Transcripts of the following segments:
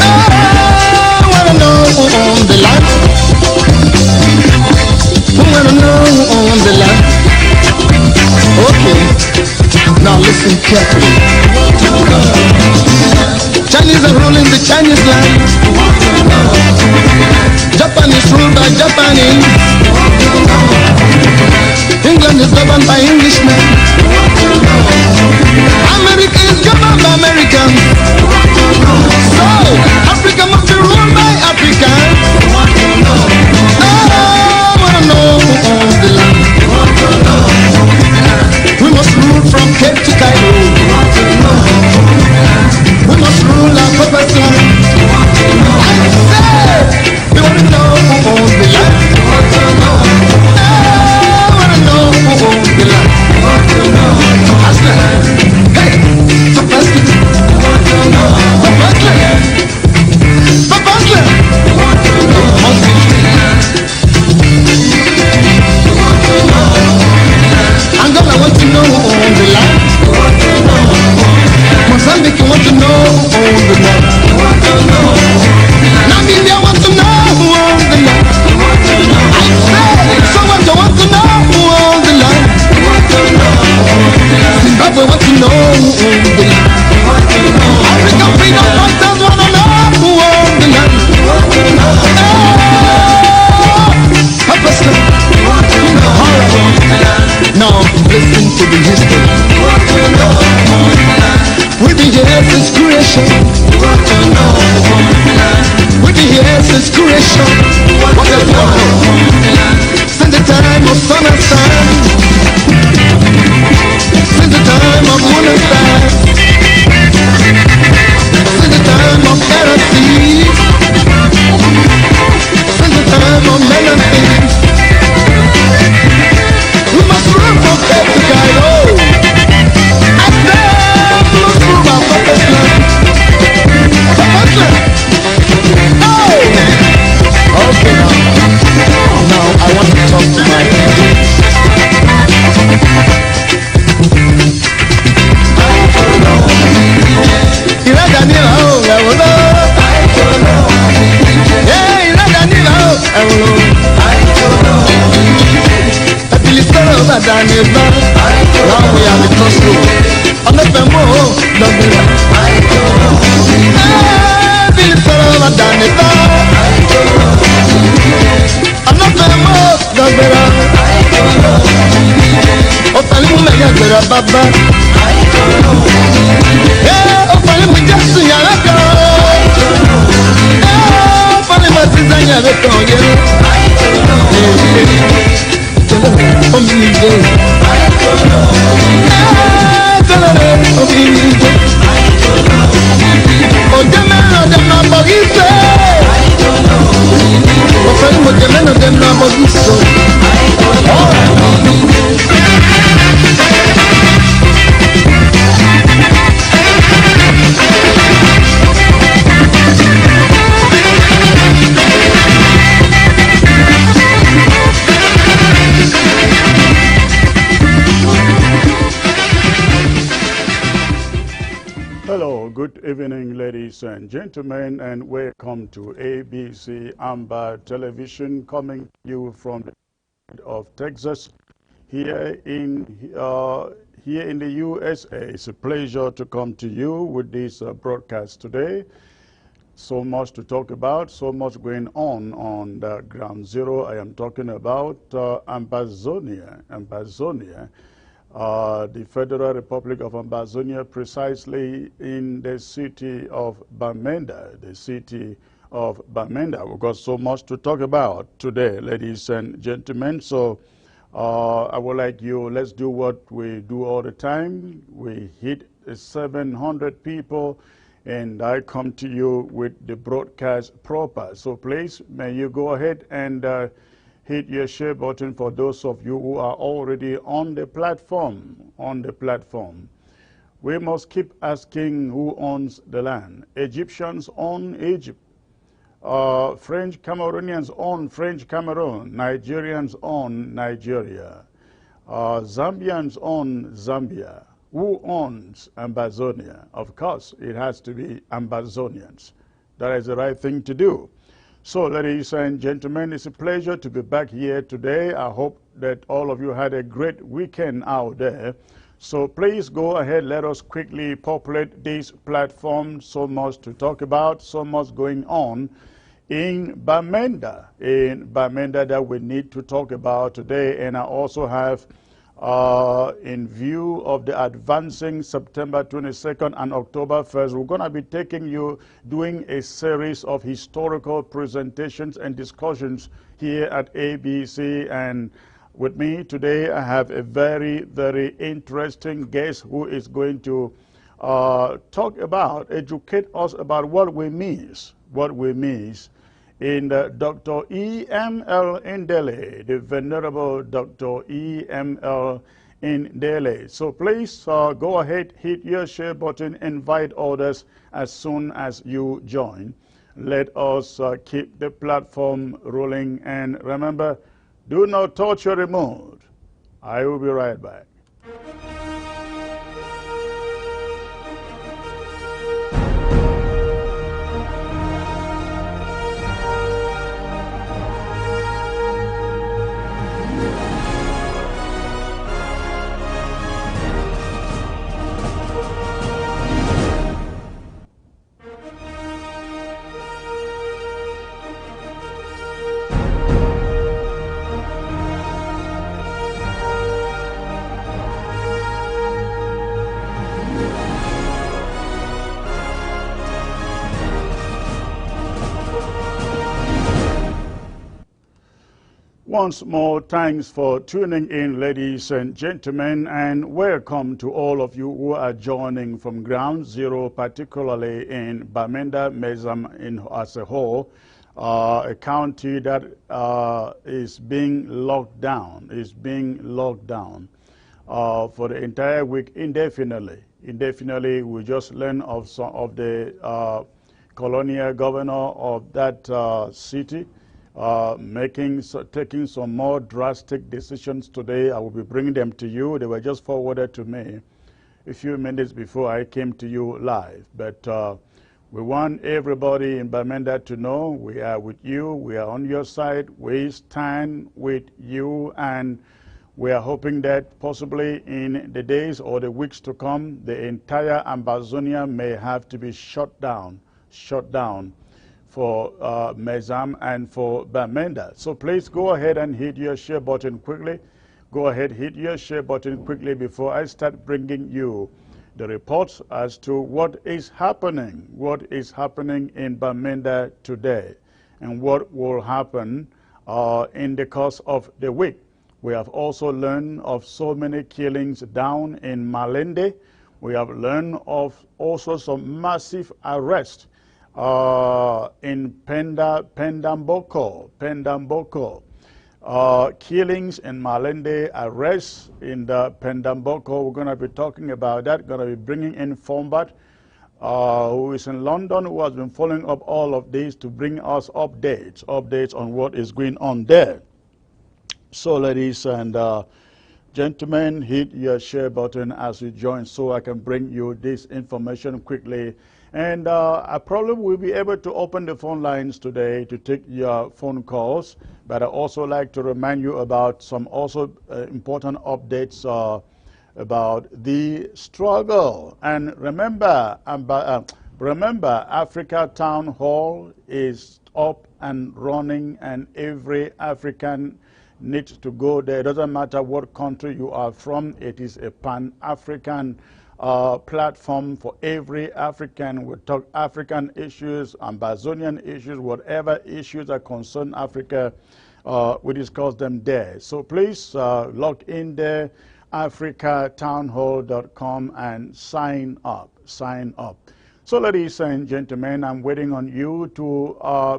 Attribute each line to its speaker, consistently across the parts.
Speaker 1: I wanna know who owns the land. Who wanna know who owns the land? Okay, now listen carefully. Chinese are ruling the Chinese land. Japan is ruled by Japanese. England is governed by Englishmen. America is governed by Americans. So, Africa must be ruled by Africans. I wanna know who owns the land. We must rule from Cape to Cairo. We must rule our purpose land. I say, we want to know who owns the land. I want to know who owns the land. Hey, Papasla. Papasla. Angola want to know who owns the land. Mozambique want to know who owns the land. Namibia want to know who owns the land. I say, Soweto want to know who owns the land. Zimbabwe want to know who owns the land. African freedom fighters want to know who owns the land. Now listen to the history. We've been here since creation. We've been here since creation. What a wonder. Since the time of sun and sand. Since the time of moon and stars. Since the time of air and sea. Since the time of men and things. We must rule from Cape to Cairo. I said we must rule our purpose land. Purpose land. Oh! Okay now I want to talk to my people. Ira Daniel, oh, I will know. Yeah, Ira Daniel, oh, I will know. Now we are the crossroads. I'm not the more, don't be like. I'm not the more, don't be like. Opali mumenya zera baba. Opali mujasi nyalaka. Opali matizanya betonye.
Speaker 2: Good evening, ladies and gentlemen, and welcome to ABC Amba Television, coming to you from the state of Texas, here in the USA. It's a pleasure to come to you with this broadcast today. So much to talk about, so much going on the ground zero. I am talking about Ambazonia. The Federal Republic of Ambazonia, precisely in the city of Bamenda, We've got so much to talk about today, ladies and gentlemen. So I would like you, let's do what we do all the time. We hit 700 people, and I come to you with the broadcast proper. So please, may you go ahead and hit your share button for those of you who are already on the platform. We must keep asking who owns the land. Egyptians own Egypt. French Cameroonians own French Cameroon. Nigerians own Nigeria. Zambians own Zambia. Who owns Ambazonia? Of course, it has to be Ambazonians. That is the right thing to do. So, ladies and gentlemen, it's a pleasure to be back here today. I hope that all of you had a great weekend out there. So please go ahead, let us quickly populate this platform. So much to talk about, so much going on in Bamenda that we need to talk about today. And I also have, in view of the advancing September 22nd and October 1st, we're going to be doing a series of historical presentations and discussions here at ABC. And with me today, I have a very, very interesting guest who is going to educate us about what we miss in Dr. E.M.L. Endeley, the Venerable Dr. E.M.L. Endeley. So please go ahead, hit your share button, invite others as soon as you join. Let us keep the platform rolling, and remember, do not touch your remote. I will be right back. Once more, thanks for tuning in, ladies and gentlemen, and welcome to all of you who are joining from Ground Zero, particularly in Bamenda, Mezam as a whole, a county that is being locked down, for the entire week indefinitely. We just learned of some of the colonial governor of that city taking some more drastic decisions today. I will be bringing them to you. They were just forwarded to me a few minutes before I came to you live. But we want everybody in Bamenda to know we are with you, we are on your side, we stand with you, and we are hoping that possibly in the days or the weeks to come, the entire Ambazonia may have to be shut down for Mezam and for Bamenda. So please go ahead and hit your share button quickly. Go ahead, hit your share button quickly before I start bringing you the reports as to what is happening in Bamenda today and what will happen in the course of the week. We have also learned of so many killings down in Malende. We have learned of also some massive arrests in Pendamboko, killings in Malende, arrests in the Pendamboko. We're going to be talking about that. Going to be bringing in Fombat, who is in London, who has been following up all of these to bring us updates on what is going on there. So, ladies and gentlemen, hit your share button as you join so I can bring you this information quickly. And I probably will be able to open the phone lines today to take your phone calls, but I also like to remind you about some also important updates about the struggle. And remember, Africa Town Hall is up and running, and every African needs to go there. It doesn't matter what country you are from. It is a pan-African platform for every African. We talk African issues, Ambazonian issues, whatever issues that concern Africa, we discuss them there. So please log in there, africatownhall.com, and sign up. So, ladies and gentlemen, I'm waiting on you to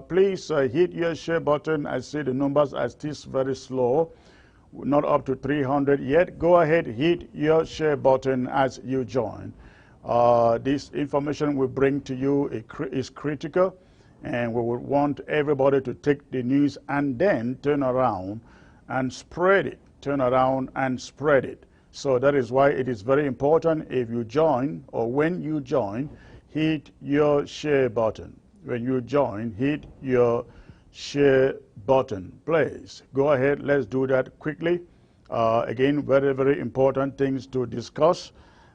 Speaker 2: please hit your share button. I see the numbers are still very slow, not up to 300 yet. Go ahead, hit your share button as you join. This information we bring to you is critical, and we would want everybody to take the news and then turn around and spread it. So that is why it is very important if you join or when you join, hit your share button. When you join, hit your share button. Please go ahead. Let's do that quickly. Again, very, very important things to discuss.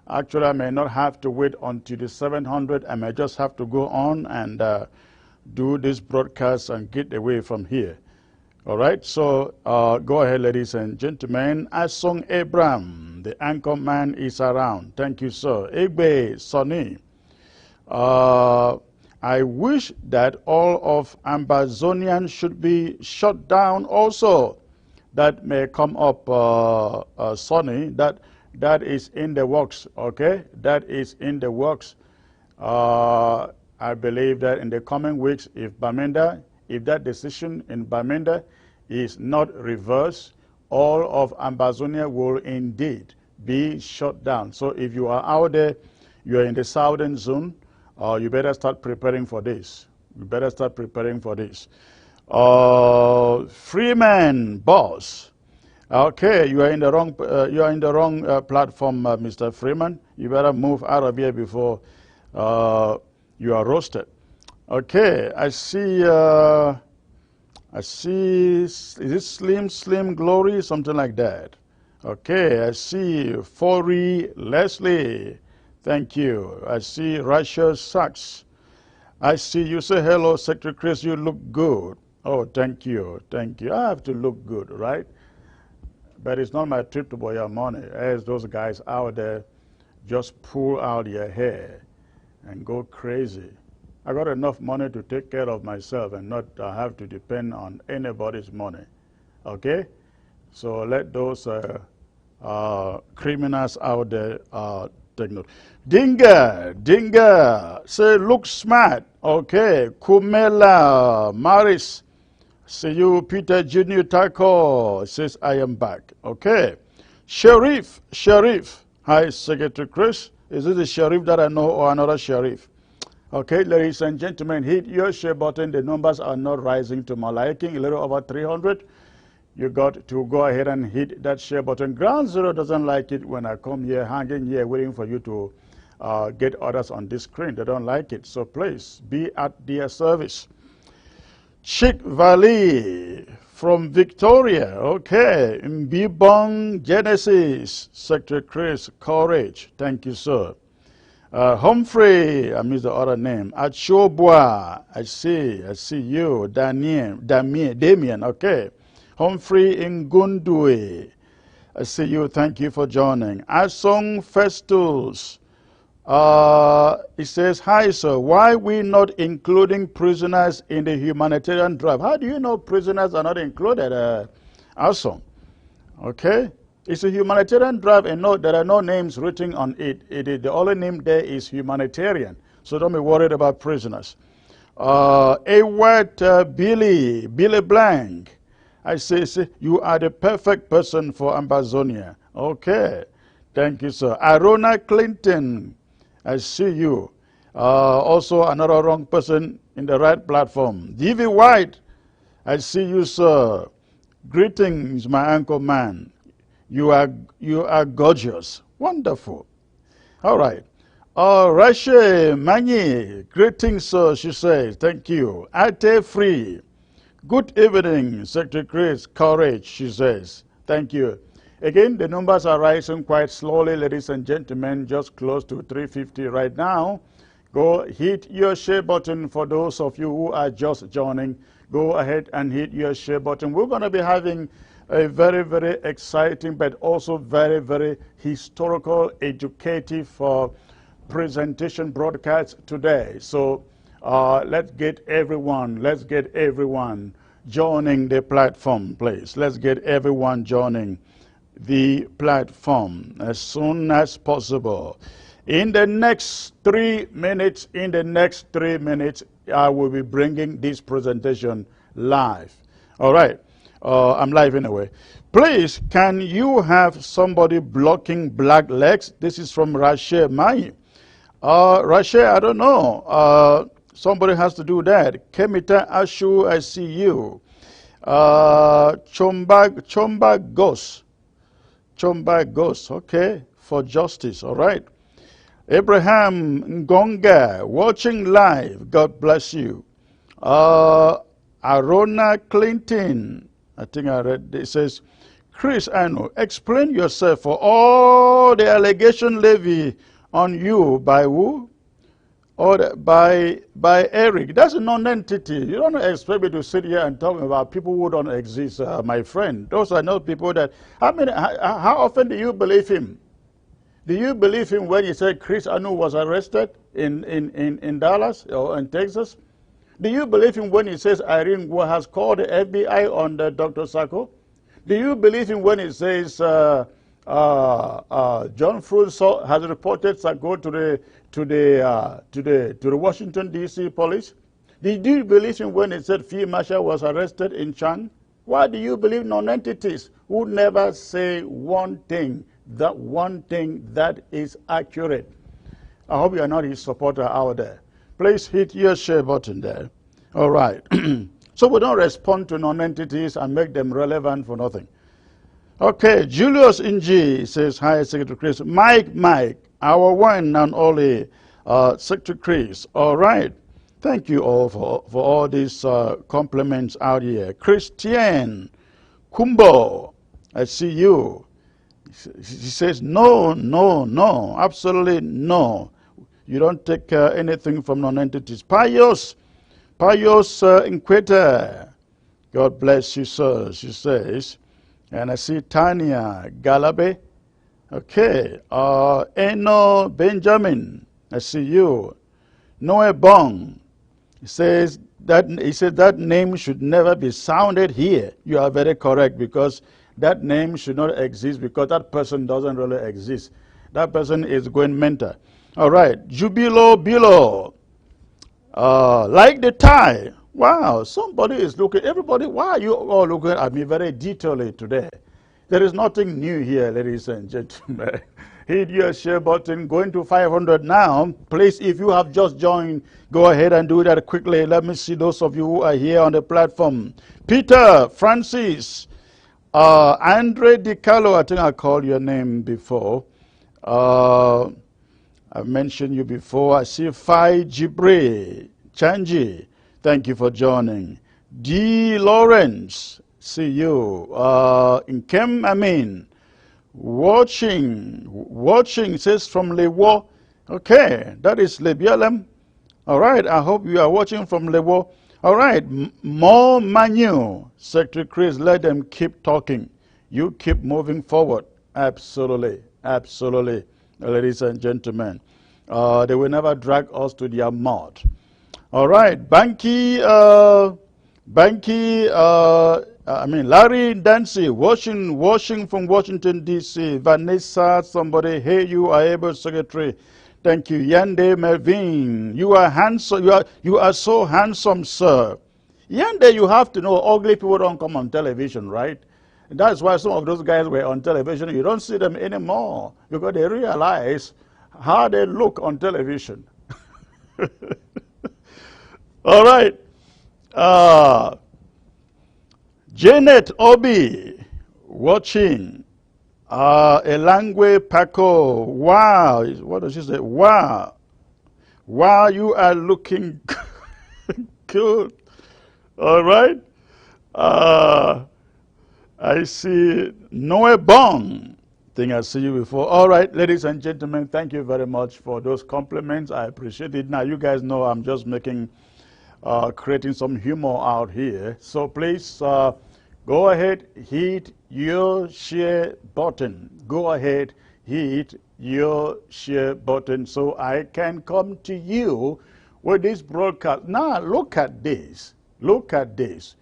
Speaker 2: Actually, I may not have to wait until the 700. I may just have to go on and do this broadcast and get away from here. All right, so go ahead, ladies and gentlemen. Asong Abraham, the anchor man, is around. Thank you, sir. Egbe Sonny. I wish that all of Ambazonian should be shut down also. That may come up, Sonny. That is in the works, okay? That is in the works. I believe that in the coming weeks, if that decision in Bamenda is not reversed, all of Ambazonia will indeed be shut down. So if you are out there, you are in the southern zone, you better start preparing for this. You better start preparing for this. Freeman, boss. Okay, you are in the wrong platform, Mr. Freeman. You better move out of here before you are roasted. Okay, I see, is it Slim Glory, something like that. Okay, I see Fori Leslie, thank you. I see Russia Sachs. I see you say hello, Secretary Chris, you look good. Oh, thank you, thank you. I have to look good, right? But it's not my trip to Boyamone, as those guys out there just pull out your hair and go crazy. I got enough money to take care of myself and not have to depend on anybody's money. Okay? So let those criminals out there take note. Dinga, say look smart. Okay, Kumela, Maris, see you, Peter Junior Taco, says I am back. Okay. Sheriff, hi, Secretary Chris. Is it the sheriff that I know or another sheriff? Okay, ladies and gentlemen, hit your share button. The numbers are not rising to my liking, a little over 300. You got to go ahead and hit that share button. Ground Zero doesn't like it when I come here, hanging here, waiting for you to get others on this screen. They don't like it. So please be at their service. Chick Valley from Victoria. Okay. Mbibong Genesis. Secretary Chris, Courage. Thank you, sir. Humphrey, I missed the other name. Achobwa, I see you. Damien, okay. Humphrey Ngundue, I see you. Thank you for joining. Asong Festus, it says, hi, sir. Why we not including prisoners in the humanitarian drive? How do you know prisoners are not included, Asong? Okay. It's a humanitarian drive, and no, there are no names written on it. The only name there is humanitarian. So don't be worried about prisoners. Billy Blank. I say, you are the perfect person for Ambazonia. Okay. Thank you, sir. Arona Clinton. I see you. Also another wrong person in the right platform. D.V. White. I see you, sir. Greetings, my uncle man. You are gorgeous. Wonderful. All right. Rashe Mani, greetings, sir, she says. Thank you. Ate Free. Good evening, Secretary Chris. Courage, she says. Thank you. Again, the numbers are rising quite slowly, ladies and gentlemen, just close to 350 right now. Go hit your share button for those of you who are just joining. Go ahead and hit your share button. We're going to be having a very, very exciting, but also very, very historical, educative presentation broadcast today. So let's get everyone joining the platform, please. Let's get everyone joining the platform as soon as possible. In the next 3 minutes, I will be bringing this presentation live. All right. I'm live anyway. Please, can you have somebody blocking black legs? This is from Rashe Mai. Rashe, I don't know. Somebody has to do that. Kemita Ashu, I see you. Chomba Gos. Chomba Ghost, okay, for justice, all right. Abraham Ngonga, watching live, God bless you. Arona Clinton, I think I read, it says, Chris Ano, explain yourself for all the allegation levy on you by who? Or by Eric. That's a non-entity. You don't expect me to sit here and talk about people who don't exist, my friend. Those are not people that, how often do you believe him? Do you believe him when he said Chris Anu was arrested in Dallas or in Texas? Do you believe him when he says Irene has called the FBI on Dr. Sacco? Do you believe him when he says John Fruso has reported Sacco to the Washington D.C. police? Did you believe him when he said Field Marshal was arrested in Chang? Why do you believe non-entities who never say one thing that is accurate? I hope you are not his supporter out there. Please hit your share button there. All right. So we don't respond to non-entities and make them relevant for nothing. Okay, Julius Ng says, hi, Secretary Chris. Mike, our one and only Secretary Chris. All right. Thank you all for all these compliments out here. Christian Kumbo, I see you. He says, no, absolutely no. You don't take anything from non-entities. Pius Inqueta, God bless you, sir, she says. And I see Tanya Galabe. Okay. Eno Benjamin, I see you. Noe Bong, he said that name should never be sounded here. You are very correct, because that name should not exist, because that person doesn't really exist. That person is going mental. All right, Jubilo Bilo, like the tie. Wow, somebody is looking, everybody, why are you all looking at me very detailedly today? There is nothing new here, ladies and gentlemen. Hit your share button, going to 500 now. Please, if you have just joined, go ahead and do that quickly. Let me see those of you who are here on the platform. Peter, Francis, Andre DiCarlo, I think I called your name before. I've mentioned you before. I see Fai Jibre, Chanji, thank you for joining. D. Lawrence, see you. Nkem Amin, watching, says from Lewo. Okay, that is Lebialem. All right, I hope you are watching from Lewo. All right, more Manu, Secretary Chris, let them keep talking. You keep moving forward. Absolutely, absolutely. Ladies and gentlemen, they will never drag us to their mud. All right, Larry Dancy, watching from Washington, D.C. Vanessa, somebody, hey, you are able secretary. Thank you. Yande Melvin, you are handsome. You are so handsome, sir. Yande, you have to know, ugly people don't come on television, right? That's why some of those guys were on television. You don't see them anymore, because they realize how they look on television. All right. Janet Obi, watching. Elangwe Paco, wow. What does she say? Wow. Wow, you are looking good. All right. I see Noe Bong. I think I see you before. All right, ladies and gentlemen, thank you very much for those compliments. I appreciate it. Now, you guys know I'm just creating some humor out here. So please go ahead, hit your share button. Go ahead, hit your share button so I can come to you with this broadcast. Now, look at this. Look at this.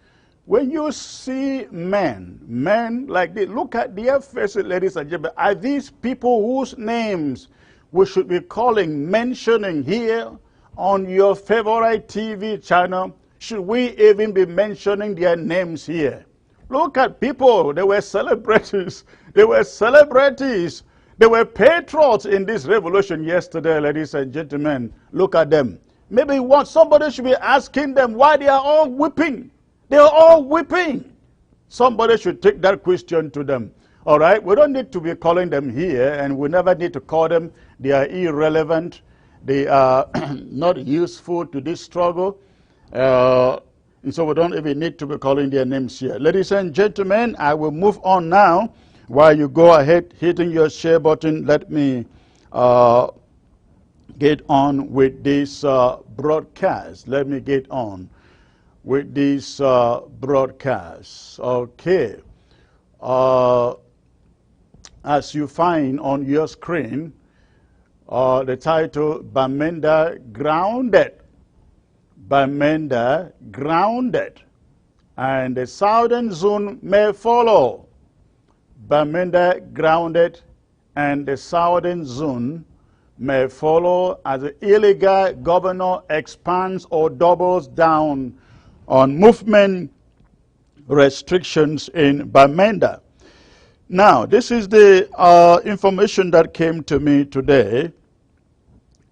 Speaker 2: When you see men like this, look at their faces, ladies and gentlemen. Are these people whose names we should be mentioning here on your favorite TV channel? Should we even be mentioning their names here? Look at people. They were celebrities. They were celebrities. They were patriots in this revolution yesterday, ladies and gentlemen. Look at them. Maybe somebody should be asking them why they are all weeping. They are all weeping. Somebody should take that question to them. All right, we don't need to be calling them here, and we never need to call them. They are irrelevant. They are not useful to this struggle. And so we don't even need to be calling their names here. Ladies and gentlemen, I will move on now. While you go ahead hitting your share button, let me get on with this broadcast. Let me get on with this broadcast. Okay. As you find on your screen, the title, Bamenda Grounded. Bamenda grounded, and the southern zone may follow. Bamenda grounded, and the southern zone may follow as the illegal governor expands or doubles down on movement restrictions in Bamenda. Now, this is the information that came to me today.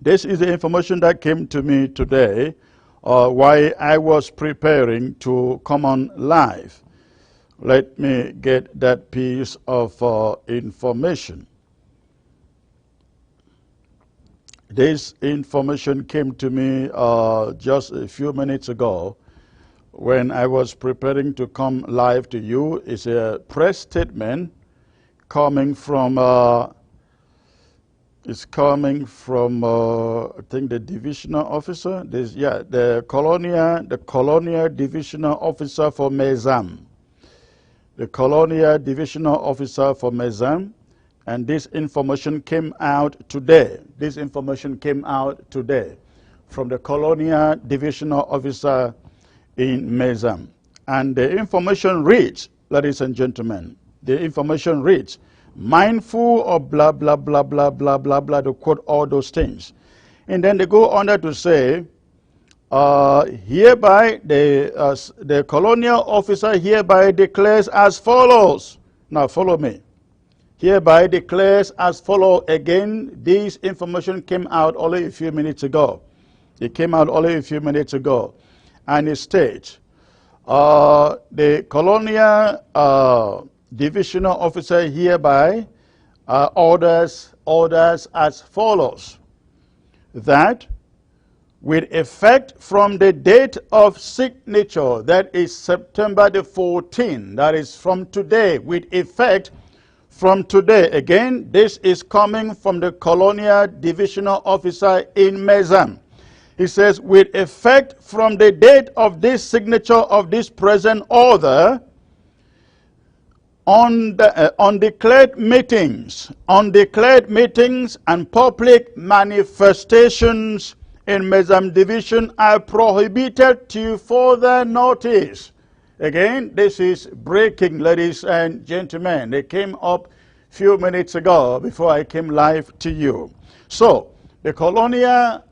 Speaker 2: This is the information that came to me today while I was preparing to come on live. Let me get that piece of information. This information came to me just a few minutes ago when I was preparing to come live to you. It's a press statement coming from I think the divisional officer. The colonial divisional officer for Mezam. The colonial divisional officer for Mezam, and this information came out today. This information came out today from the colonial divisional officer in Mezam, and the information reads, ladies and gentlemen, the information reads, mindful of blah, blah, blah, blah, blah, blah, blah, to quote all those things. And then they go on to say, hereby, the colonial officer hereby declares as follows. Now follow me. Hereby declares as follows. Again, this information came out only a few minutes ago. It came out only a few minutes ago. And it states, the colonial divisional officer hereby orders as follows, that with effect from the date of signature, that is September the 14th, that is from today, with effect from today. Again, this is coming from the colonial divisional officer in Mezam. He says, with effect from the date of this signature of this present order, undeclared meetings and public manifestations in Mezam division are prohibited to further notice. Again, this is breaking, ladies and gentlemen. They came up a few minutes ago before I came live to you. So, the colonial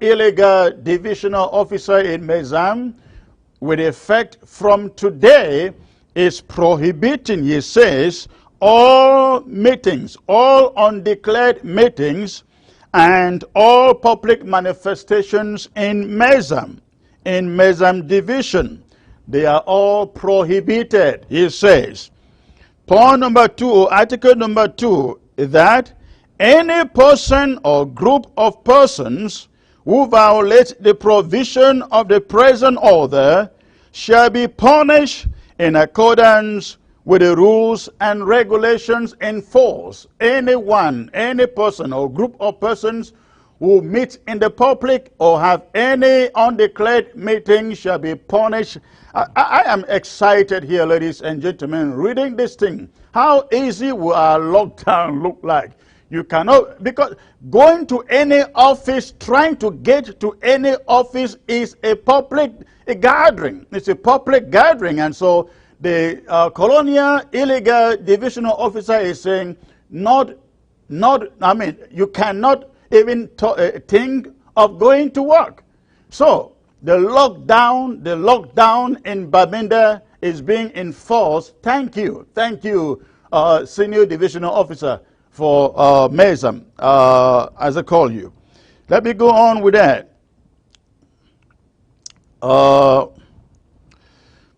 Speaker 2: illegal divisional officer in Mezam, with effect from today, is prohibiting, he says, all meetings, all undeclared meetings, and all public manifestations in Mezam division. They are all prohibited, he says. Point number 2, article number 2, that any person or group of persons who violate the provision of the present order shall be punished in accordance with the rules and regulations in force. Anyone, any person or group of persons who meet in the public or have any undeclared meeting shall be punished. I am excited here, ladies and gentlemen, reading this thing. How easy will our lockdown look like? You cannot, because going to any office, trying to get to any office is a public gathering. It's a public gathering. And so the colonial illegal divisional officer is saying, you cannot even think of going to work. So the lockdown in Bamenda is being enforced. Thank you, senior divisional officer for Mezam, as I call you. Let me go on with that.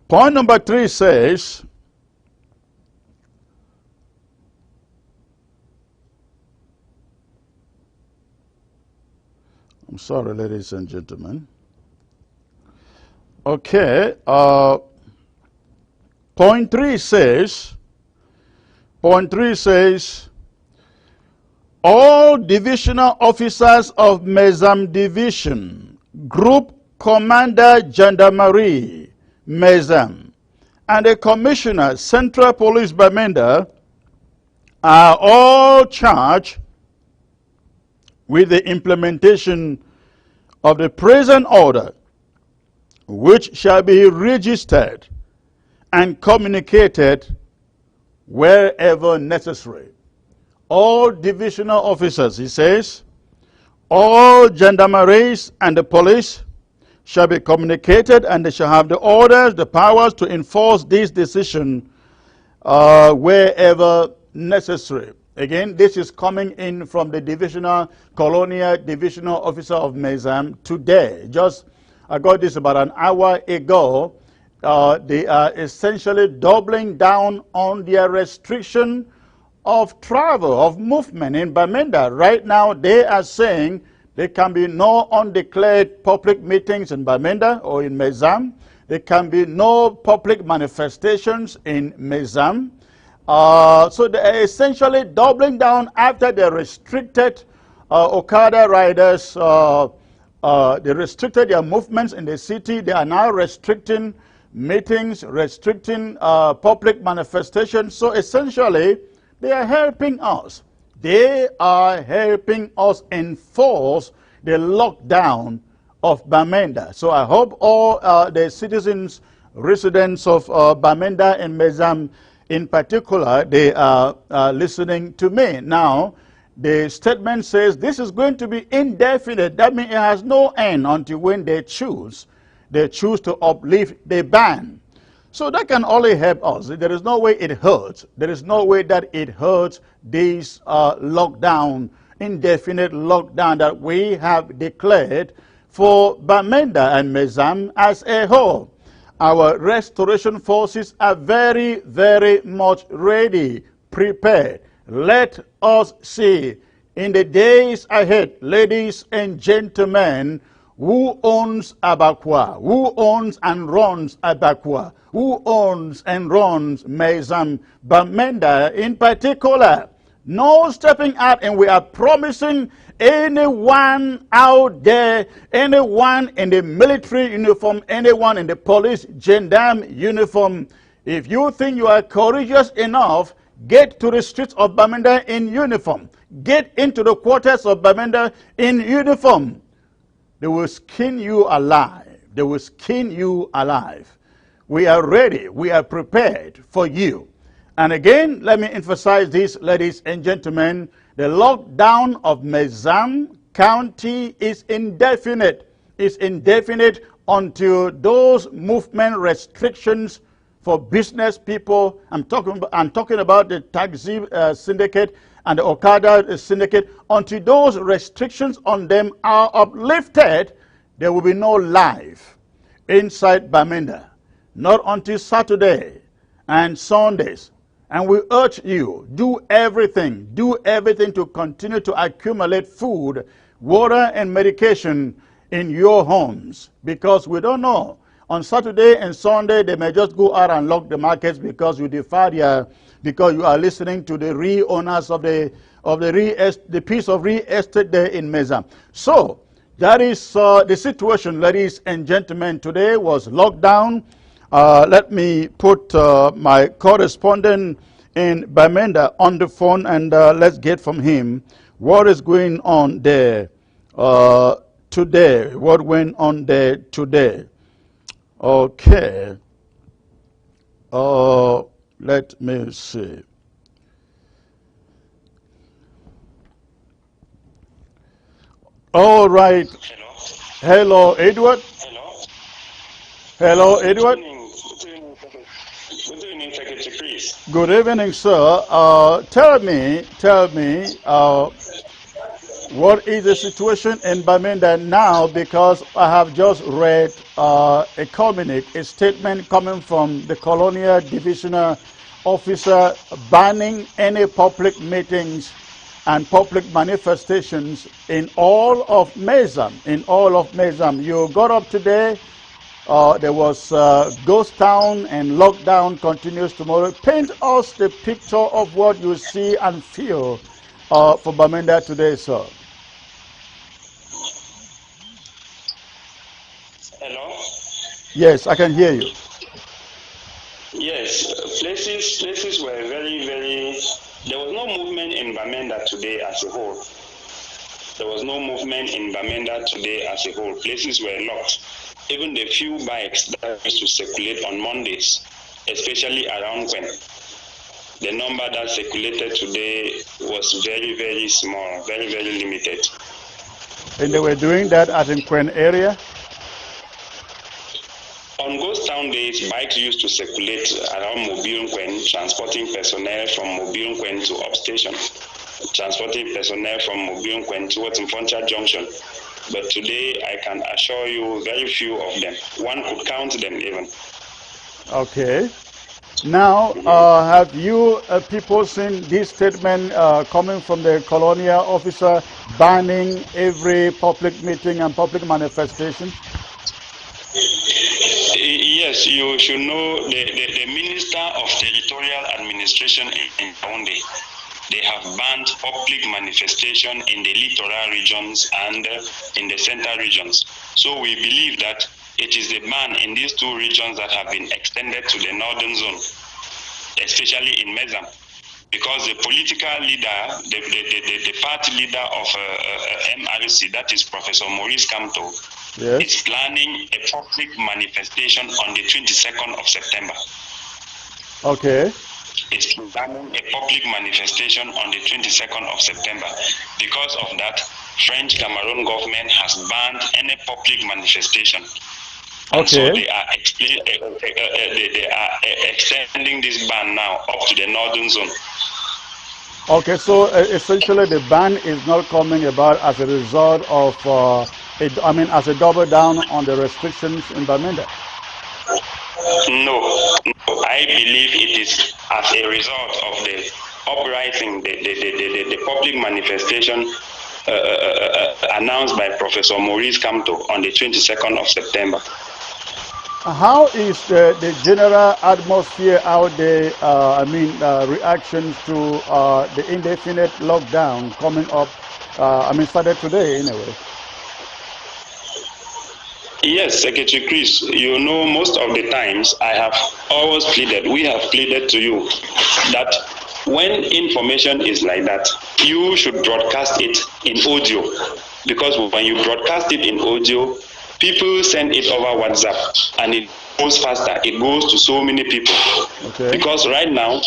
Speaker 2: Point number 3 says, I'm sorry, ladies and gentlemen. Okay. Point 3 says, all divisional officers of Mezam Division, Group Commander Gendarmerie, Mezam, and the Commissioner, Central Police Bamenda, are all charged with the implementation of the present order, which shall be registered and communicated wherever necessary. All divisional officers, he says, all gendarmeries and the police shall be communicated, and they shall have the orders, the powers to enforce this decision wherever necessary. Again, this is coming in from the colonial divisional officer of Mezam today. I got this about an hour ago. They are essentially doubling down on their restriction of travel, of movement in Bamenda. Right now, they are saying there can be no undeclared public meetings in Bamenda or in Mezam. There can be no public manifestations in Mezam. So they are essentially doubling down after they restricted Okada riders. They restricted their movements in the city. They are now restricting meetings, restricting public manifestations. So essentially, they are helping us. They are helping us enforce the lockdown of Bamenda. So I hope all the citizens, residents of Bamenda and Mezam in particular, they are listening to me. Now, the statement says this is going to be indefinite. That means it has no end until when they choose. They choose to uplift the ban. So that can only help us. There is no way it hurts. There is no way that it hurts this lockdown, indefinite lockdown that we have declared for Bamenda and Mezam as a whole. Our restoration forces are very, very much ready, prepared. Let us see in the days ahead, ladies and gentlemen, who owns Abakwa? Who owns and runs Abakwa? Who owns and runs Mezam Bamenda in particular? No stepping out, and we are promising anyone out there, anyone in the military uniform, anyone in the police gendarme uniform, if you think you are courageous enough, get to the streets of Bamenda in uniform. Get into the quarters of Bamenda in uniform. They will skin you alive. They will skin you alive. We are ready. We are prepared for you. And again, let me emphasize this, ladies and gentlemen. The lockdown of Mezam County is indefinite. It's indefinite until those movement restrictions for business people, I'm talking about the taxi syndicate and the Okada syndicate, until those restrictions on them are uplifted, there will be no life inside Bamenda. Not until Saturday and Sundays. And we urge you, do everything to continue to accumulate food, water, and medication in your homes, because we don't know. On Saturday and Sunday, they may just go out and lock the markets because you because you are listening to the real owners of the piece of real estate there in Mezam. So that is the situation, ladies and gentlemen. Today was lockdown. Let me put my correspondent in Bamenda on the phone, and let's get from him what is going on there today. What went on there today? Okay. Let me see. All right. Hello, Edward. Hello, Edward.
Speaker 3: Good evening, Secretary Chris.
Speaker 2: Good evening, sir. Tell me, what is the situation in Bamenda now? Because I have just read a statement coming from the Colonial Divisional Officer banning any public meetings and public manifestations in all of Mezam. You got up today. There was ghost town and lockdown continues tomorrow. Paint us the picture of what you see and feel for Bamenda today, sir.
Speaker 3: Hello?
Speaker 2: Yes, I can hear you.
Speaker 3: Yes, places were very, very... There was no movement in Bamenda today as a whole. There was no movement in Bamenda today as a whole. Places were locked. Even the few bikes that used to circulate on Mondays, especially around Quen, the number that circulated today was very, very small, very, very limited.
Speaker 2: And they were doing that at the Quen area?
Speaker 3: On ghost town days, bikes used to circulate around Mobile Quen, transporting personnel from Mobile Quen to upstation, transporting personnel from Mobile Quen towards Mfoncha Junction. But today, I can assure you, very few of them. One could count them even.
Speaker 2: Okay. Now, have you people seen this statement coming from the colonial officer banning every public meeting and public manifestation?
Speaker 3: Yes, you should know the Minister of Territorial Administration in Yaoundé. They have banned public manifestation in the littoral regions and in the central regions. So we believe that it is the ban in these two regions that have been extended to the northern zone, especially in Mezam, because the political leader, the party leader of MRC, that is Professor Maurice Kamto,
Speaker 2: yes,
Speaker 3: is planning a public manifestation on the 22nd of September.
Speaker 2: Okay.
Speaker 3: Is planning a public manifestation on the 22nd of September. Because of that, French Cameroon government has banned any public manifestation. And
Speaker 2: Okay.
Speaker 3: so they are extending this ban now up to the northern zone.
Speaker 2: Okay, so essentially the ban is not coming about as a result of, as a double down on the restrictions in Bamenda.
Speaker 3: No, I believe it is as a result of the uprising, the public manifestation announced by Professor Maurice Kamto on the 22nd of September.
Speaker 2: How is the general atmosphere out there, reactions to the indefinite lockdown coming up, started today anyway?
Speaker 3: Yes, Secretary Chris, you know, most of the times I have always pleaded, we have pleaded to you that when information is like that, you should broadcast it in audio, because when you broadcast it in audio, people send it over WhatsApp and it goes faster. It goes to so many people.
Speaker 2: Okay.
Speaker 3: Because right now,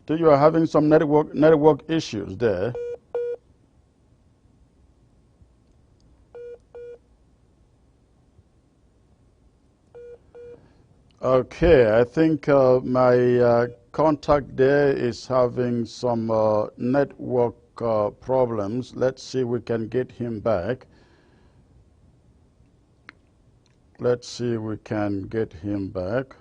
Speaker 2: So you are having some network issues there. Okay, I think my contact there is having some network problems. Let's see if we can get him back. Let's see if we can get him back.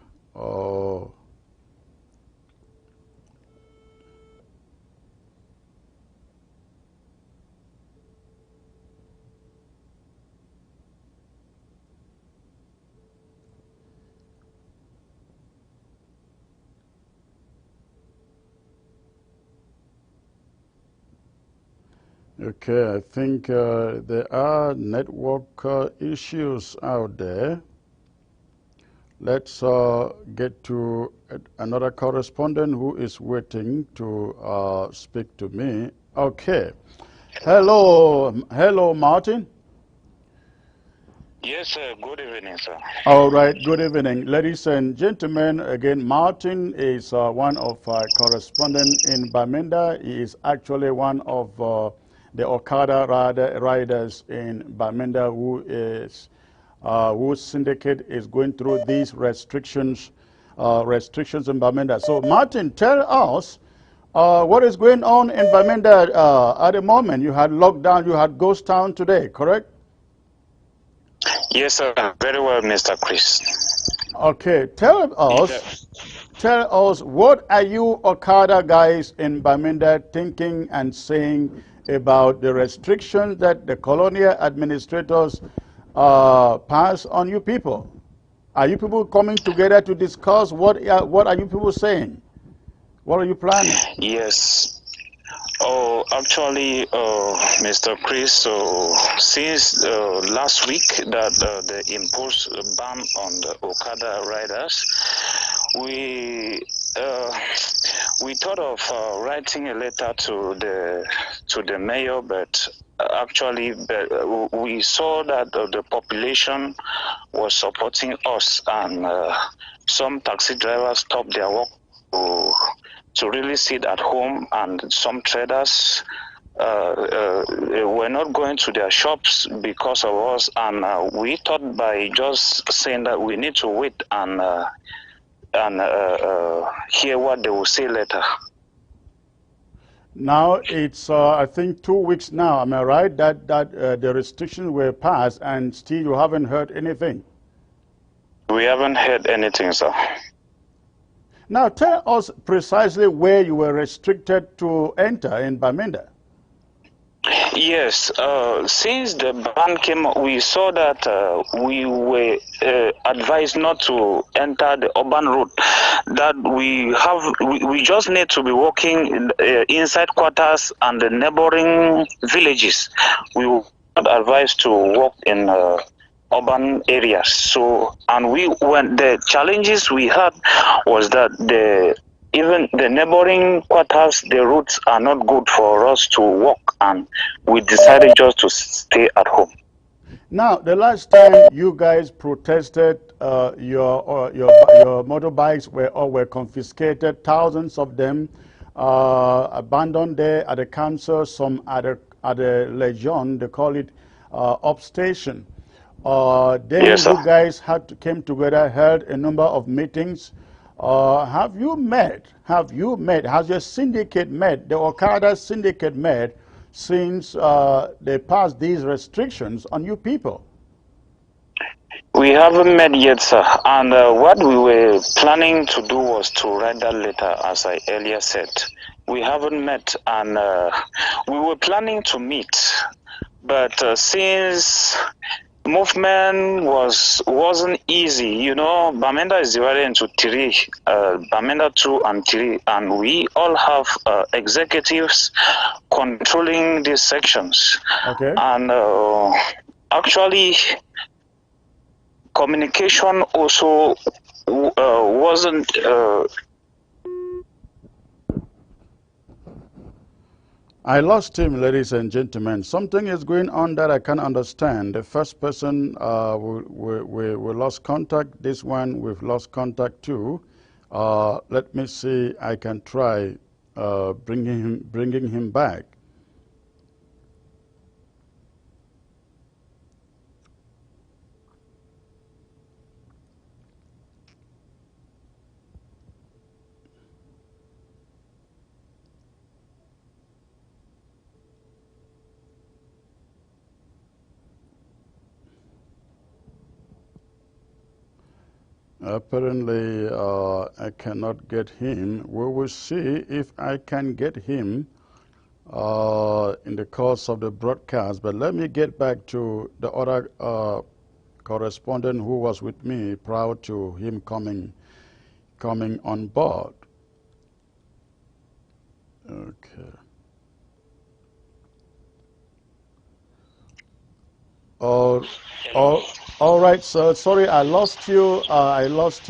Speaker 2: Okay, I think there are network issues out there. Let's get to another correspondent who is waiting to speak to me. Okay. Hello, Martin.
Speaker 4: Yes, sir. Good evening, sir.
Speaker 2: All right, good evening. Ladies and gentlemen, again, Martin is one of our correspondents in Bamenda. He is actually one of the Okada riders in Bamenda whose syndicate is going through these restrictions in Bamenda. So, Martin, tell us what is going on in Bamenda at the moment. You had lockdown, you had ghost town today, correct?
Speaker 4: Yes, sir. Very well, Mr. Chris.
Speaker 2: Okay, tell us, what are you Okada guys in Bamenda thinking and saying about the restrictions that the colonial administrators pass on you people? Are you people coming together to discuss what are you people saying? What are you planning?
Speaker 4: Yes. Oh, actually, Mr. Chris, so since last week that they imposed a ban on the Okada riders, we we thought of writing a letter to the mayor, but actually we saw that the population was supporting us, and some taxi drivers stopped their work to really sit at home, and some traders were not going to their shops because of us, and we thought by just saying that we need to wait and hear what they will say later.
Speaker 2: Now it's I think 2 weeks now. Am I right that the restrictions were passed and still you haven't heard anything?
Speaker 4: We haven't heard anything, sir.
Speaker 2: Now tell us precisely where you were restricted to enter in Bamenda.
Speaker 4: Yes, since the ban came, we saw that we were advised not to enter the urban road. That we just need to be walking inside quarters and the neighboring villages. We were not advised to walk in urban areas. So, and when the challenges we had was that even the neighboring quarters, the routes are not good for us to walk, and we decided just to stay at home.
Speaker 2: Now, the last time you guys protested, your motorbikes were confiscated, thousands of them abandoned there at the council, some at the Legion, they call it upstation. Then
Speaker 4: Yes, sir.
Speaker 2: you guys came together, held a number of meetings. Have you met? Has your syndicate met, the Okada syndicate met, since they passed these restrictions on you people?
Speaker 4: We haven't met yet, sir. And what we were planning to do was to write that letter, as I earlier said. We haven't met, and we were planning to meet, but since movement wasn't easy, you know, Bamenda is divided into three, Bamenda 2 and 3, and we all have executives controlling these sections.
Speaker 2: Okay.
Speaker 4: And actually, communication also wasn't
Speaker 2: I lost him, ladies and gentlemen. Something is going on that I can't understand. The first person, we lost contact. This one, we've lost contact too. Let me see. I can try bringing him back. Apparently, I cannot get him. We will see if I can get him in the course of the broadcast. But let me get back to the other correspondent who was with me prior to him coming on board. Okay. All right, sir. Sorry, I lost you. I was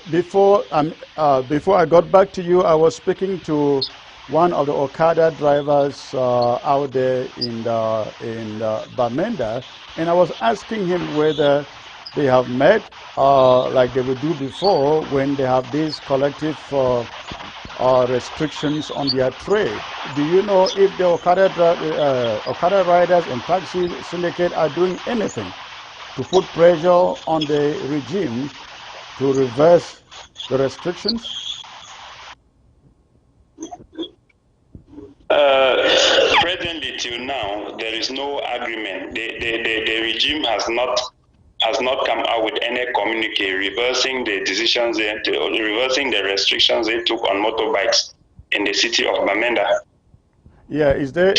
Speaker 2: before I got back to you. I was speaking to one of the Okada drivers out there in Bamenda, and I was asking him whether they have met like they would do before when they have these collective restrictions on their trade. Do you know if the Okada riders and taxi syndicate are doing anything to put pressure on the regime to reverse the restrictions?
Speaker 3: Presently, till now, there is no agreement. The regime has not has not come out with any communique reversing the decisions, reversing the restrictions they took on motorbikes in the city of Bamenda.
Speaker 2: Yeah, is there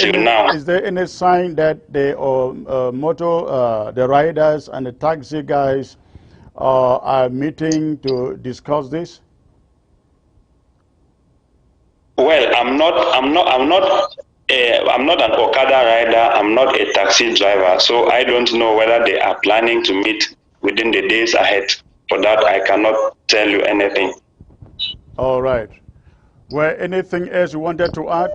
Speaker 2: any sign that the the riders and the taxi guys are meeting to discuss this?
Speaker 3: Well, I'm not an Okada rider. I'm not a taxi driver, so I don't know whether they are planning to meet within the days ahead. For that, I cannot tell you anything.
Speaker 2: All right. Well, anything else you wanted to add?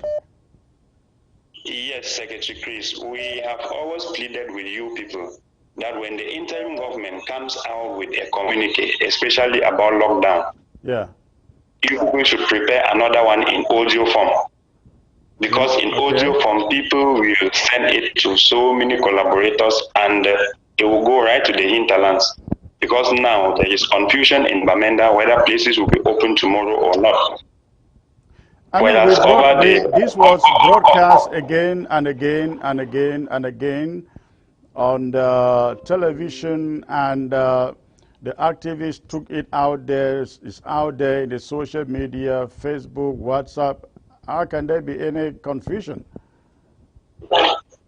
Speaker 3: Yes, Secretary Chris, we have always pleaded with you people that when the interim government comes out with a communique, especially about lockdown,
Speaker 2: yeah,
Speaker 3: you people should prepare another one in audio form. Because in audio form, people will send it to so many collaborators and it will go right to the hinterlands. Because now there is confusion in Bamenda whether places will be open tomorrow or not.
Speaker 2: I mean, this was broadcast again and again and again and again on the television, and the activists took it out there. It's out there in the social media, Facebook, WhatsApp. How can there be any confusion?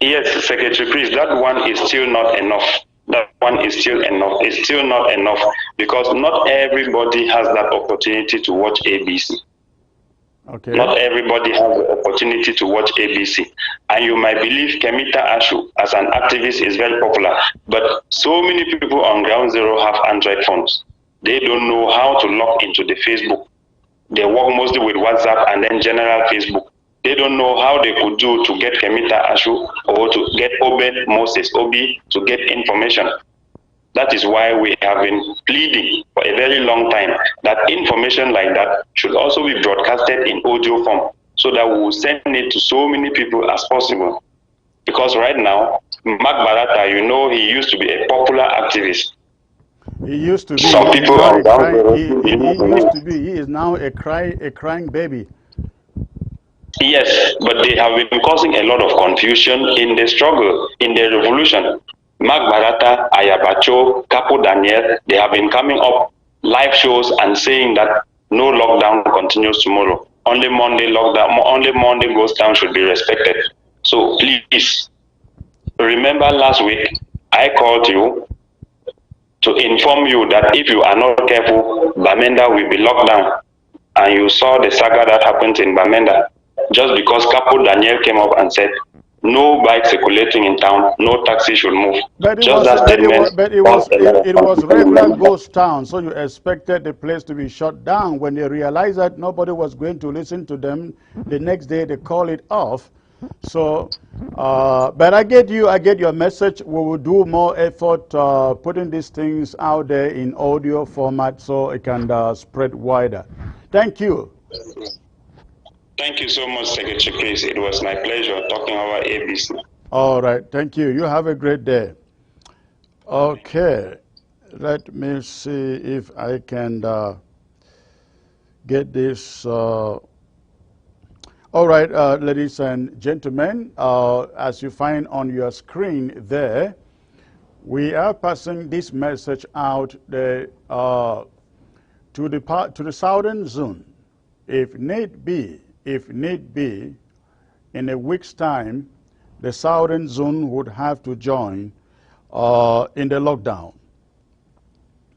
Speaker 3: Yes, Secretary Chris, that one is still not enough. That one is still enough. It's still not enough because not everybody has that opportunity to watch ABC.
Speaker 2: Okay.
Speaker 3: Not everybody has the opportunity to watch ABC. And you might believe Kemita Ashu as an activist is very popular, but so many people on Ground Zero have Android phones. They don't know how to log into the Facebook. They work mostly with WhatsApp and then general Facebook. They don't know how they could do to get Kemita Ashu or to get Obed Moses Obi to get information. That is why we have been pleading for a very long time that information like that should also be broadcasted in audio form so that we will send it to so many people as possible. Because right now, Mark Barata, you know, he used to be a popular activist.
Speaker 2: He used to be.
Speaker 3: Some people
Speaker 2: he is now a crying baby.
Speaker 3: Yes, but they have been causing a lot of confusion in the struggle, in the revolution. Mark Barata, Ayabacho, Capo Daniel, they have been coming up live shows and saying that no lockdown continues tomorrow. Only Monday lockdown, only Monday goes down should be respected. So please, remember last week, I called you to inform you that if you are not careful, Bamenda will be locked down. And you saw the saga that happened in Bamenda. Just because Capo Daniel came up and said, no bike circulating in town, no taxi should move.
Speaker 2: But it was regular ghost town, so you expected the place to be shut down. When they realized that nobody was going to listen to them, the next day they call it off. So, but I get your message. We will do more effort putting these things out there in audio format so it can spread wider. Thank you.
Speaker 3: Thank you so much, Secretary Chris. It was my pleasure talking about ABC.
Speaker 2: All right, thank you. You have a great day. Okay, let me see if I can get this. All right, ladies and gentlemen, as you find on your screen there, we are passing this message out there, to the southern zone. If need be, in a week's time, the southern zone would have to join in the lockdown.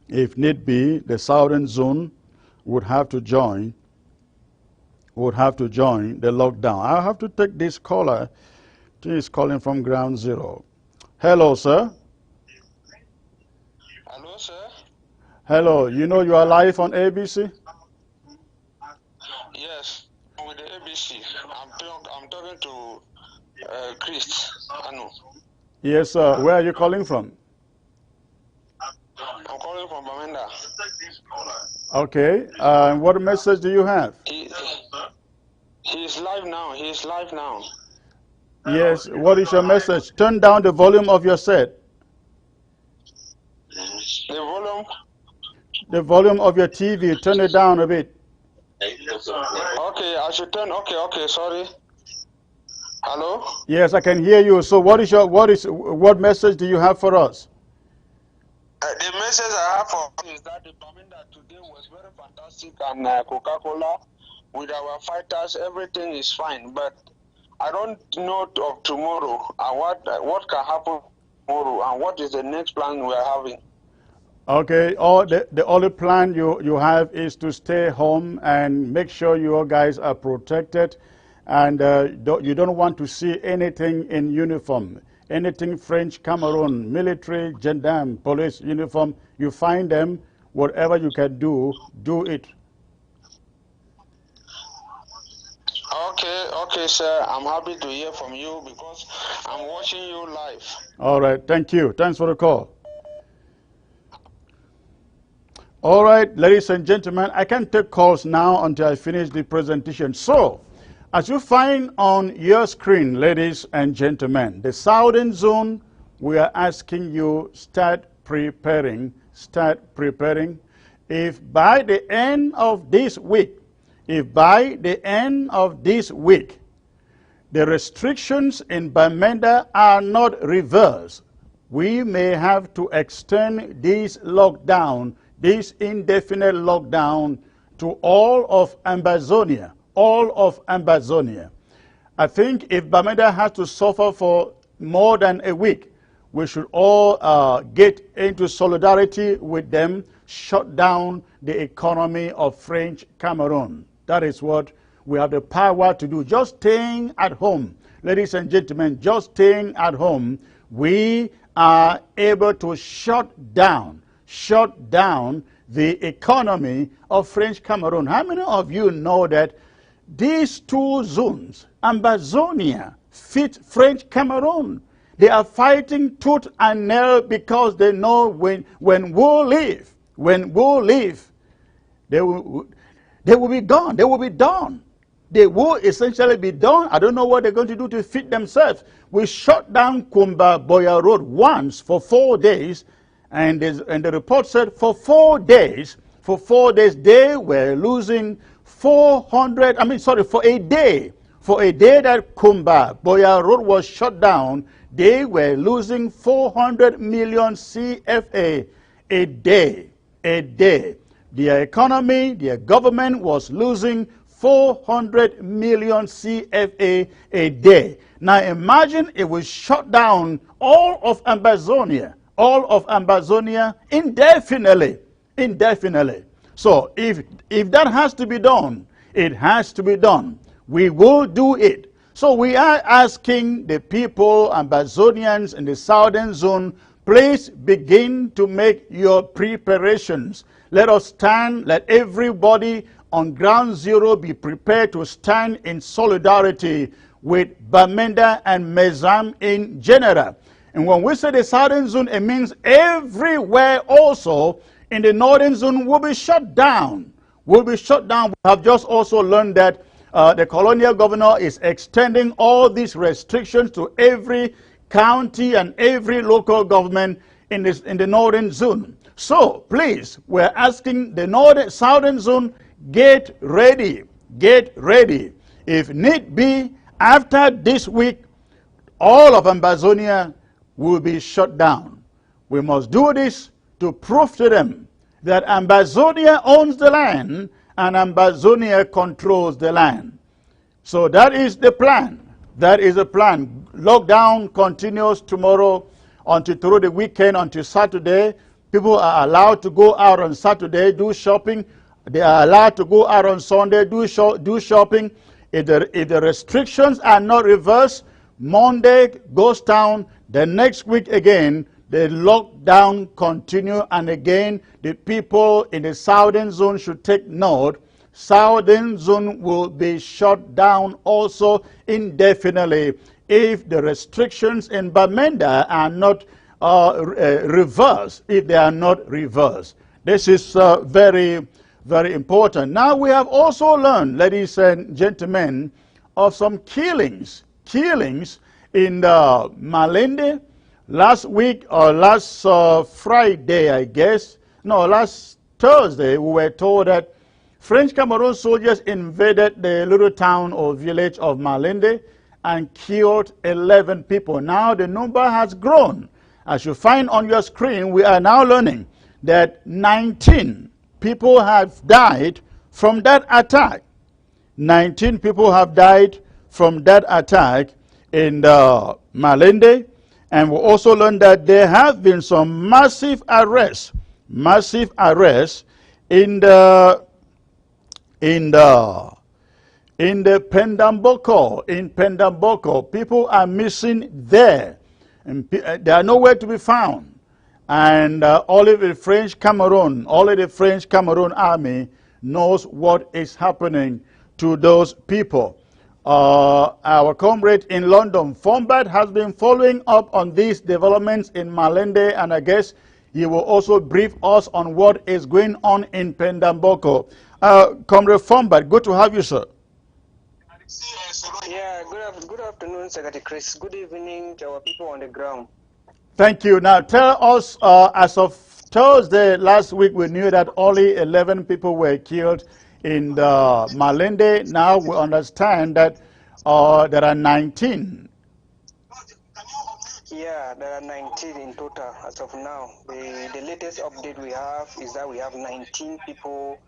Speaker 2: If need be, the southern zone would have to join the lockdown. I'll have to take this caller. He is calling from Ground Zero. Hello, sir.
Speaker 5: Hello, sir.
Speaker 2: Hello. You know you are live on ABC?
Speaker 5: Yes, with the ABC. I'm talking to Chris. Anu.
Speaker 2: Yes, sir. Where are you calling from?
Speaker 5: I'm calling from Bamenda.
Speaker 2: Okay. What message do you have?
Speaker 5: He's live now. He's live now.
Speaker 2: Yes. What is your message? Turn down the volume of your set.
Speaker 5: The volume?
Speaker 2: The volume of your TV. Turn it down a bit.
Speaker 5: Okay, I should turn. Okay, sorry. Hello?
Speaker 2: Yes, I can hear you. So what message do you have for us?
Speaker 5: The message I have for you is that the Bamenda today was very fantastic, and Coca-Cola with our fighters, everything is fine. But I don't know of tomorrow and what can happen tomorrow and what is the next plan we are having.
Speaker 2: Okay, the only plan you have is to stay home and make sure you guys are protected, and you don't want to see anything in uniform, anything French, Cameroon, military, gendarme, police uniform. You find them, whatever you can do it.
Speaker 5: Okay, sir. I'm happy to hear from you because I'm watching you live.
Speaker 2: All right, thank you. Thanks for the call. All right, ladies and gentlemen, I can take calls now until I finish the presentation. So, as you find on your screen, ladies and gentlemen, the southern zone, we are asking you start preparing. If by the end of this week, the restrictions in Bamenda are not reversed, we may have to extend this lockdown, this indefinite lockdown, to all of Ambazonia. I think if Bamenda has to suffer for more than a week, we should all get into solidarity with them, shut down the economy of French Cameroon. That is what we have the power to do. Just staying at home, ladies and gentlemen, just staying at home, we are able to shut down the economy of French Cameroon. How many of you know that these two zones, Ambazonia, fit French Cameroon? They are fighting tooth and nail because they know when war leave, they will be gone. They will be done. They will essentially be done. I don't know what they're going to do to feed themselves. We shut down Kumba Boya Road once for 4 days, and the report said for 4 days, they were losing for a day that Kumba Boya Road was shut down, they were losing 400 million CFA a day. Their economy, their government was losing 400 million CFA a day. Now imagine it was shut down all of Ambazonia indefinitely. So if that has to be done, it has to be done. We will do it. So we are asking the people, Ambazonians in the southern zone, please begin to make your preparations. Let us stand, let everybody on ground zero be prepared to stand in solidarity with Bamenda and Mezam in general. And when we say the southern zone, it means everywhere also in the northern zone will be shut down. We have just also learned that the colonial governor is extending all these restrictions to every county and every local government in the northern zone. So please, we're asking the southern zone, get ready. If need be, after this week, all of Ambazonia will be shut down. We must do this to prove to them that Ambazonia owns the land and Ambazonia controls the land. So that is the plan. Lockdown continues tomorrow until through the weekend, until Saturday. People are allowed to go out on Saturday, do shopping. They are allowed to go out on Sunday, do shopping. If the restrictions are not reversed, Monday goes down. The next week again, the lockdown continue, and again, the people in the southern zone should take note. Southern zone will be shut down also indefinitely if the restrictions in Bamenda are not reversed. This is very, very important. Now we have also learned, ladies and gentlemen, of some killings in Malende. Last week, or last Friday, I guess, no, last Thursday, we were told that French Cameroon soldiers invaded the little town or village of Malende and killed 11 people. Now the number has grown, As you find on your screen, we are now learning that 19 people have died from that attack. 19 people have died from that attack in Malende. And we also learned that there have been some massive arrests in the Pendamboko. People are missing there, and they are nowhere to be found. And only the French Cameroon army knows what is happening to those people. Our comrade in London, Fombad, has been following up on these developments in Malende, and I guess he will also brief us on what is going on in Pendamboko. Comrade Fombad, good to have you, sir.
Speaker 6: Yeah, good afternoon, Secretary Chris. Good evening to our people on the ground.
Speaker 2: Thank you. Now tell us, as of Thursday last week, we knew that only 11 people were killed in the Malende. Now we understand that there are 19.
Speaker 6: Yeah, there are 19 in total as of now. The latest update we have is that we have 19 people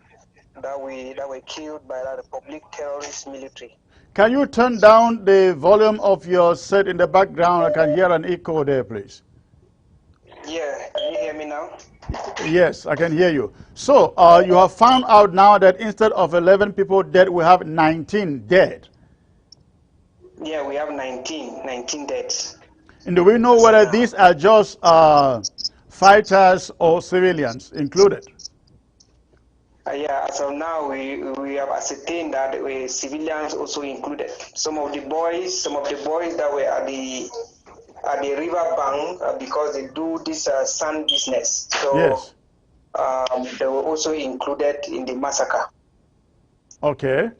Speaker 6: that were killed by the Republic terrorist military.
Speaker 2: Can you turn down the volume of your set in the background? I can hear an echo there, please.
Speaker 6: Yeah, can you hear me now?
Speaker 2: Yes, I can hear you. So you have found out now that instead of 11 people dead, we have 19 dead.
Speaker 6: Yeah, we have 19 deaths.
Speaker 2: And do we know whether these are just fighters or civilians included?
Speaker 6: Yeah, as of now, we have ascertained that civilians also included. Some of the boys that were at the river bank because they do this sand business. So
Speaker 2: yes.
Speaker 6: They were also included in the massacre.
Speaker 2: Okay.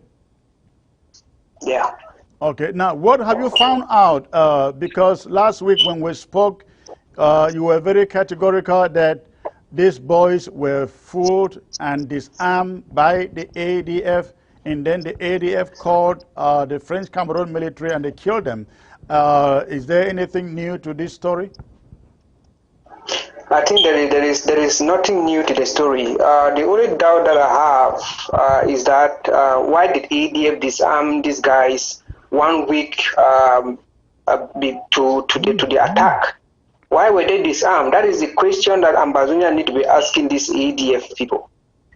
Speaker 6: Yeah.
Speaker 2: Okay. Now, what have you found out? Because last week when we spoke, you were very categorical that these boys were fooled and disarmed by the ADF, and then the ADF called the French Cameroon military and they killed them. Is there anything new to this story?
Speaker 6: I think there is nothing new to the story. The only doubt that I have is that why did ADF disarm these guys 1 week to the attack? Why were they disarmed? That is the question that Ambazonia need to be asking these ADF people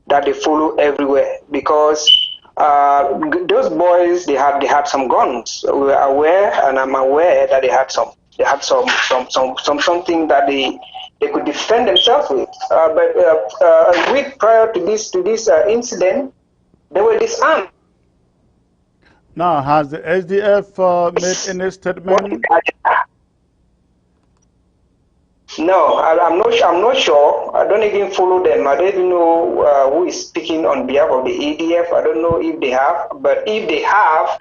Speaker 6: that they follow everywhere, because those boys they had some guns. We are aware, and I'm aware that they had something that they could defend themselves with. But a week prior to this incident, they were disarmed.
Speaker 2: Now, has the SDF made any statement?
Speaker 6: No, I'm not sure. I don't even follow them. I don't even know who is speaking on behalf of the ADF. I don't know if they have, but if they have,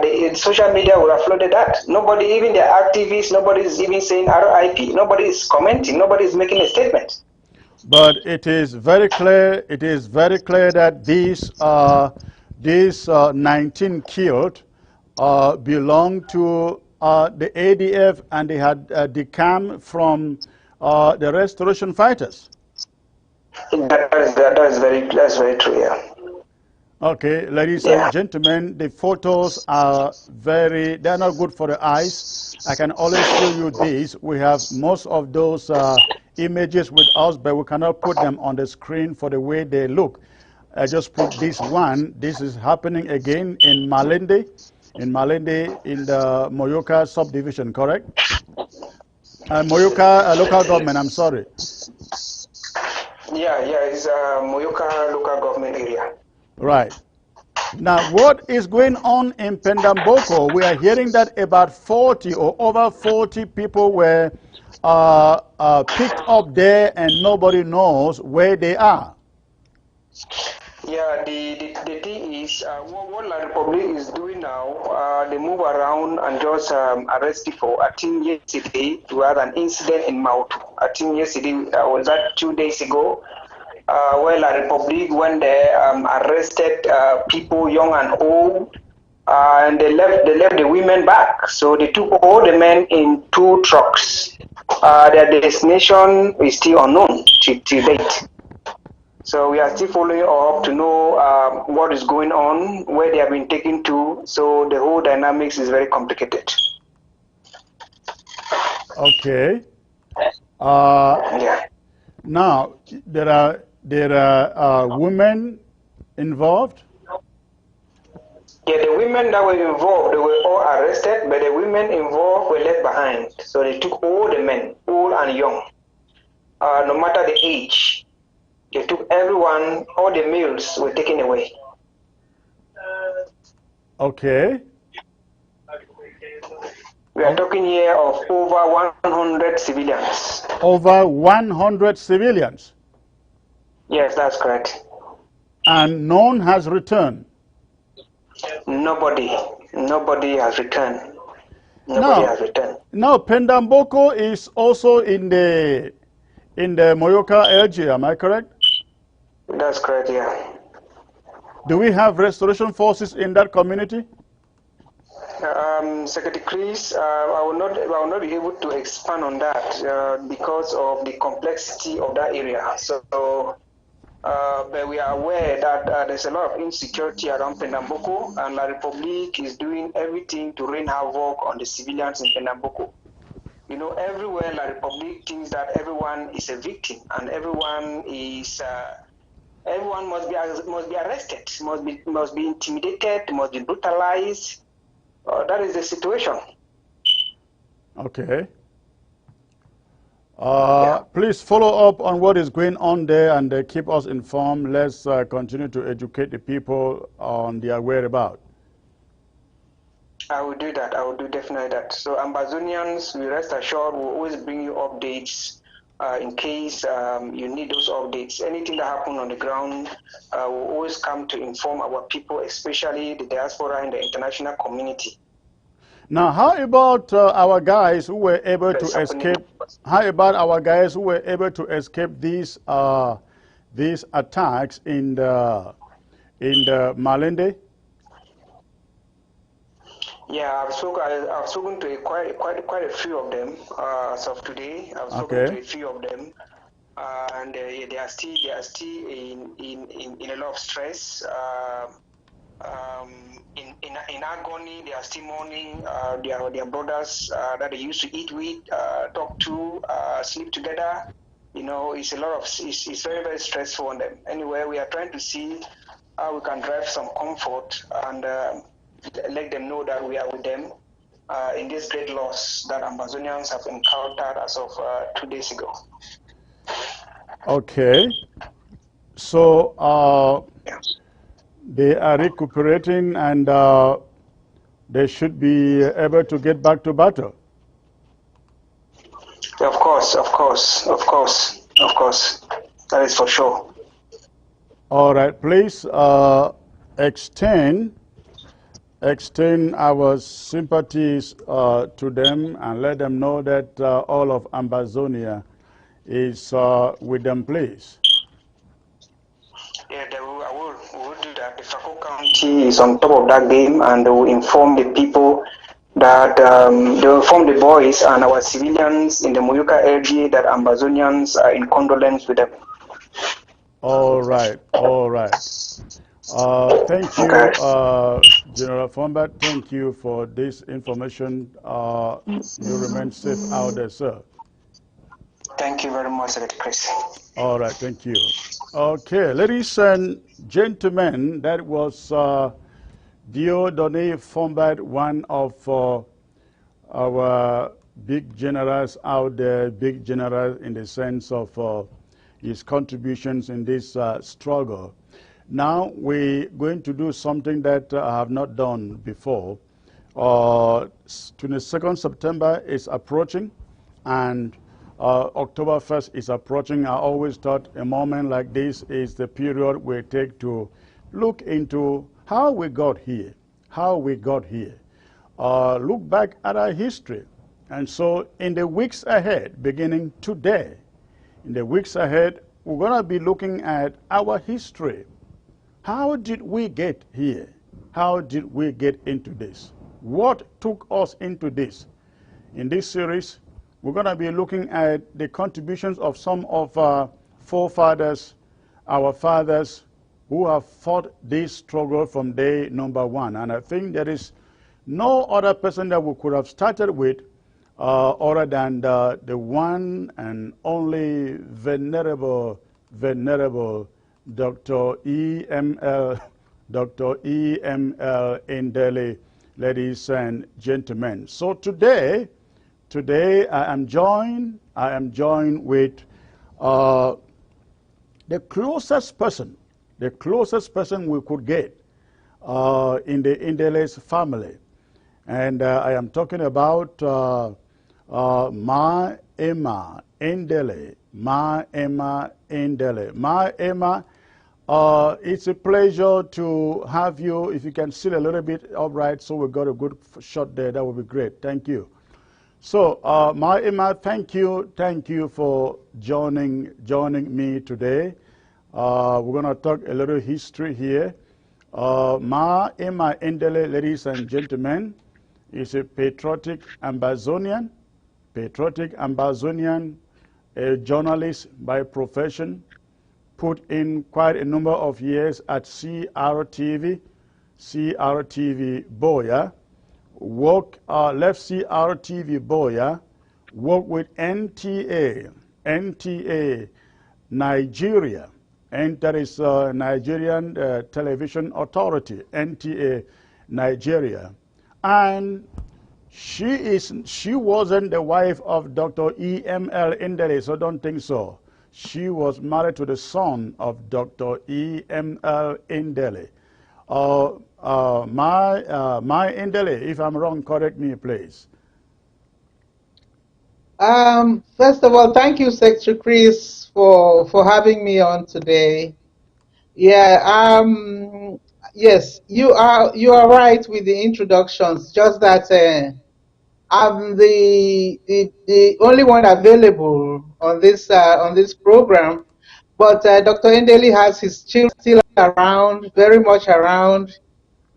Speaker 6: the social media would have flooded that. Nobody, even the activists, nobody is even saying RIP. Nobody is commenting. Nobody is making a statement.
Speaker 2: But it is very clear. It is very clear that these 19 killed belong to the ADF, and they had decammed from the restoration fighters.
Speaker 6: That's very true, yeah.
Speaker 2: Okay, ladies and gentlemen, the photos are they're not good for the eyes. I can always show you these. We have most of those images with us, but we cannot put them on the screen for the way they look. I just put this one. This is happening again in Malende. In the Moyoka subdivision, correct? Moyoka local government, I'm sorry.
Speaker 6: Yeah, it's Moyoka local government area.
Speaker 2: Right. Now, what is going on in Pendamboko? We are hearing that about 40 or over 40 people were picked up there and nobody knows where they are.
Speaker 6: Yeah, the thing is, what La Republic is doing now, they move around and just arrest people. I think yesterday we had an incident in Mautu. I think yesterday, was that 2 days ago, where La Republic went there, arrested people young and old, and they left the women back. So they took all the men in 2 trucks. Their destination is still unknown to date. So we are still following up to know what is going on, where they have been taken to. So the whole dynamics is very complicated.
Speaker 2: Okay.
Speaker 6: Yeah.
Speaker 2: Now there are women involved.
Speaker 6: Yeah, the women that were involved, they were all arrested, but the women involved were left behind. So they took all the men, old and young, no matter the age. They took everyone, all the males were taken away.
Speaker 2: Okay.
Speaker 6: We are talking here of over 100 civilians.
Speaker 2: Over 100 civilians.
Speaker 6: Yes, that's correct.
Speaker 2: And none has returned.
Speaker 6: Nobody has returned. Nobody has returned.
Speaker 2: Now, Pendamboko is also in the Moyoka LG, am I correct?
Speaker 6: That's correct, yeah.
Speaker 2: Do we have restoration forces in that community?
Speaker 6: Secretary Chris, I will not be able to expand on that because of the complexity of that area. So, but we are aware that there's a lot of insecurity around Pernambuco, and La Republique is doing everything to rain havoc on the civilians in Pernambuco. You know, everywhere La Republique thinks that everyone is a victim, and everyone must be arrested, must be intimidated, must be brutalized. That is the situation.
Speaker 2: Okay. Please follow up on what is going on there and keep us informed. Let's continue to educate the people on their whereabouts.
Speaker 6: I will do that. I will do definitely that. So Ambazonians, we rest assured, we'll always bring you updates in case you need those updates. Anything that happens on the ground, we'll always come to inform our people, especially the diaspora and the international community.
Speaker 2: Now, how about our guys who were able to escape? How about our guys who were able to escape these attacks in the Malende?
Speaker 6: Yeah, I've spoken to quite a few of them as of today. I've spoken to a few of them, and they are still in a lot of stress. In agony, they are still mourning their brothers that they used to eat with, talk to, sleep together. You know, it's very, very stressful on them. Anyway, we are trying to see how we can drive some comfort and let them know that we are with them in this great loss that Ambazonians have encountered as of 2 days ago.
Speaker 2: Okay. So they are recuperating and they should be able to get back to battle.
Speaker 6: Of course. That is for sure.
Speaker 2: All right, please extend our sympathies to them and let them know that all of Ambazonia is with them, please.
Speaker 6: Yeah, we will do that. The Fako County is on top of that game, and they will inform the people that they will inform the boys and our civilians in the Moyoka area that Ambazonians are in condolence with them.
Speaker 2: All right. Thank you, General Fombat. Thank you for this information. You remain safe out there, sir.
Speaker 6: Thank you very much, Secretary Chris.
Speaker 2: All right, thank you. Okay, ladies and gentlemen, that was Dieudonné Fombat, one of our big generals out there, big general in the sense of his contributions in this struggle. Now we're going to do something that I have not done before. 22nd September is approaching, and October 1st is approaching. I always thought a moment like this is the period we take to look into how we got here, look back at our history. And so in the weeks ahead, beginning today, in the weeks ahead, we're going to be looking at our history. How did we get here? How did we get into this? What took us into this? In this series, we're going to be looking at the contributions of some of our forefathers, our fathers, who have fought this struggle from day number one. And I think there is no other person that we could have started with other than the one and only venerable Dr. Dr. E.M.L. Endeley, ladies and gentlemen. So today I am joined with the closest person we could get in the Endeley's family. And I am talking about Ma Emma Endeley. Ma Emma Endeley. Ma Emma, it's a pleasure to have you. If you can sit a little bit upright so we got a good shot there, that would be great. Thank you. So, Ma Emma, thank you for joining me today. We're going to talk a little history here. Ma Emma Endeley, ladies and gentlemen, is a patriotic Ambazonian, a journalist by profession, put in quite a number of years at CRTV Boya, left CRTV Boya, worked with NTA Nigeria, and that is Nigerian Television Authority, NTA Nigeria. And she wasn't the wife of Dr. E.M.L. Endeley, so don't think so. She was married to the son of Dr. E.M.L. Endeley. My Endeley, if I'm wrong, correct me, please.
Speaker 7: First of all, thank you, Secretary Chris, for having me on today. Yeah, yes, you are right with the introductions. Just that I'm the only one available on this program, but Dr. Endeley has his children still around, very much around.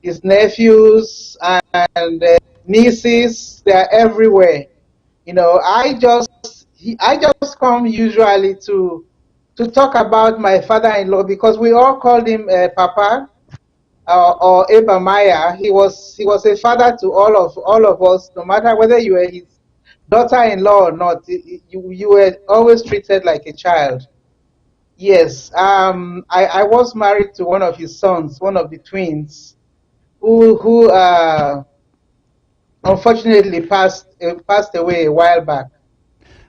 Speaker 7: His nephews and nieces, they're everywhere. You know, I just come usually to talk about my father-in-law because we all called him Papa or Eba Maya. He was a father to all of us, no matter whether you were his daughter-in-law or not. You were always treated like a child. Yes, I was married to one of his sons, one of the twins, who unfortunately passed away a while back.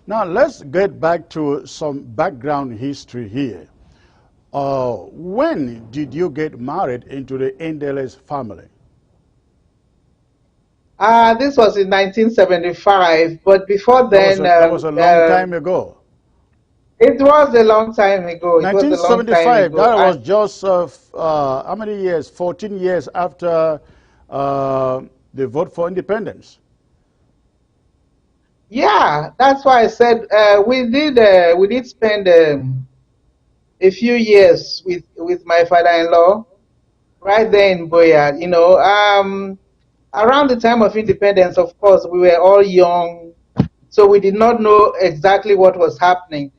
Speaker 2: Now let's get back to some background history here. When did you get married into the Endeley's family?
Speaker 7: This was in 1975, but before then...
Speaker 2: That was a long time ago.
Speaker 7: It was a long time ago.
Speaker 2: 1975, that was just, how many years? 14 years after the vote for independence.
Speaker 7: Yeah, that's why I said we did spend a few years with my father-in-law right there in Boya. You know, around the time of independence, of course, we were all young, so we did not know exactly what was happening.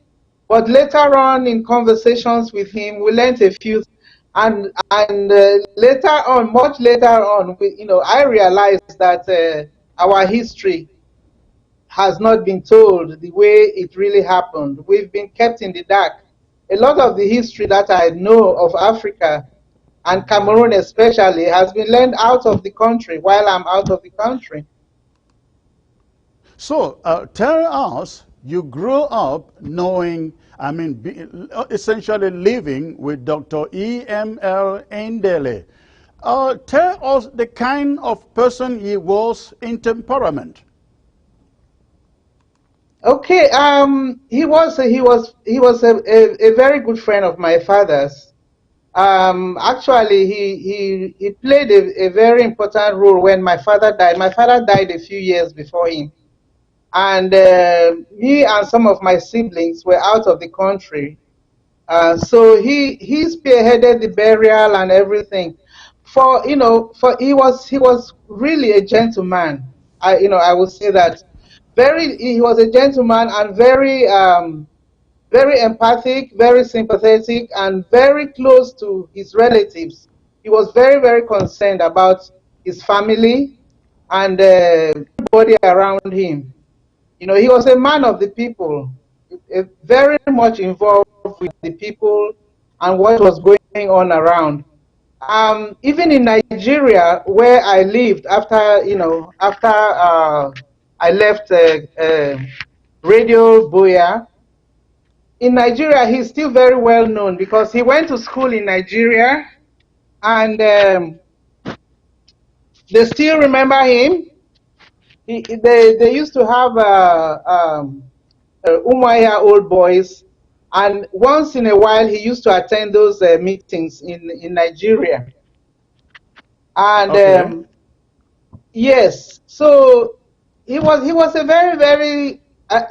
Speaker 7: But later on, in conversations with him, we learned a few, and later on, much later on, I realized that our history has not been told the way it really happened. We've been kept in the dark. A lot of the history that I know of Africa, and Cameroon especially, has been learned out of the country while I'm out of the country.
Speaker 2: So tell us, you grew up knowing, essentially living with Dr. E.M.L. Endeley. Tell us the kind of person he was in temperament.
Speaker 7: Okay, he was a very good friend of my father's. Actually, he played a very important role when my father died. My father died a few years before him, and me and some of my siblings were out of the country. So he spearheaded the burial and everything. He was really a gentleman. I would say that. He was a gentleman and very empathic, very sympathetic, and very close to his relatives. He was very, very concerned about his family and everybody around him. You know, he was a man of the people, very much involved with the people and what was going on around. Even in Nigeria, where I lived after, I left Radio Boya, in Nigeria, he's still very well known because he went to school in Nigeria, and they still remember him. They used to have Umuahia old boys, and once in a while he used to attend those meetings in Nigeria. And
Speaker 2: Okay.
Speaker 7: yes, so he was a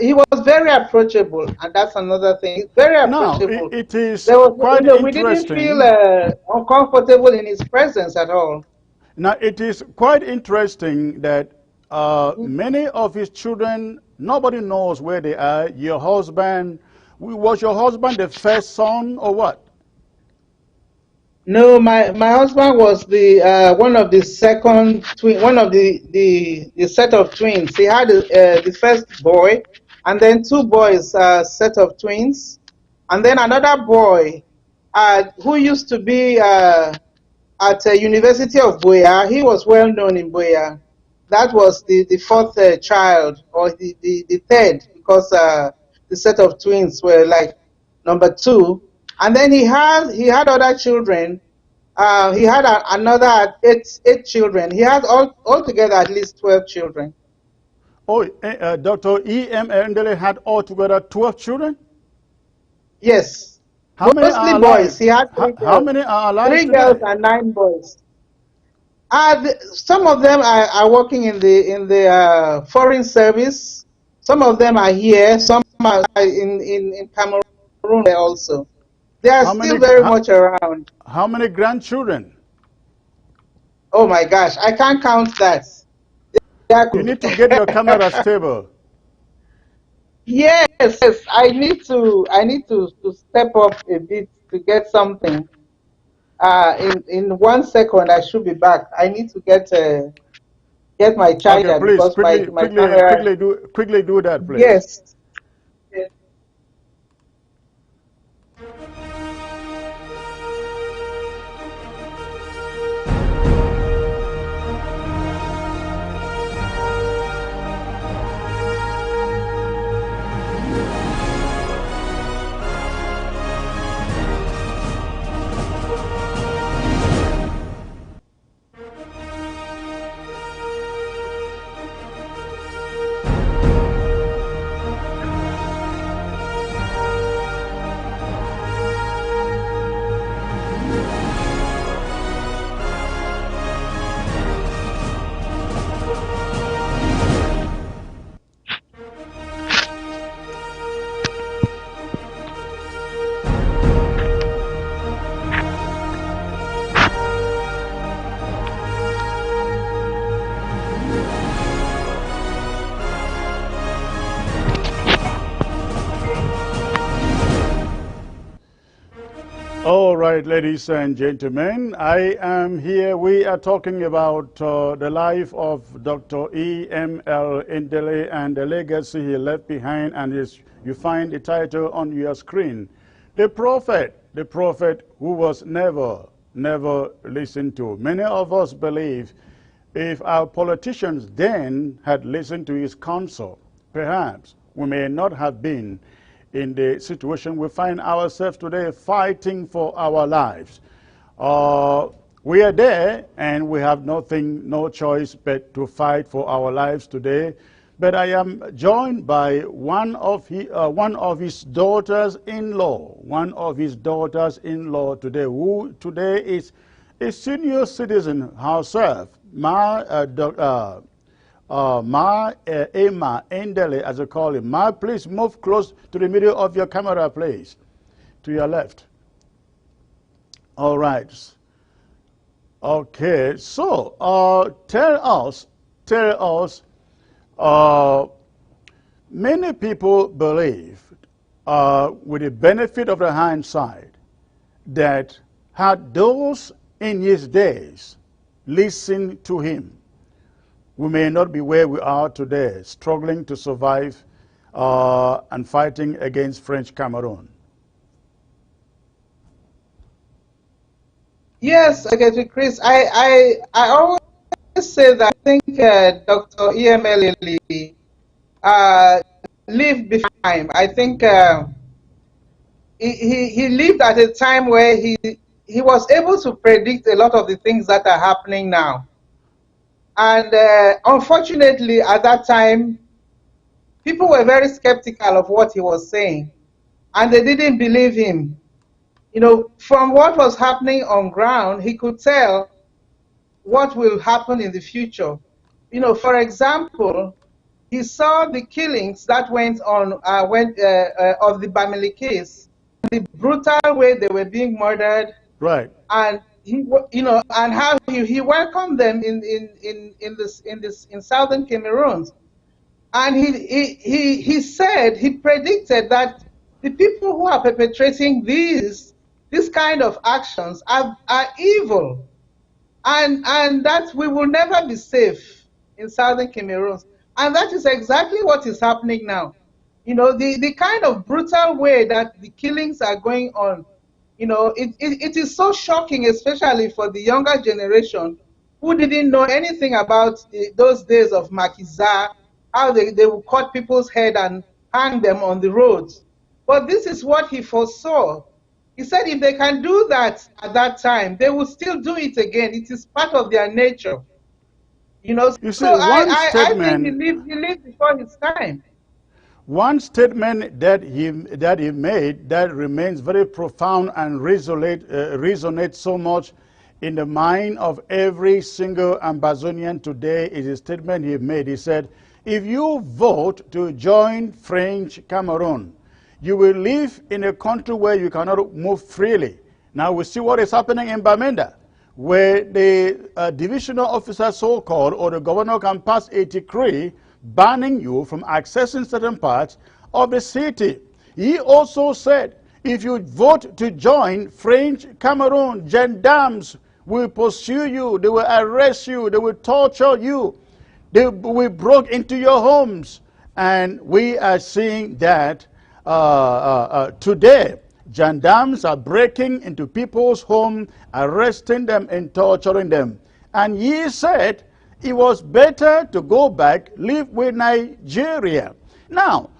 Speaker 7: he was very approachable, and that's another thing. He's very
Speaker 2: Now,
Speaker 7: approachable.
Speaker 2: it is
Speaker 7: There was,
Speaker 2: quite
Speaker 7: we didn't feel
Speaker 2: interesting.
Speaker 7: uncomfortable in his presence at all.
Speaker 2: Now, it is quite interesting that many of his children, nobody knows where they are. Your husband, was your husband the first son or what?
Speaker 7: No, my husband was the one of the second twin, one of the set of twins. He had the first boy, and then two boys, set of twins, and then another boy, who used to be at the University of Boya. He was well known in Boya. That was the fourth child, or the third, because the set of twins were like number two. And then he had other children. He had another eight children. He had altogether at least 12 children.
Speaker 2: Oh, Dr. E.M. Endeley had altogether 12 children?
Speaker 7: Yes,
Speaker 2: How many
Speaker 7: mostly
Speaker 2: are
Speaker 7: boys.
Speaker 2: alive?
Speaker 7: He had three
Speaker 2: How
Speaker 7: girls,
Speaker 2: many are alive
Speaker 7: three girls
Speaker 2: today?
Speaker 7: and 9 boys. Some of them are working in the foreign service. Some of them are here. Some are in Cameroon also. They are
Speaker 2: How
Speaker 7: still
Speaker 2: many,
Speaker 7: very much around.
Speaker 2: how many grandchildren?
Speaker 7: Oh my gosh, I can't count that. They are
Speaker 2: You
Speaker 7: good.
Speaker 2: need to get your camera stable.
Speaker 7: Yes, yes. I need to step up a bit to get something. In 1 second, I should be back. I need to get my
Speaker 2: Okay,
Speaker 7: charger
Speaker 2: please,
Speaker 7: because
Speaker 2: quickly,
Speaker 7: my
Speaker 2: quickly,
Speaker 7: camera.
Speaker 2: quickly do that, please.
Speaker 7: Yes. Yes.
Speaker 2: All right, ladies and gentlemen, I am here. We are talking about the life of Dr. E.M.L. Endeley and the legacy he left behind, and you find the title on your screen. The prophet who was never listened to. Many of us believe if our politicians then had listened to his counsel, perhaps we may not have been in the situation we find ourselves today, fighting for our lives. We are there and we have no choice but to fight for our lives today. But I am joined by one of his daughters-in-law, today, who today is a senior citizen herself, Emma Endeley, as I call him. Ma, please move close to the middle of your camera, please, to your left. All right. Okay, so tell us, many people believe, with the benefit of the hindsight, that had those in his days listened to him, we may not be where we are today, struggling to survive and fighting against French Cameroon.
Speaker 7: Yes, Secretary Chris, I always say that I think Dr. Endeley lived before time. I think he lived at a time where he was able to predict a lot of the things that are happening now. And unfortunately, at that time, people were very skeptical of what he was saying, and they didn't believe him. You know, from what was happening on ground, he could tell what will happen in the future. You know, for example, he saw the killings that went on of the Bamenda case, the brutal way they were being murdered,
Speaker 2: right?
Speaker 7: And you know, and how he welcomed them in southern Cameroon, and he said, he predicted that the people who are perpetrating this kind of actions are evil, and that we will never be safe in southern Cameroon. And that is exactly what is happening now. You know, the kind of brutal way that the killings are going on, you know, it is so shocking, especially for the younger generation who didn't know anything about those days of Makiza, how they would cut people's head and hang them on the roads. But this is what he foresaw. He said if they can do that at that time, they will still do it again. It is part of their nature. You know,
Speaker 2: You see,
Speaker 7: so I think
Speaker 2: statement,
Speaker 7: he lived before his time.
Speaker 2: one statement that he made that remains very profound and resonates so much in the mind of every single Ambazonian today is a statement he made. He said, if you vote to join French Cameroon, you will live in a country where you cannot move freely. Now we see what is happening in Bamenda, where the divisional officer, so-called, or the governor can pass a decree banning you from accessing certain parts of the city. He also said, if you vote to join French Cameroon, gendarmes will pursue you, they will arrest you, they will torture you, they will break into your homes. And we are seeing that today. Gendarmes are breaking into people's homes, arresting them and torturing them. And he said it was better to go back, live with Nigeria. Now,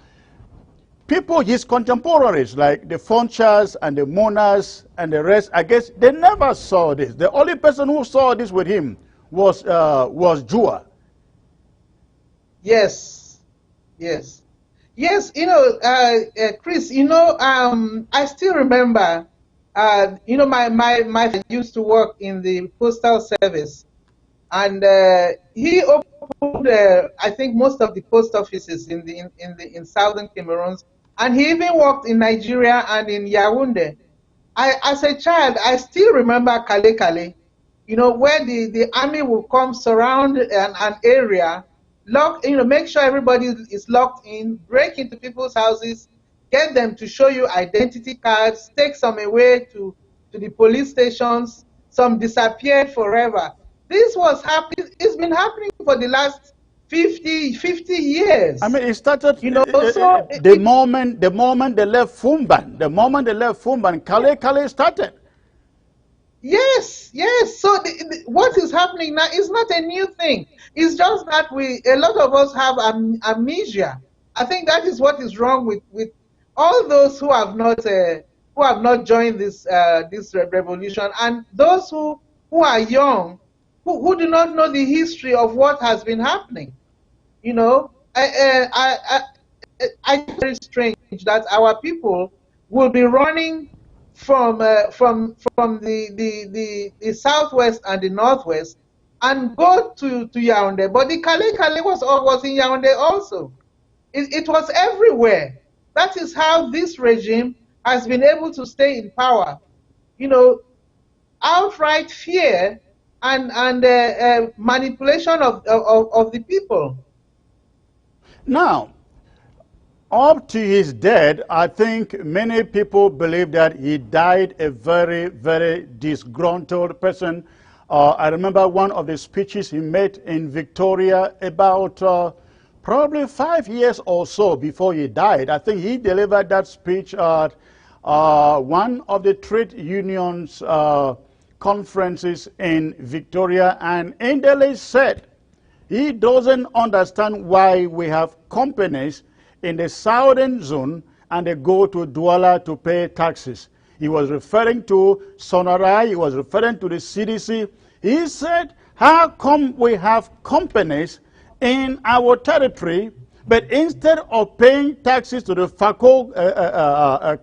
Speaker 2: people, his contemporaries, like the Funchas and the Monas and the rest, I guess they never saw this. The only person who saw this with him was Jua.
Speaker 7: Yes, yes. Yes, you know, Chris, you know, I still remember, you know, my friend used to work in the postal service, and he opened, I think, most of the post offices in southern Cameroon, and he even worked in Nigeria and in Yaoundé. As a child, I still remember Kale Kale, you know, where the army will come surround an area, lock, you know, make sure everybody is locked in, break into people's houses, get them to show you identity cards, take some away to the police stations, some disappeared forever. This was happening, it's been happening for the last 50 years.
Speaker 2: I mean, it started,
Speaker 7: you know, so
Speaker 2: the moment they left Fumban, Kale Kale started.
Speaker 7: Yes, yes. So what is happening now is not a new thing. It's just that a lot of us have amnesia. I think that is what is wrong with all those who have not joined this revolution, and those who are young, who do not know the history of what has been happening. You know, I think it's very strange that our people will be running from the southwest and the northwest and go to Yaoundé. But the Kale Kale was in Yaoundé also. It was everywhere. That is how this regime has been able to stay in power. You know, outright fear and manipulation of the people.
Speaker 2: Now, Up to his death, I think many people believe that he died a very, very disgruntled person. I remember one of the speeches he made in Victoria about probably 5 years or so before he died. I think he delivered that speech at one of the trade unions conferences in Victoria, and Endeley said he doesn't understand why we have companies in the southern zone and they go to Douala to pay taxes. He was referring to Sonarai, he was referring to the CDC. He said, how come we have companies in our territory, but instead of paying taxes to the Fako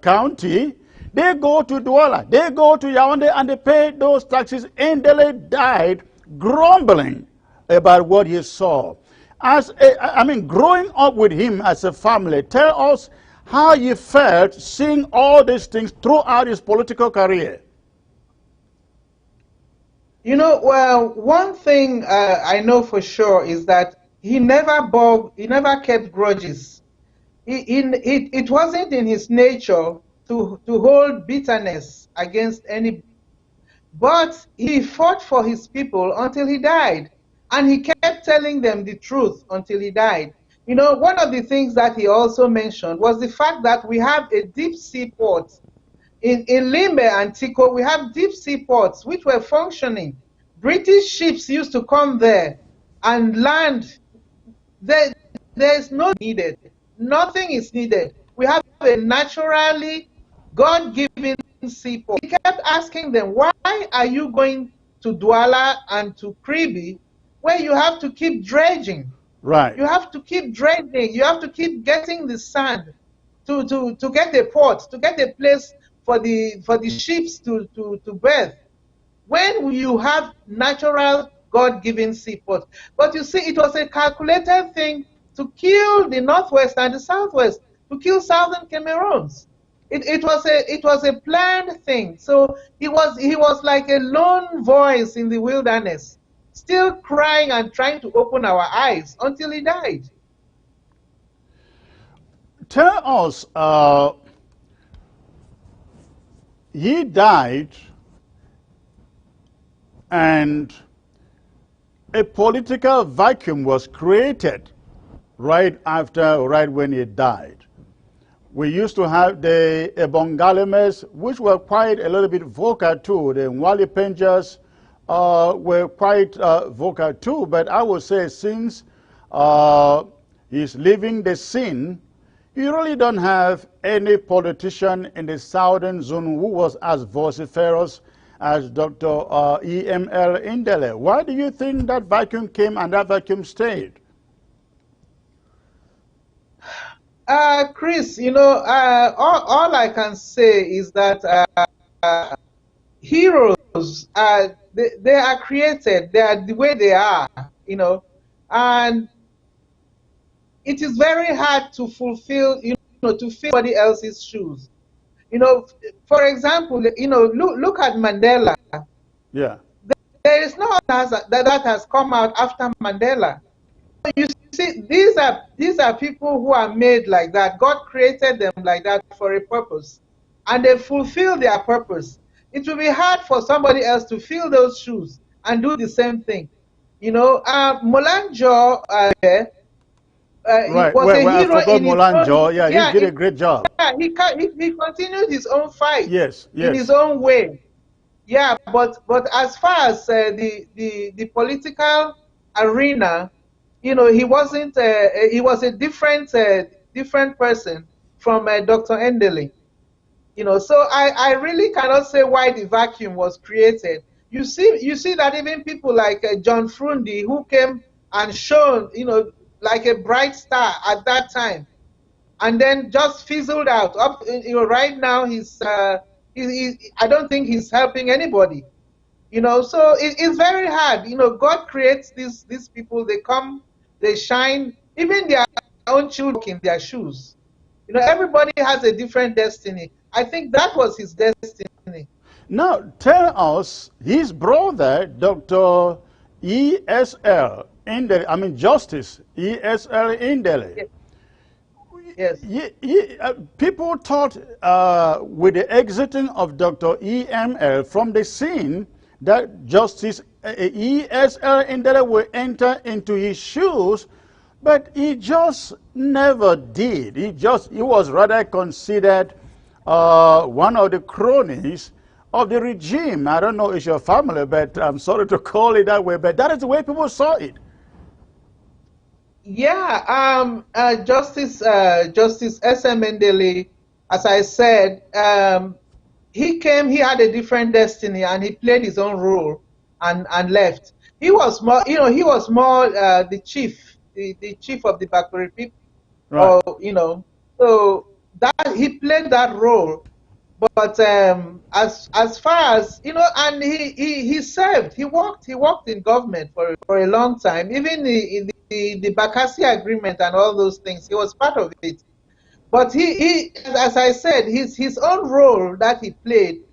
Speaker 2: county, they go to Douala, they go to Yaoundé, and they pay those taxes. Endeley died grumbling about what he saw. Growing up with him as a family, tell us how you felt seeing all these things throughout his political career.
Speaker 7: You know, well, one thing I know for sure is that he never kept grudges. It wasn't in his nature to hold bitterness against any, but he fought for his people until he died. And he kept telling them the truth until he died. You know, one of the things that he also mentioned was the fact that we have a deep sea port. In Limbe and Tico, we have deep sea ports which were functioning. British ships used to come there and land. There's no needed. Nothing is needed. We have a naturally God-given seaport. He kept asking them, why are you going to Douala and to Kribi, where you have to keep dredging?
Speaker 2: Right.
Speaker 7: You have to keep dredging. You have to keep getting the sand to get a port, to get a place for the ships to berth. When you have natural God-given seaport. But you see, it was a calculated thing to kill the Northwest and the Southwest, to kill Southern Cameroons. It was a planned thing. So he was like a lone voice in the wilderness, still crying and trying to open our eyes until he died.
Speaker 2: Tell us, he died and a political vacuum was created right when he died. We used to have the Ebongalemes, which were quite a little bit vocal too. The Nwali Penjas were quite vocal too. But I would say since he's leaving the scene, you really don't have any politician in the southern zone who was as vociferous as Dr. EML Endeley. Why do you think that vacuum came and that vacuum stayed?
Speaker 7: Chris, you know, all I can say is that heroes, they are created, they are the way they are, you know, and it is very hard to fulfill, to fill somebody else's shoes. You know, for example, look at Mandela.
Speaker 2: Yeah.
Speaker 7: There is no that has come out after Mandela. You see, these are people who are made like that. God created them like that for a purpose, and they fulfill their purpose. It will be hard for somebody else to fill those shoes and do the same thing. You know, Molanjo
Speaker 2: Right.
Speaker 7: was a hero
Speaker 2: I forgot
Speaker 7: in his
Speaker 2: Molanjo.
Speaker 7: own.
Speaker 2: Yeah, he did a great job.
Speaker 7: Yeah, he continued his own fight.
Speaker 2: Yes.
Speaker 7: In his own way. Yeah, but as far as the political arena, you know, he wasn't. He was a different person from Dr. Endeley. You know, so I really cannot say why the vacuum was created. You see that even people like John Frundi, who came and shone, you know, like a bright star at that time, and then just fizzled out. You know, right now I don't think he's helping anybody. You know, so it's very hard. You know, God creates these people. They come, they shine. Even their own children in their shoes. You know, everybody has a different destiny. I think that was his destiny.
Speaker 2: Now, tell us, his brother, Dr. ESL Endeley, Justice ESL Endeley.
Speaker 7: Yes. Yes.
Speaker 2: People thought with the exiting of Dr. EML from the scene that Justice ESL Endeley will enter into his shoes, but he just never did. He was rather considered one of the cronies of the regime. I don't know if it's your family, but I'm sorry to call it that way, but that is the way people saw it.
Speaker 7: Yeah, Justice S.M. Endeley, as I said, he came, he had a different destiny, and he played his own role and left. He was more, he was more the chief, the chief of the Bakuri people,
Speaker 2: Right.
Speaker 7: or so that he played that role. But as far as and he served, he worked in government for a long time. Even the Bakassi agreement and all those things, he was part of it. But as I said, his own role that he played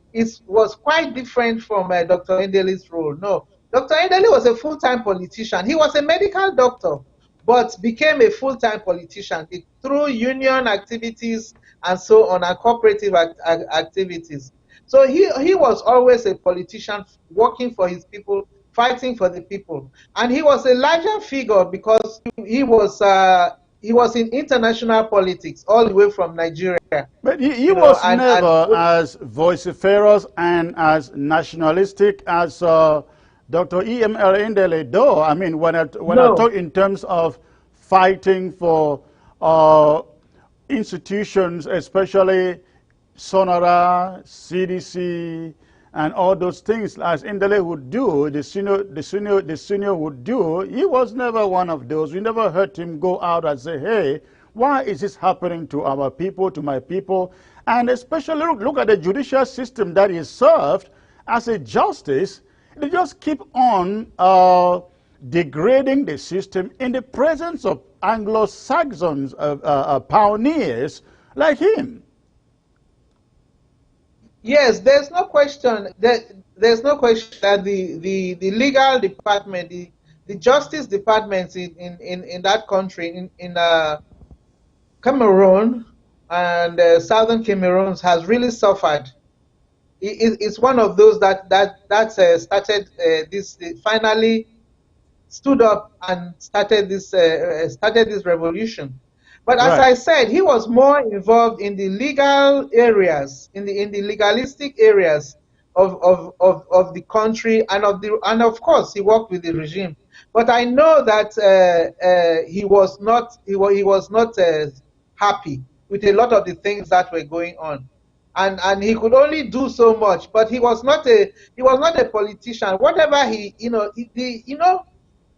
Speaker 7: was quite different from Dr. Endeley's role. No, Dr. Endeley was a full-time politician. He was a medical doctor, but became a full-time politician through union activities and so on, and cooperative activities. So he was always a politician working for his people, fighting for the people. And he was a larger figure because he was in international politics all the way from Nigeria.
Speaker 2: But he was never as vociferous and as nationalistic as Dr. EML Endeley, though. I mean, when I talk in terms of fighting for institutions, especially Sonora, CDC, and all those things, as Endeley would do, the senior would do, he was never one of those. We never heard him go out and say, hey, why is this happening to our people, to my people? And especially look at the judicial system that he served as a justice. They just keep on degrading the system in the presence of Anglo-Saxons, pioneers like him.
Speaker 7: Yes, there's no question that the legal department, the justice departments in that country, in Cameroon and southern Cameroon, has really suffered. It's one of those that started this, finally stood up and started this revolution. But as I said, he was more involved in the legal areas, in the legalistic areas of the country, and of course he worked with the regime. But I know that he was not happy with a lot of the things that were going on, and he could only do so much. But he was not a politician. Whatever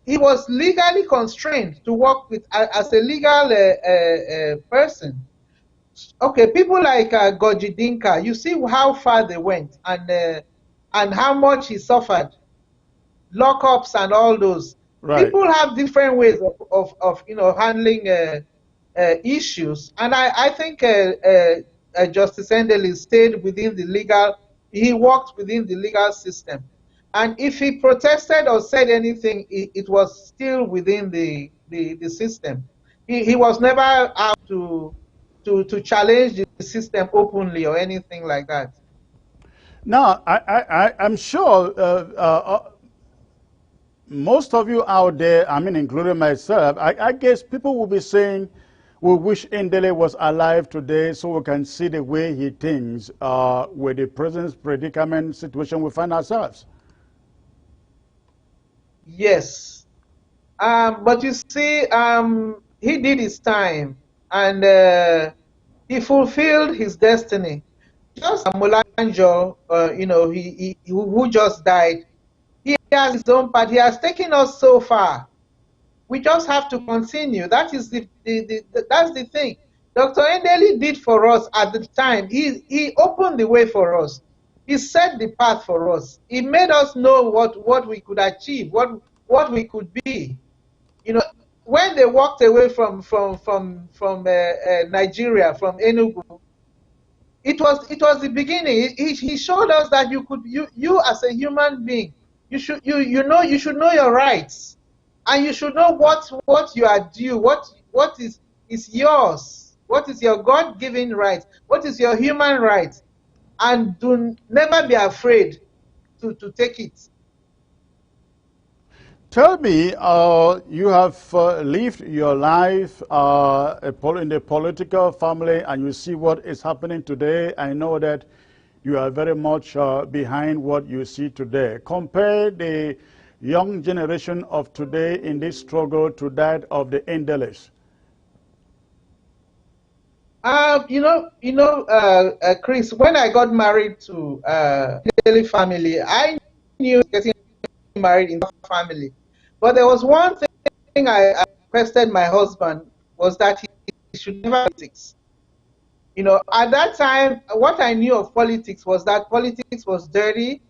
Speaker 7: he was legally constrained to work with as a legal person. Okay, people like Goji Dinka, you see how far they went, and how much he suffered, lockups and all those.
Speaker 2: Right.
Speaker 7: People have different ways of handling issues, and I think Justice Endeley stayed within the legal. He worked within the legal system. And if he protested or said anything, it was still within the system. He was never out to challenge the system openly or anything like that.
Speaker 2: Now, I'm sure most of you out there, I mean, including myself, I guess people will be saying, we wish Endeley was alive today so we can see the way he thinks with the present predicament situation we find ourselves.
Speaker 7: Yes, but you see, he did his time, and he fulfilled his destiny. Just Molanjo, who just died, he has his own part. He has taken us so far. We just have to continue. That is that's the thing. Dr. Endeley did for us at the time. He opened the way for us. He set the path for us. He made us know what we could achieve, what we could be. When they walked away from Nigeria, from Enugu, it was the beginning. He showed us that you as a human being, you should know your rights, and you should know what you are due, what is yours, What is your God-given right? What is your human right? And never be afraid to take it.
Speaker 2: Tell me, you have lived your life in the political family, and you see what is happening today. I know that you are very much behind what you see today. Compare the young generation of today in this struggle to that of the Endeleys.
Speaker 7: Chris, when I got married to Endeley family, I knew getting married in that family. But there was one thing I requested my husband was that he should never politics. At that time, what I knew of politics was that politics was dirty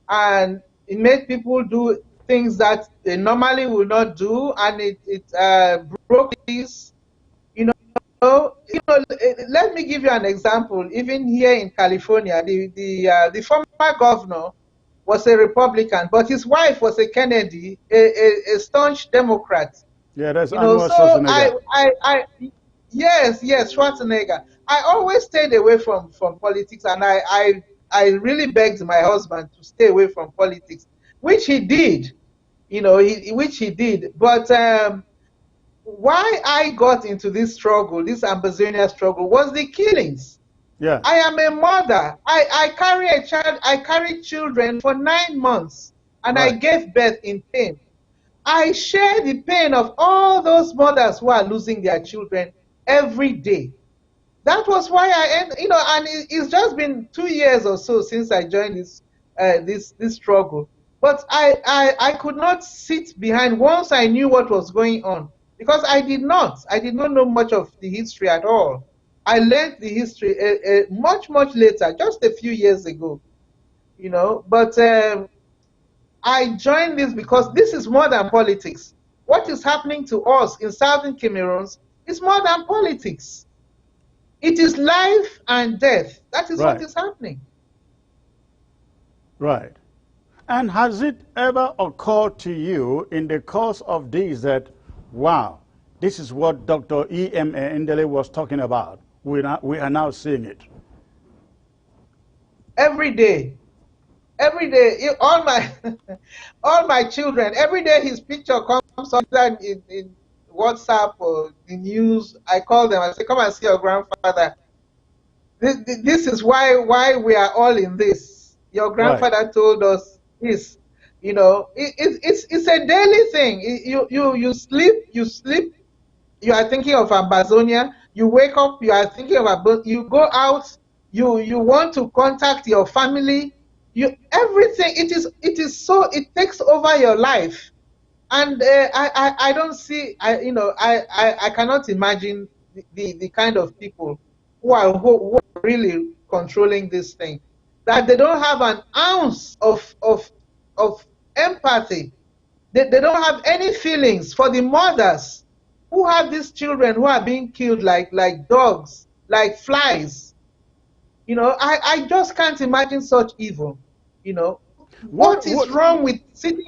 Speaker 7: and it made people do things that they normally would not do, and it broke this. Let me give you an example. Even here in California, the former governor was a Republican, but his wife was a Kennedy, a staunch Democrat.
Speaker 2: Yeah, that's Arnold Schwarzenegger.
Speaker 7: Yes, Schwarzenegger. I always stayed away from politics, and I really begged my husband to stay away from politics, which he did. Which he did. But why I got into this struggle, this Ambazonia struggle, was the killings.
Speaker 2: Yeah.
Speaker 7: I am a mother. I carry a child. I carried children for 9 months, and
Speaker 2: Right.
Speaker 7: I gave birth in pain. I share the pain of all those mothers who are losing their children every day. That was why and it's just been 2 years or so since I joined this struggle. But I could not sit behind once I knew what was going on, because I did not know much of the history at all. I learned the history much later, just a few years ago. But I joined this because this is more than politics. What is happening to us in Southern Cameroon is more than politics. It is life and death. That is
Speaker 2: Right.
Speaker 7: what is happening.
Speaker 2: Right. And has it ever occurred to you in the course of this that, wow, this is what Dr. E.M. Endeley was talking about? We are now seeing it.
Speaker 7: Every day, all my all my children, every day his picture comes up in WhatsApp or the news. I call them. I say, "Come and see your grandfather. This is why we are all in this. Your grandfather told us this." It's a daily thing. You sleep. You are thinking of Ambazonia. You wake up. You are thinking of you go out. You want to contact your family. Everything. It is so. It takes over your life. And I don't see. I cannot imagine the kind of people who are really controlling this thing, that they don't have an ounce of empathy. They don't have any feelings for the mothers who have these children who are being killed like dogs, like flies. I just can't imagine such evil. What is wrong with sitting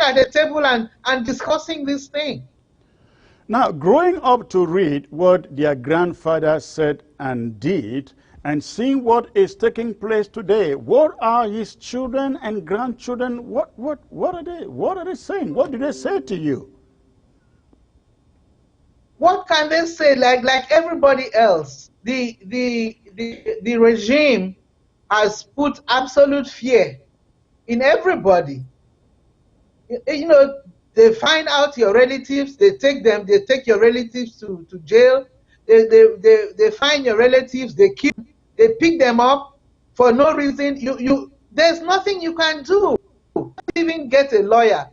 Speaker 7: at a table and discussing this thing?
Speaker 2: Now, growing up to read what their grandfather said and did, and seeing what is taking place today, what are his children and grandchildren? What are they? What are they saying? What do they say to you?
Speaker 7: What can they say? Like everybody else, the regime has put absolute fear in everybody. They find out your relatives, they take your relatives to jail, they find your relatives, they pick them up for no reason. There's nothing you can do. You can't even get a lawyer.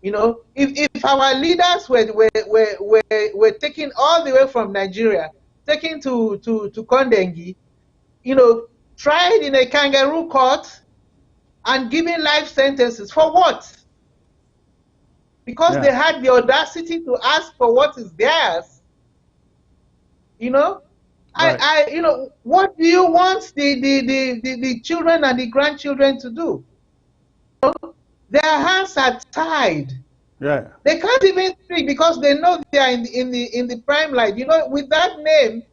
Speaker 7: If our leaders were taken all the way from Nigeria, taken to Kondengi, tried in a kangaroo court and given life sentences for what? Because they had the audacity to ask for what is theirs. What do you want the children and the grandchildren to do? Their hands are tied.
Speaker 2: Yeah.
Speaker 7: They can't even speak because they know they are in the prime light. You know, with that name,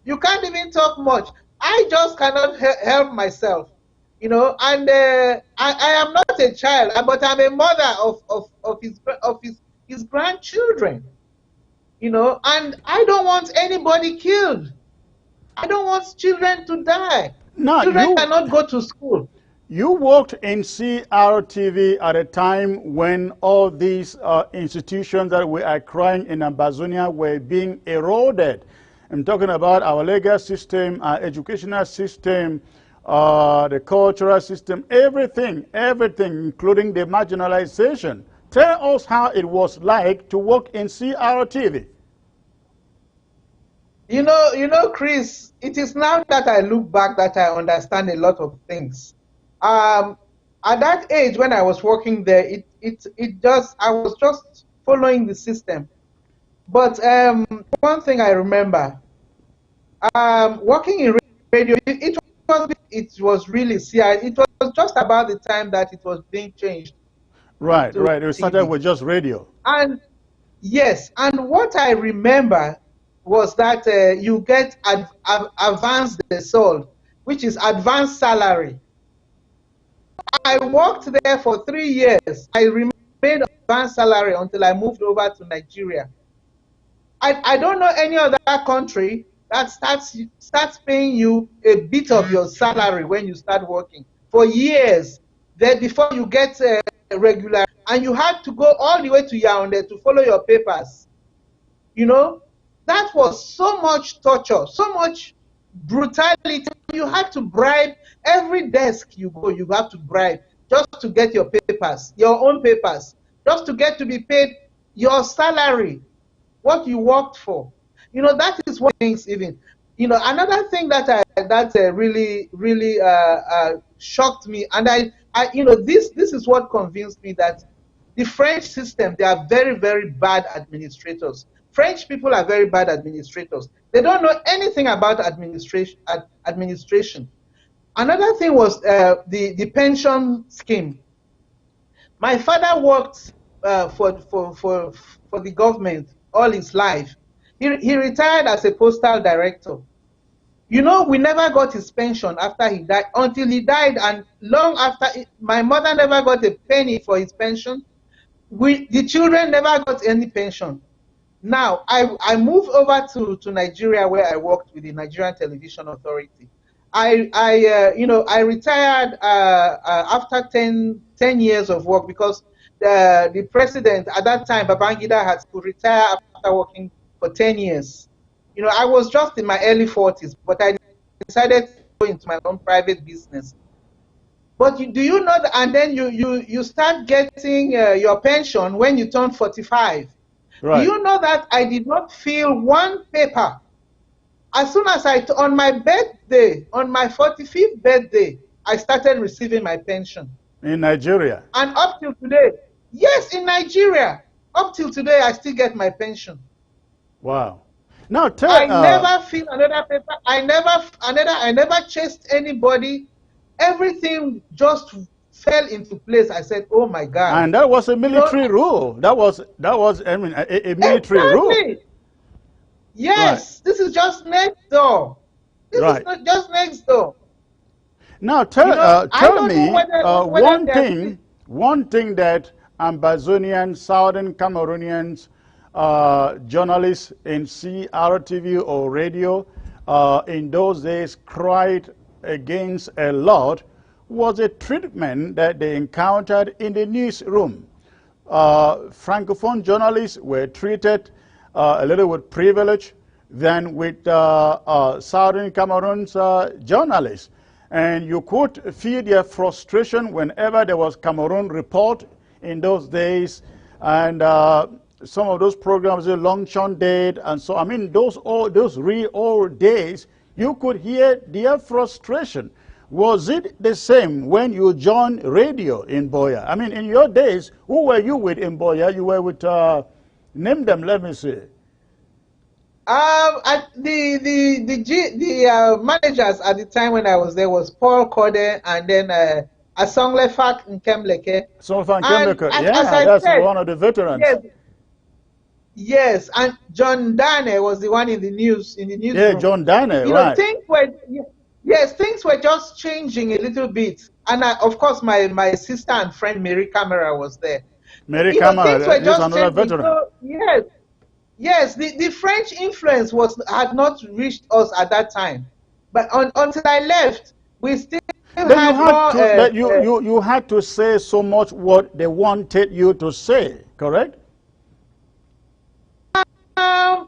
Speaker 7: you can't even talk much. I just cannot help myself. You know, and I am not a child, but I'm a mother of his grandchildren. You know, and I don't want anybody killed. I don't want children to die.
Speaker 2: Now,
Speaker 7: Children cannot go to school.
Speaker 2: you worked in CRTV at a time when all these institutions that we are crying in Ambazonia were being eroded. I'm talking about our legal system, our educational system, the cultural system, everything, including the marginalization. Tell us how it was like to work in CRTV.
Speaker 7: You know, Chris, it is now that I look back that I understand a lot of things. At that age when I was working there, I was just following the system. But one thing I remember, working in radio, it was really it was just about the time that it was being changed
Speaker 2: Right,
Speaker 7: to
Speaker 2: right. It started
Speaker 7: TV.
Speaker 2: with just radio.
Speaker 7: And yes, and what I remember was that you get advanced sold, which is advanced salary. I worked there for 3 years. I remained on advanced salary until I moved over to Nigeria. I don't know any other country that starts paying you a bit of your salary when you start working for years. Then before you get regular, and you had to go all the way to Yaoundé to follow your papers. You know, that was so much torture, so much brutality. You had to bribe every desk you go. You have to bribe just to get your papers, your own papers, just to get to be paid your salary, what you worked for. You know, that is what things even. You know, another thing that really shocked me, and this is what convinced me that the French system, they are very, very bad administrators. French people are very bad administrators. They don't know anything about administration. Another thing was the pension scheme. My father worked for the government all his life. He retired as a postal director. You know, we never got his pension after he died, until he died, and long after, my mother never got a penny for his pension. The children never got any pension. Now, I moved over to Nigeria, where I worked with the Nigerian Television Authority. I retired after 10 years of work, because the president at that time, Babangida, had to retire after working for 10 years. You know, I was just in my early 40s, but I decided to go into my own private business. But do you know that? And then you start getting your pension when you turn 45.
Speaker 2: Right.
Speaker 7: Do you know that I did not fill one paper? As soon as on my birthday, on my 45th birthday, I started receiving my pension.
Speaker 2: In Nigeria?
Speaker 7: And up till today, yes, in Nigeria, up till today, I still get my pension.
Speaker 2: Wow. Now
Speaker 7: I never filled another paper. I never chased anybody. Everything just fell into place. I said, "Oh my God!"
Speaker 2: And that was a military rule. That was I mean a military rule.
Speaker 7: Yes, right. This is just next door. This is not just next door.
Speaker 2: Now tell me one thing that Ambazonian, Southern Cameroonians, journalists in CRTV or radio in those days cried against a lot was a treatment that they encountered in the newsroom. Francophone journalists were treated a little with privilege than with Southern Cameroon's journalists. And you could feel their frustration whenever there was Cameroon Report in those days. And some of those programs, Longchamp Dead, and so, I mean, those real old days, you could hear their frustration. Was it the same when you joined radio in Boya? I mean, in your days, who were you with in Boya? You were with, name them, let me see.
Speaker 7: The managers at the time when I was there was Paul Corden and then Asonglefak Nkemleke.
Speaker 2: Sulfan
Speaker 7: And
Speaker 2: Chemical.
Speaker 7: as
Speaker 2: Yeah,
Speaker 7: I
Speaker 2: that's
Speaker 7: said,
Speaker 2: one of the veterans.
Speaker 7: yes, yes, and John Dane was the one in the
Speaker 2: Yeah,
Speaker 7: newsroom.
Speaker 2: John Dane,
Speaker 7: You know,
Speaker 2: right.
Speaker 7: things were just changing a little bit. And of course, my sister and friend Mary Camera was there.
Speaker 2: Mary
Speaker 7: You know, things
Speaker 2: Kamara,
Speaker 7: were
Speaker 2: this is
Speaker 7: just
Speaker 2: another
Speaker 7: changing.
Speaker 2: veteran.
Speaker 7: So yes, the French influence had not reached us at that time. But until I left, we still
Speaker 2: But you
Speaker 7: had
Speaker 2: had
Speaker 7: more.
Speaker 2: to, but you had to say so much what they wanted you to say, correct?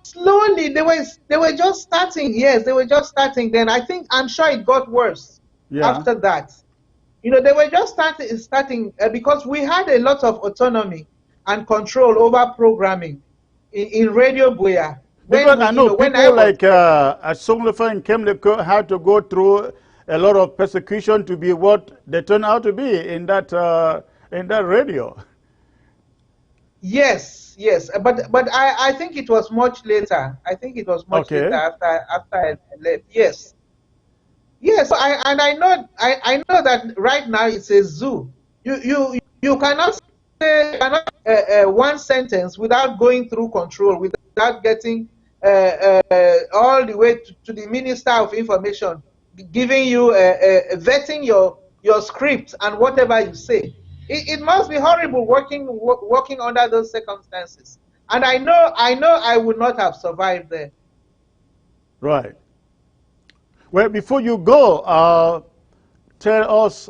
Speaker 7: Slowly, they were just starting. Yes, they were just starting. Then I'm sure it got worse
Speaker 2: Yeah.
Speaker 7: after that. You know, they were just starting because we had a lot of autonomy and control over programming in Radio Buya
Speaker 2: Because I know
Speaker 7: when I
Speaker 2: people
Speaker 7: was
Speaker 2: like
Speaker 7: there.
Speaker 2: Asunglefa and Kemleko had to go through a lot of persecution to be what they turned out to be in that radio.
Speaker 7: Yes, but I think it was much later. I think it was much later
Speaker 2: Okay.
Speaker 7: after I left. Yes. I know that right now it's a zoo. You cannot say one sentence without going through control, without getting all the way to the Minister of Information, giving you vetting your script and whatever you say. It must be horrible working under those circumstances. And I know I would not have survived there.
Speaker 2: Right. Well, before you go, tell us.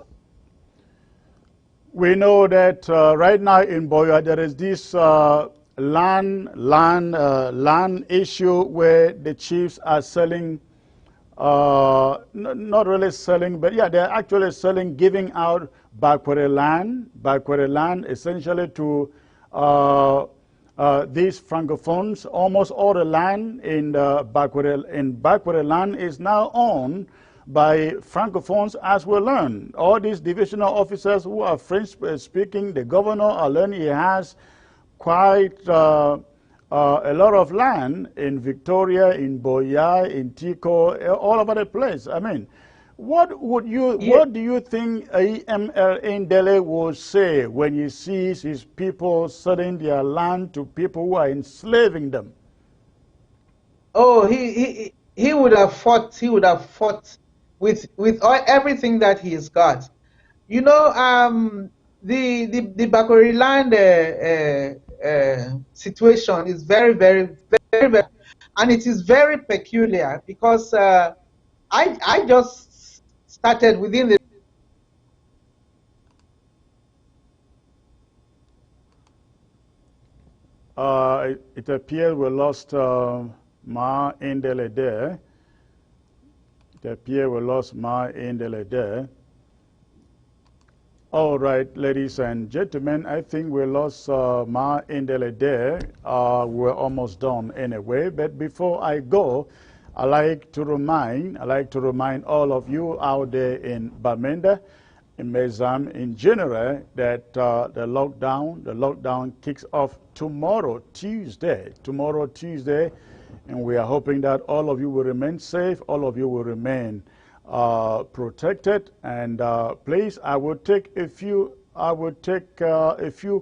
Speaker 2: We know that right now in Boya there is this land issue where the chiefs are selling, not really selling, but yeah, they're actually selling, giving out Bakwere land essentially to these francophones. Almost all the land in Bakwere land is now owned by francophones, as we learn. All these divisional officers who are French speaking, the governor, I learned he has quite a lot of land in Victoria, in Boya, in Tico, all over the place. I mean, what do you think AML Endeley will say when he sees his people selling their land to people who are enslaving them?
Speaker 7: Oh, he would have fought. He would have fought with everything that he's got. You know, the Bakori land situation is very, very, very, very, and it is very peculiar because I just started within the.
Speaker 2: It appears we lost Ma Endeley there. It appears we lost Ma Endeley there. All right, ladies and gentlemen, I think we lost Ma Endeley there. We're almost done anyway. But before I go, I like to remind all of you out there in Bamenda, in Mezam in general, that the lockdown kicks off tomorrow, Tuesday, and we are hoping that all of you will remain safe, all of you will remain protected. And please, I will take a few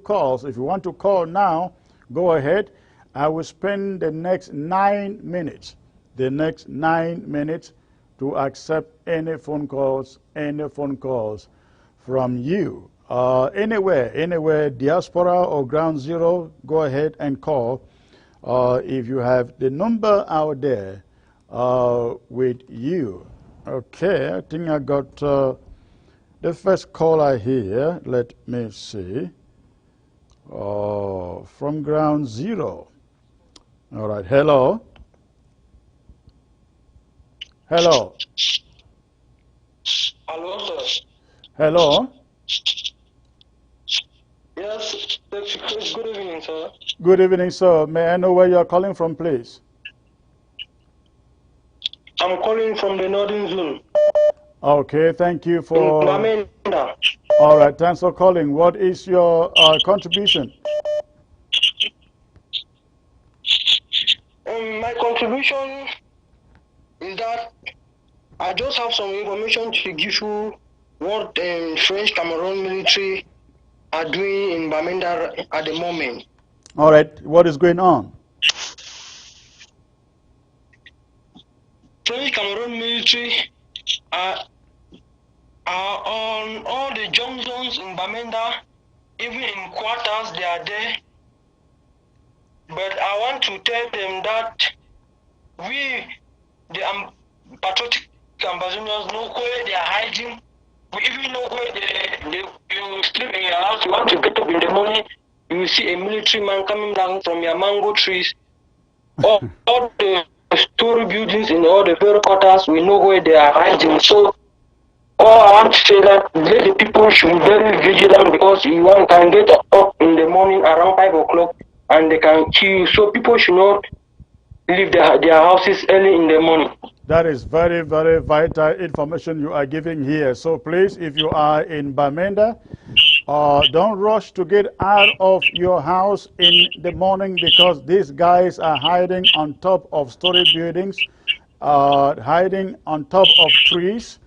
Speaker 2: calls. If you want to call now, go ahead. I will spend the next 9 minutes to accept any phone calls from you. Anywhere, diaspora or ground zero, go ahead and call. If you have the number out there with you. Okay, I think I got the first caller here. Let me see. From ground zero. All right, hello.
Speaker 5: Hello, sir.
Speaker 2: Hello.
Speaker 5: Yes, good evening, sir.
Speaker 2: Good evening, sir. May I know where you're calling from, please?
Speaker 5: I'm calling from the Northern Zone.
Speaker 2: Okay, thank you
Speaker 5: In
Speaker 2: for...
Speaker 5: Bamenda.
Speaker 2: All right, thanks for calling. What is your contribution?
Speaker 5: My contribution is that I just have some information to give you what French Cameroon military are doing in Bamenda at the moment.
Speaker 2: All right, what is going on?
Speaker 5: French Cameroon military are on all the junctions in Bamenda, even in quarters they are there. But I want to tell them that we, the patriotic ambassadors, know where they are hiding. We even know where you sleep in your house. You want to get up in the morning, you will see a military man coming down from your mango trees. all the story buildings in all the very quarters, we know where they are hiding. So, all I want to say that the people should be very vigilant because one can get up in the morning around 5 o'clock and they can kill you. So people should not leave their houses early in the morning.
Speaker 2: That is very, very vital information you are giving here. So please, if you are in Bamenda, don't rush to get out of your house in the morning because these guys are hiding on top of story buildings, hiding on top of trees.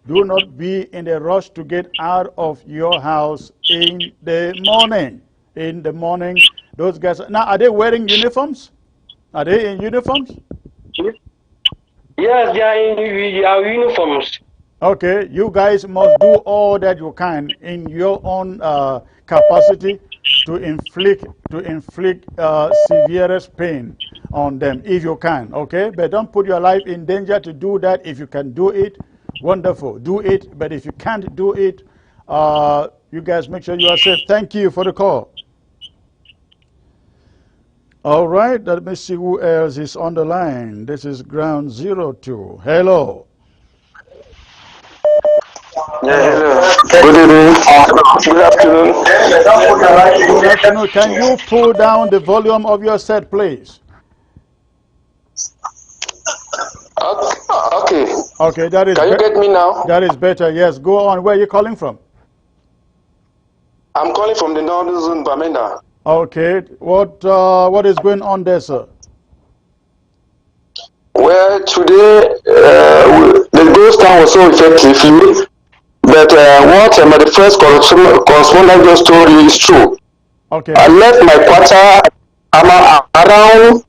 Speaker 2: Do not be in a rush to get out of your house in the morning. In the morning, those guys. Now, are they wearing uniforms? Are they in uniforms?
Speaker 5: Yes, they are in our uniforms.
Speaker 2: Okay, you guys must do all that you can in your own capacity to inflict severest pain on them if you can. Okay, but don't put your life in danger to do that. If you can do it, wonderful, do it. But if you can't do it, you guys make sure you are safe. Thank you for the call. All right, let me see who else is on the line. This is ground 02. Hello.
Speaker 8: Yeah, hello. Good evening. Good afternoon.
Speaker 2: Good afternoon. Can you pull down the volume of your set, please?
Speaker 8: Okay.
Speaker 2: Okay, that is.
Speaker 8: Can you get me now?
Speaker 2: That is better. Yes, go on. Where are you calling from?
Speaker 8: I'm calling from the northern zone, Bamenda.
Speaker 2: Okay, what is going on there, sir?
Speaker 8: Well, today the ghost town was so effectively, but what the first correspondent just told you is true.
Speaker 2: Okay.
Speaker 8: I left my quarter. Around.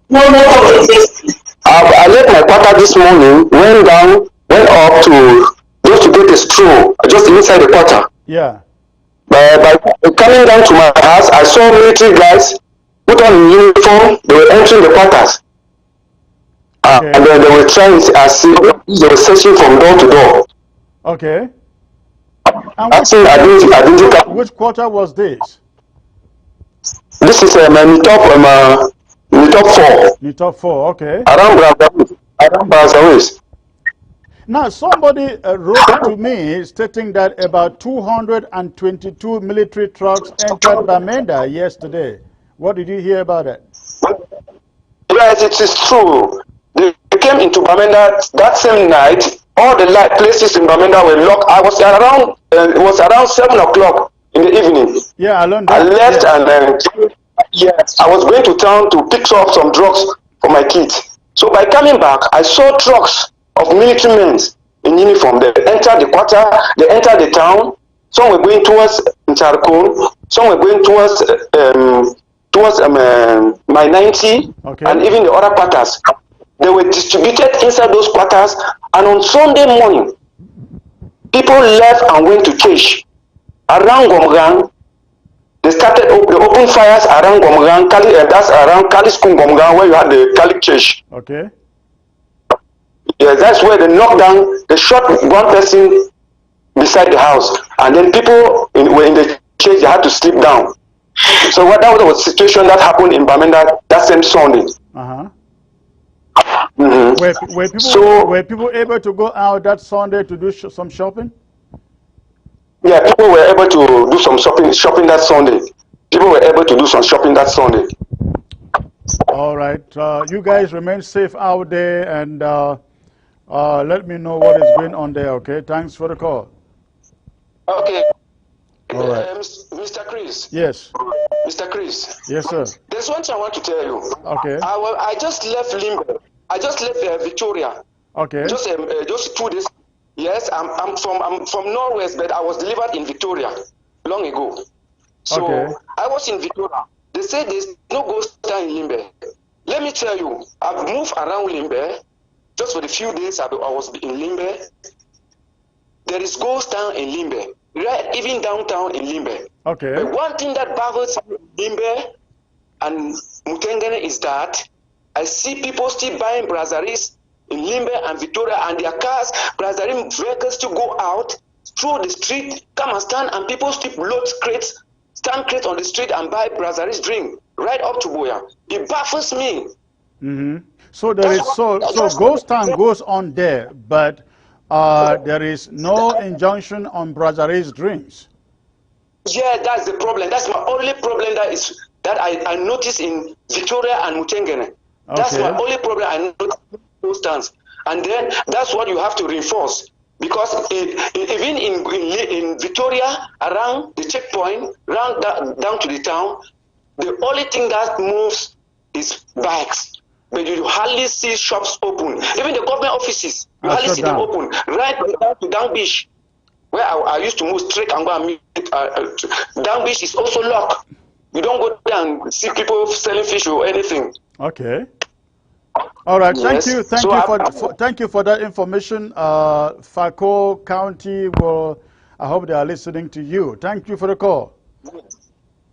Speaker 8: I left my quarter this morning. Went up to just to get a stroll, just inside the quarter.
Speaker 2: Yeah.
Speaker 8: By coming down to my house, I saw military guys put on uniform. They were entering the quarters.
Speaker 2: Okay.
Speaker 8: And then they were trying to see, they were searching from door to door.
Speaker 2: Okay. And which quarter was this?
Speaker 8: This is my top 4.
Speaker 2: Top 4, okay.
Speaker 8: Around Brazil.
Speaker 2: Now, somebody wrote to me stating that about 222 military trucks entered Bamenda yesterday. What did you hear about that?
Speaker 8: Yes, it is true. They came into Bamenda that same night. All the places in Bamenda were locked. I was around. It was around 7 o'clock in the evening.
Speaker 2: Yeah, I learned
Speaker 8: that. I left
Speaker 2: yes.
Speaker 8: And yes, I was going to town to pick up some drugs for my kids. So by coming back, I saw trucks of military men in uniform. They entered the quarter. They entered the town. Some were going towards Charcoal. Some were going towards my 90,
Speaker 2: okay.
Speaker 8: And even the other quarters. They were distributed inside those quarters, and on Sunday morning, people left and went to church. Around Gomgang, they opened fires around Gomgang, that's around Kaliskun Gomgang, where you had the Kalik church.
Speaker 2: Okay.
Speaker 8: Yes, that's where they knocked down, they shot one person beside the house, and then people were in the church, they had to sleep down. So that was the situation that happened in Bamenda that same Sunday.
Speaker 2: Uh-huh.
Speaker 8: Mm-hmm.
Speaker 2: Were people able to go out that Sunday to do some shopping?
Speaker 8: Yeah, people were able to do some shopping that Sunday. People were able to do some shopping that Sunday.
Speaker 2: All right. You guys remain safe out there, and let me know what is going on there, okay? Thanks for the call.
Speaker 8: Okay.
Speaker 2: All right.
Speaker 8: Mr. Chris.
Speaker 2: Yes.
Speaker 8: Mr. Chris.
Speaker 2: Yes, sir.
Speaker 8: There's one thing I want to tell you.
Speaker 2: Okay.
Speaker 8: I just left Limbo. I just left Victoria.
Speaker 2: Okay.
Speaker 8: Just 2 days. Yes, I'm from Norwest, but I was delivered in Victoria long ago. So
Speaker 2: Okay.
Speaker 8: I was in Victoria. They say there's no ghost town in Limbe. Let me tell you, I've moved around Limbe. Just for the few days I was in Limbe. There is ghost town in Limbe, right? Even downtown in Limbe.
Speaker 2: Okay.
Speaker 8: But one thing that baffles Limbe and Mutengene is that I see people still buying brasseries in Limbe and Victoria, and their cars, brasserie vehicles still go out through the street, come and stand, and people still load crates, stand crates on the street and buy brasseries drink right up to Boya. It baffles me.
Speaker 2: Mm-hmm. So there is so ghost town goes on there, but there is no injunction on brasseries drinks.
Speaker 8: Yeah, that's the problem. That's my only problem that I notice in Victoria and Mutengene. That's my
Speaker 2: Okay.
Speaker 8: only problem I notice in those towns. And then that's what you have to reinforce. Because even in Victoria, around the checkpoint, down to the town, the only thing that moves is bikes. But you hardly see shops open. Even the government offices, you hardly
Speaker 2: Shut
Speaker 8: see them
Speaker 2: down.
Speaker 8: open. Right down to Down Beach, where I used to move straight and go and meet. Down Beach is also locked. You don't go there and see people selling fish or anything.
Speaker 2: Okay. All right. Thank
Speaker 8: Yes.
Speaker 2: you. Thank
Speaker 8: So
Speaker 2: you thank you for that information. Fako County will. I hope they are listening to you. Thank you for the call.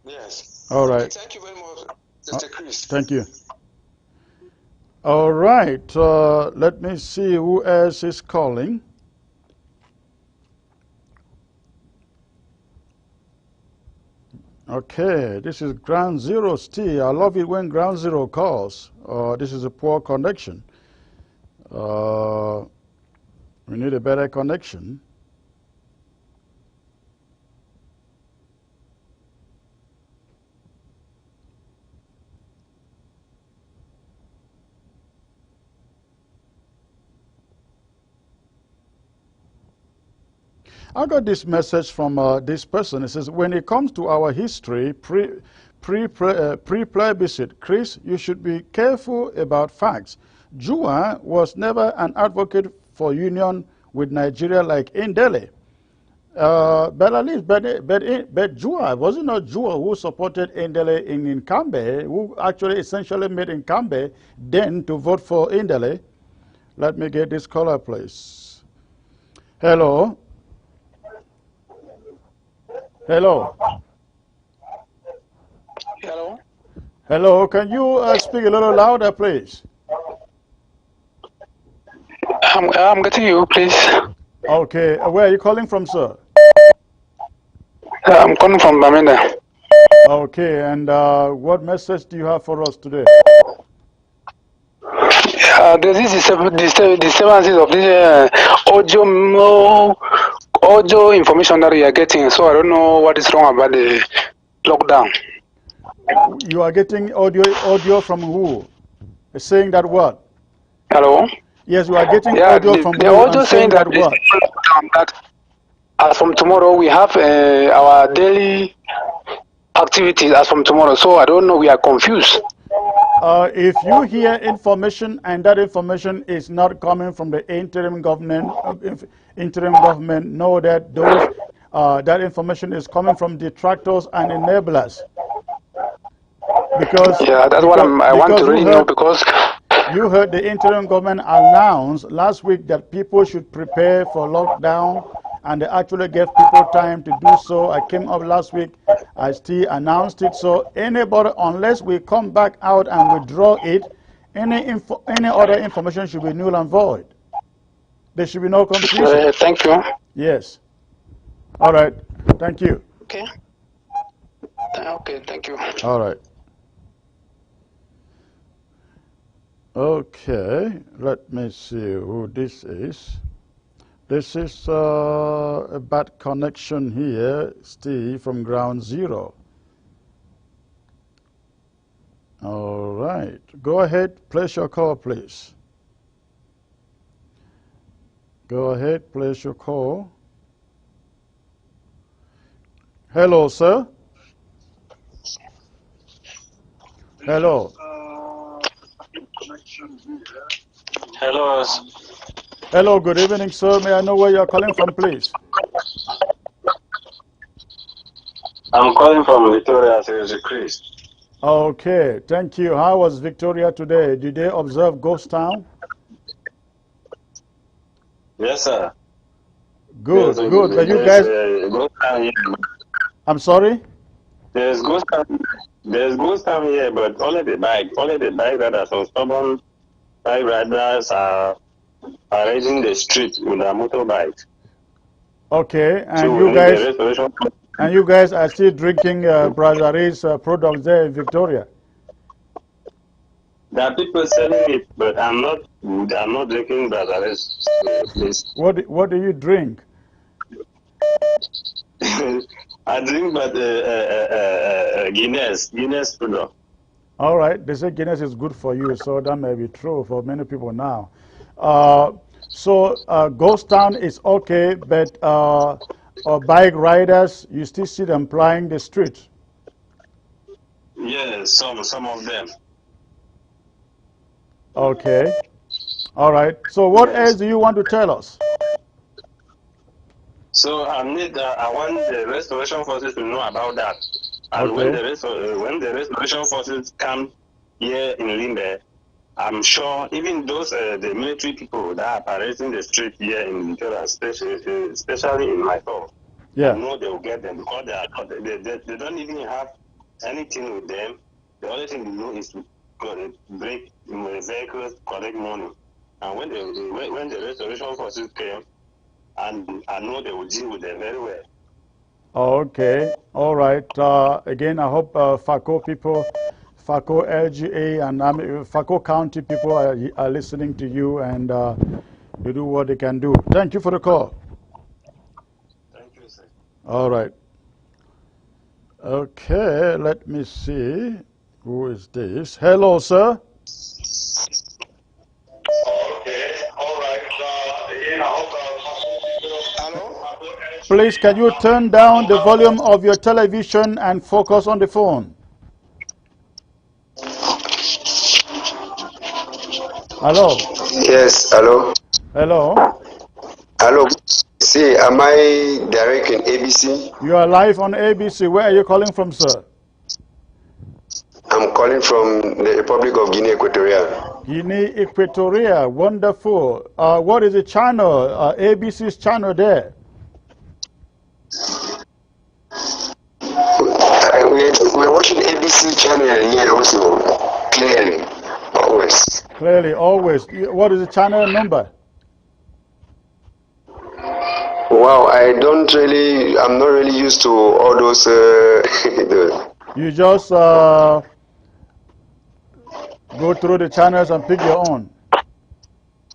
Speaker 8: yes.
Speaker 2: All
Speaker 8: Okay,
Speaker 2: right.
Speaker 8: thank you very much, Mr. Chris.
Speaker 2: Thank you. All right. Let me see who else is calling. Okay, this is Ground Zero still. I love it when Ground Zero calls. This is a poor connection. We need a better connection. I got this message from this person. It says, when it comes to our history, pre-plebiscite, Chris, you should be careful about facts. Jua was never an advocate for union with Nigeria like Endeley. But at least, but Jua, was it not Jua who supported Endeley in Kambe, who actually essentially made Kambe then to vote for Endeley? Let me get this caller, please. Hello. Hello.
Speaker 5: Hello.
Speaker 2: Hello. Can you speak a little louder, please?
Speaker 5: I'm getting you, please.
Speaker 2: Okay. Where are you calling from, sir?
Speaker 5: I'm calling from Bamenda.
Speaker 2: Okay. And what message do you have for us today?
Speaker 5: There's this disturbances of this audio information that we are getting, so I don't know what is wrong about the lockdown.
Speaker 2: You are getting audio from who? Saying that what?
Speaker 5: Hello?
Speaker 2: Yes, you are getting
Speaker 5: Yeah,
Speaker 2: audio from
Speaker 5: they're
Speaker 2: who and
Speaker 5: also saying
Speaker 2: saying
Speaker 5: that
Speaker 2: that
Speaker 5: it's
Speaker 2: what?
Speaker 5: lockdown, that as from tomorrow we have our daily activities as from tomorrow, so I don't know, we are confused.
Speaker 2: If you hear information and that information is not coming from the interim government, know that that information is coming from detractors and enablers. Because
Speaker 5: Yeah, that's what I want to really know, because
Speaker 2: you heard the interim government announce last week that people should prepare for lockdown, and they actually gave people time to do so. I came up last week, I still announced it. So anybody, unless we come back out and withdraw it, any other information should be null and void. There should be no confusion.
Speaker 5: thank you.
Speaker 2: Yes. All right. Thank you.
Speaker 5: Okay. Okay, thank you.
Speaker 2: All right. Okay, let me see who this is. This is a bad connection here, Steve from Ground Zero. All right, go ahead, place your call, please. Go ahead, place your call. Hello, sir. Hello.
Speaker 9: Hello.
Speaker 2: Hello, good evening, sir. May I know where you're calling from, please?
Speaker 9: I'm calling from Victoria, Sir Chris.
Speaker 2: Okay, thank you. How was Victoria today? Did they observe Ghost Town?
Speaker 9: Yes, sir.
Speaker 2: Good, good. But you guys,
Speaker 9: Ghost town here.
Speaker 2: I'm sorry?
Speaker 9: There's ghost town. There's ghost town here, but only the bike riders, some stubborn bike riders are raiding the street with their motorbikes.
Speaker 2: Okay,
Speaker 9: So
Speaker 2: and
Speaker 9: we
Speaker 2: you
Speaker 9: need the
Speaker 2: guys,
Speaker 9: restoration.
Speaker 2: and you guys are still drinking Brazzari's products there in Victoria.
Speaker 9: There are people selling it, but I'm not drinking Brazzers, please.
Speaker 2: What do you drink?
Speaker 9: I drink, but Guinness product.
Speaker 2: All right, they say Guinness is good for you, so that may be true for many people now. Uh, Ghost Town is okay, but bike riders, you still see them plying the street.
Speaker 9: Yes, some of them.
Speaker 2: Okay. All right. So what
Speaker 9: Yes.
Speaker 2: else do you want to tell us?
Speaker 9: So I want the restoration forces to know about that. And
Speaker 2: Okay.
Speaker 9: when the restoration forces come here in Limbe, I'm sure even those the military people that are parading the street here in Victoria, especially in my town,
Speaker 2: Yeah.
Speaker 9: I know they will get them because they don't even have anything with them. The only thing they know is to break vehicles, collect money. And when the restoration forces came, and I know they will deal with them very well.
Speaker 2: Okay. All right. Again, I hope FACO people, FACO LGA and FACO County people are listening to you and you do what they can do. Thank you for the call.
Speaker 9: Thank you, sir.
Speaker 2: All right. Okay, let me see. Who is this? Hello, sir.
Speaker 9: Okay, all right. Again, I hope
Speaker 2: Please, can you turn down the volume of your television and focus on the phone? Hello.
Speaker 10: Yes, hello.
Speaker 2: Hello.
Speaker 10: Hello. See, am I direct in ABC?
Speaker 2: You are live on ABC. Where are you calling from, sir?
Speaker 10: I'm calling from the Republic of Guinea Equatorial.
Speaker 2: Guinea Equatoria. Wonderful. What is the channel? ABC's channel there?
Speaker 10: We're watching ABC channel here also, clearly, always.
Speaker 2: Clearly, always. What is the channel number?
Speaker 10: Wow, I'm not really used to all those.
Speaker 2: You just go through the channels and pick your own.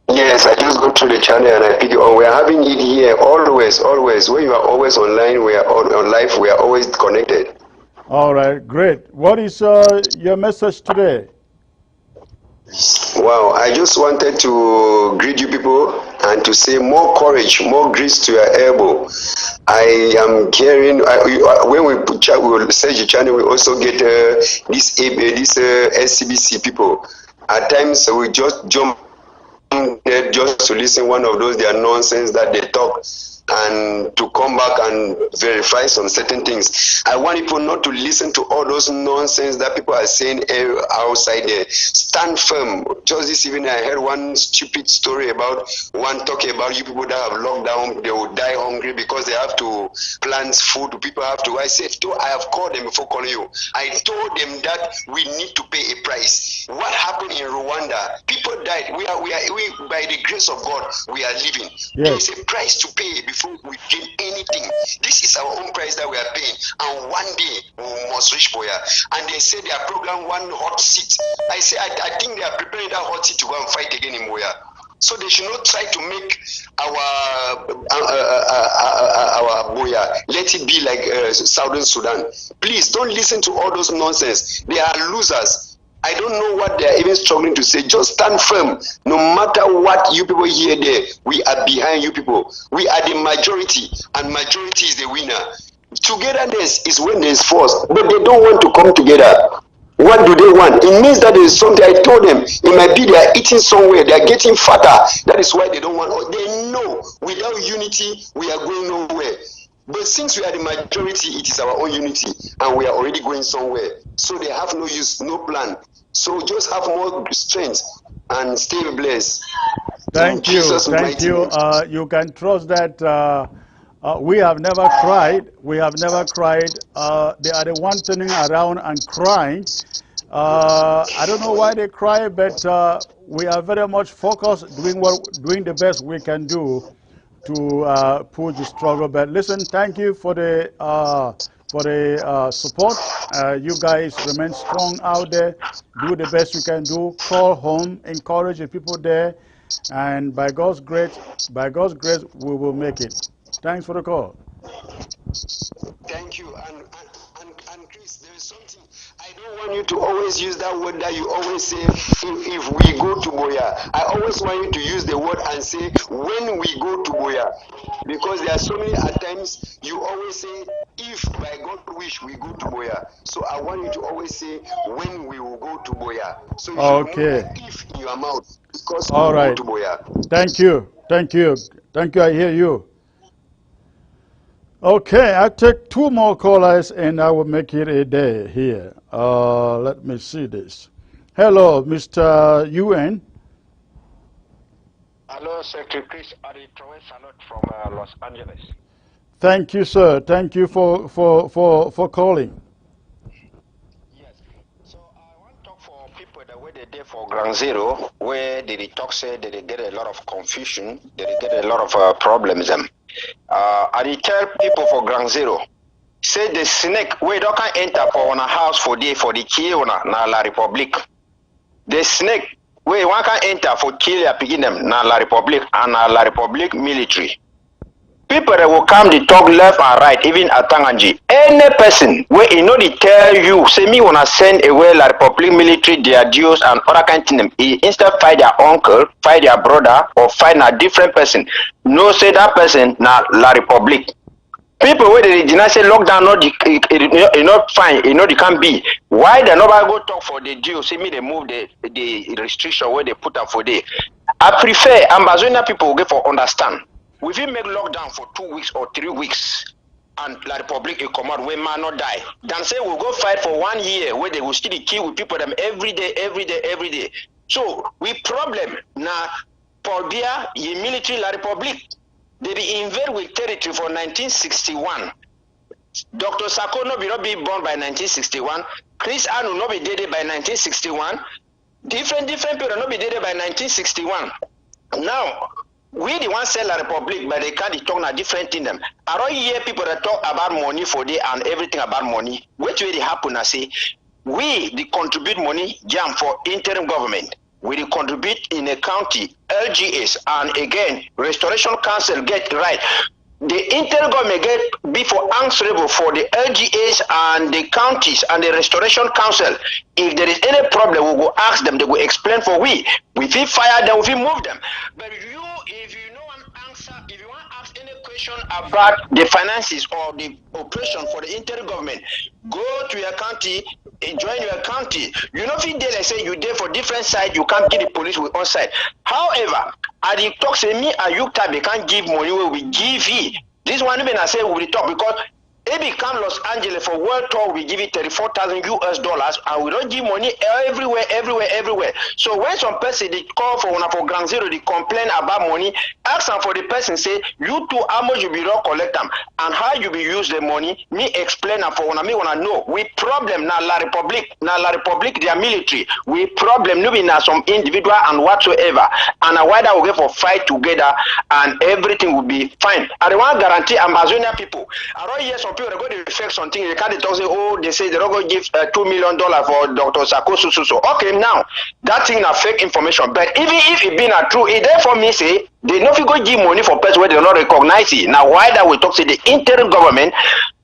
Speaker 10: Yes, I just go through the channel and I pick it on. We are having it here always, always. When you are always online, we are on live, we are always connected.
Speaker 2: All right, great. What is your message today?
Speaker 10: Wow, I just wanted to greet you people and to say more courage, more grease to your elbow. I am hearing, when we will search the channel, we also get these SCBC people. At times, we just jump there just to listen one of those their nonsense that they talk and to come back and verify some certain things. I want people not to listen to all those nonsense that people are saying outside there. Stand firm. Just this evening I heard one stupid story about one talking about you people that have locked down, they will die hungry because they have to plant food. People have to. I said, I have called them before calling you. I told them that we need to pay a price. What happened in Rwanda? People died. We by the grace of God, we are living.
Speaker 2: Yes.
Speaker 10: There is a price to pay before we gain anything. This is our own price that we are paying, and one day we must reach Boya. And they say they are programmed one hot seat. I say I think they are preparing that hot seat to go and fight again in Boya. So they should not try to make our Boya, let it be like Southern Sudan. Please don't listen to all those nonsense. They are losers. I don't know what they are even struggling to say. Just stand firm. No matter what you people hear there, we are behind you people. We are the majority, and majority is the winner. Togetherness is when there is force, but they don't want to come together. What do they want? It means that there is something. I told them it might be they are eating somewhere, they are getting fatter. That is why they don't want. They know without unity we are going nowhere. But since we are the majority, it is our own unity, and we are already going somewhere. So they have no use, no plan. So just have more strength and stay blessed.
Speaker 2: Thank you. Thank you. You can trust that we have never cried. We have never cried. They are the one turning around and crying. I don't know why they cry, but we are very much focused doing the best we can do to push the struggle. But listen, thank you for the support. You guys remain strong out there. Do the best you can do. Call home, encourage the people there, and by God's grace, we will make it. Thanks for the call.
Speaker 10: Thank you. And Chris, there is something. I don't want you to always use that word that you always say, if we go to Boya. I always want you to use the word and say, when we go to Boya. Because there are so many at times you always say, if by God wish we go to Boya. So I want you to always say, when we will go to Boya. So you should remove the if in your mouth, because
Speaker 2: All
Speaker 10: we
Speaker 2: right.
Speaker 10: will go to Boya.
Speaker 2: Thank you. Thank you. Thank you. I hear you. Okay, I take two more callers and I will make it a day here. Let me see this. Hello, Mr. UN.
Speaker 11: Hello, Secretary Chris. Salute from Los Angeles.
Speaker 2: Thank you, sir. Thank you for calling.
Speaker 11: Yes. So I want to talk for people the way they did for Ground Zero, where they talk say that they get a lot of confusion, they get a lot of problems. I tell people for Ground Zero, say the snake we don't can enter for a house for the key na la Republic. The snake we one can enter for kill ya begin them na la Republic and na la Republic military. People that will come they talk left and right, even at Tanganji. Any person where you know they tell you, say me wanna send away la Republic military, their dues and other kind of them. Instead fight their uncle, fight their brother, or fight a different person. No say that person na la Republic. People where they deny say lockdown not fine, they can't be. Why they nobody go talk for the deal? Say me they move the restriction where they put up for day. I prefer Amazonian people will get for understand. We will make lockdown for 2 weeks or 3 weeks and La Republic will come out where man not die. Then say we'll go fight for 1 year where they will still kill with people them every day. So we problem now for beer ye military La Republic. They be invade with territory for 1961. Dr. Sako no be born by 1961. Chris Anu no be dead by 1961. Different people no be dead by 1961. Now we the one sell La Republic, but they can't talk a different in them. I don't hear people that talk about money for day and everything about money. Which way they happen? I say we the contribute money jam for interim government. We the contribute in a county LGS and again Restoration Council get right. The interim government get be for answerable for the LGAs and the counties and the Restoration Council. If there is any problem, we will ask them. They will explain for we. We will fire them. We will move them. But if you know an answer, if you want to ask any question about the finances or the operation for the interim government, go to your county, join your county. You know, if you dare say you there for different side, you can't give the police with on side. However, at the talk say me and you they can't give money where we give you. This one even I say we will talk because if come Los Angeles for world tour, we give it $34,000 US and we don't give money everywhere. So when some person they call for Ground Zero, they complain about money, ask them for the person say, you too, how much you be raw collect them and how you be use the money, me explain them for me wanna know. We problem now La Republic, their military. We problem no be now some individual and whatsoever. And why that we get for fight together and everything will be fine. I want to guarantee Amazonian people. I don't hear some people they go to fake something. They can't talk say, oh, they say they're not going to give $2 million for Dr. Sako so. Okay, now that thing is fake information. But even if it be not true, it therefore me say they not go give money for person where they not recognize it. Now why that we talk say the interim government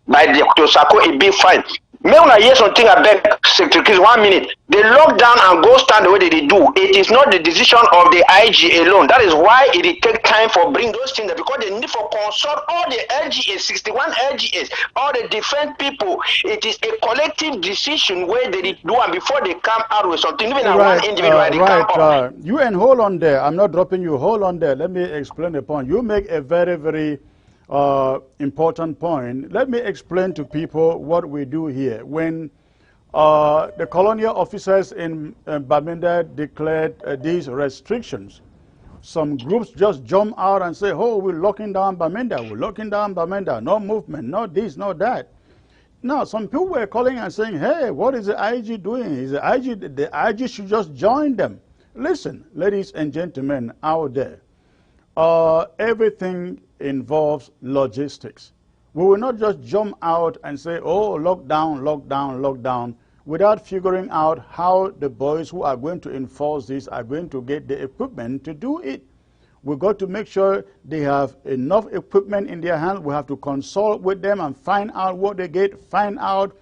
Speaker 11: by Dr. Sako it be fine. May una hear something abeg, Secretary, 1 minute. The lockdown and go stand the way they do, it is not the decision of the IG alone. That is why it take time for bring those things there, because they need for consult all the LGAs, 61 LGAs, all the different people. It is a collective decision where they do, and before they come out with something, even
Speaker 2: Right,
Speaker 11: one individual, they come up.
Speaker 2: you and hold on there. I'm not dropping you. Hold on there. Let me explain the point. You make a very, very important point. Let me explain to people what we do here. When the colonial officers in Bamenda declared these restrictions, some groups just jump out and say, oh, we're locking down Bamenda, we're locking down Bamenda, no movement, no this, no that. Now, some people were calling and saying, hey, what is the IG doing? Is the IG should just join them. Listen, ladies and gentlemen out there, everything involves logistics. We will not just jump out and say, oh, lockdown, lockdown, lockdown, without figuring out how the boys who are going to enforce this are going to get the equipment to do it. We've got to make sure they have enough equipment in their hands. We have to consult with them and find out what they get, find out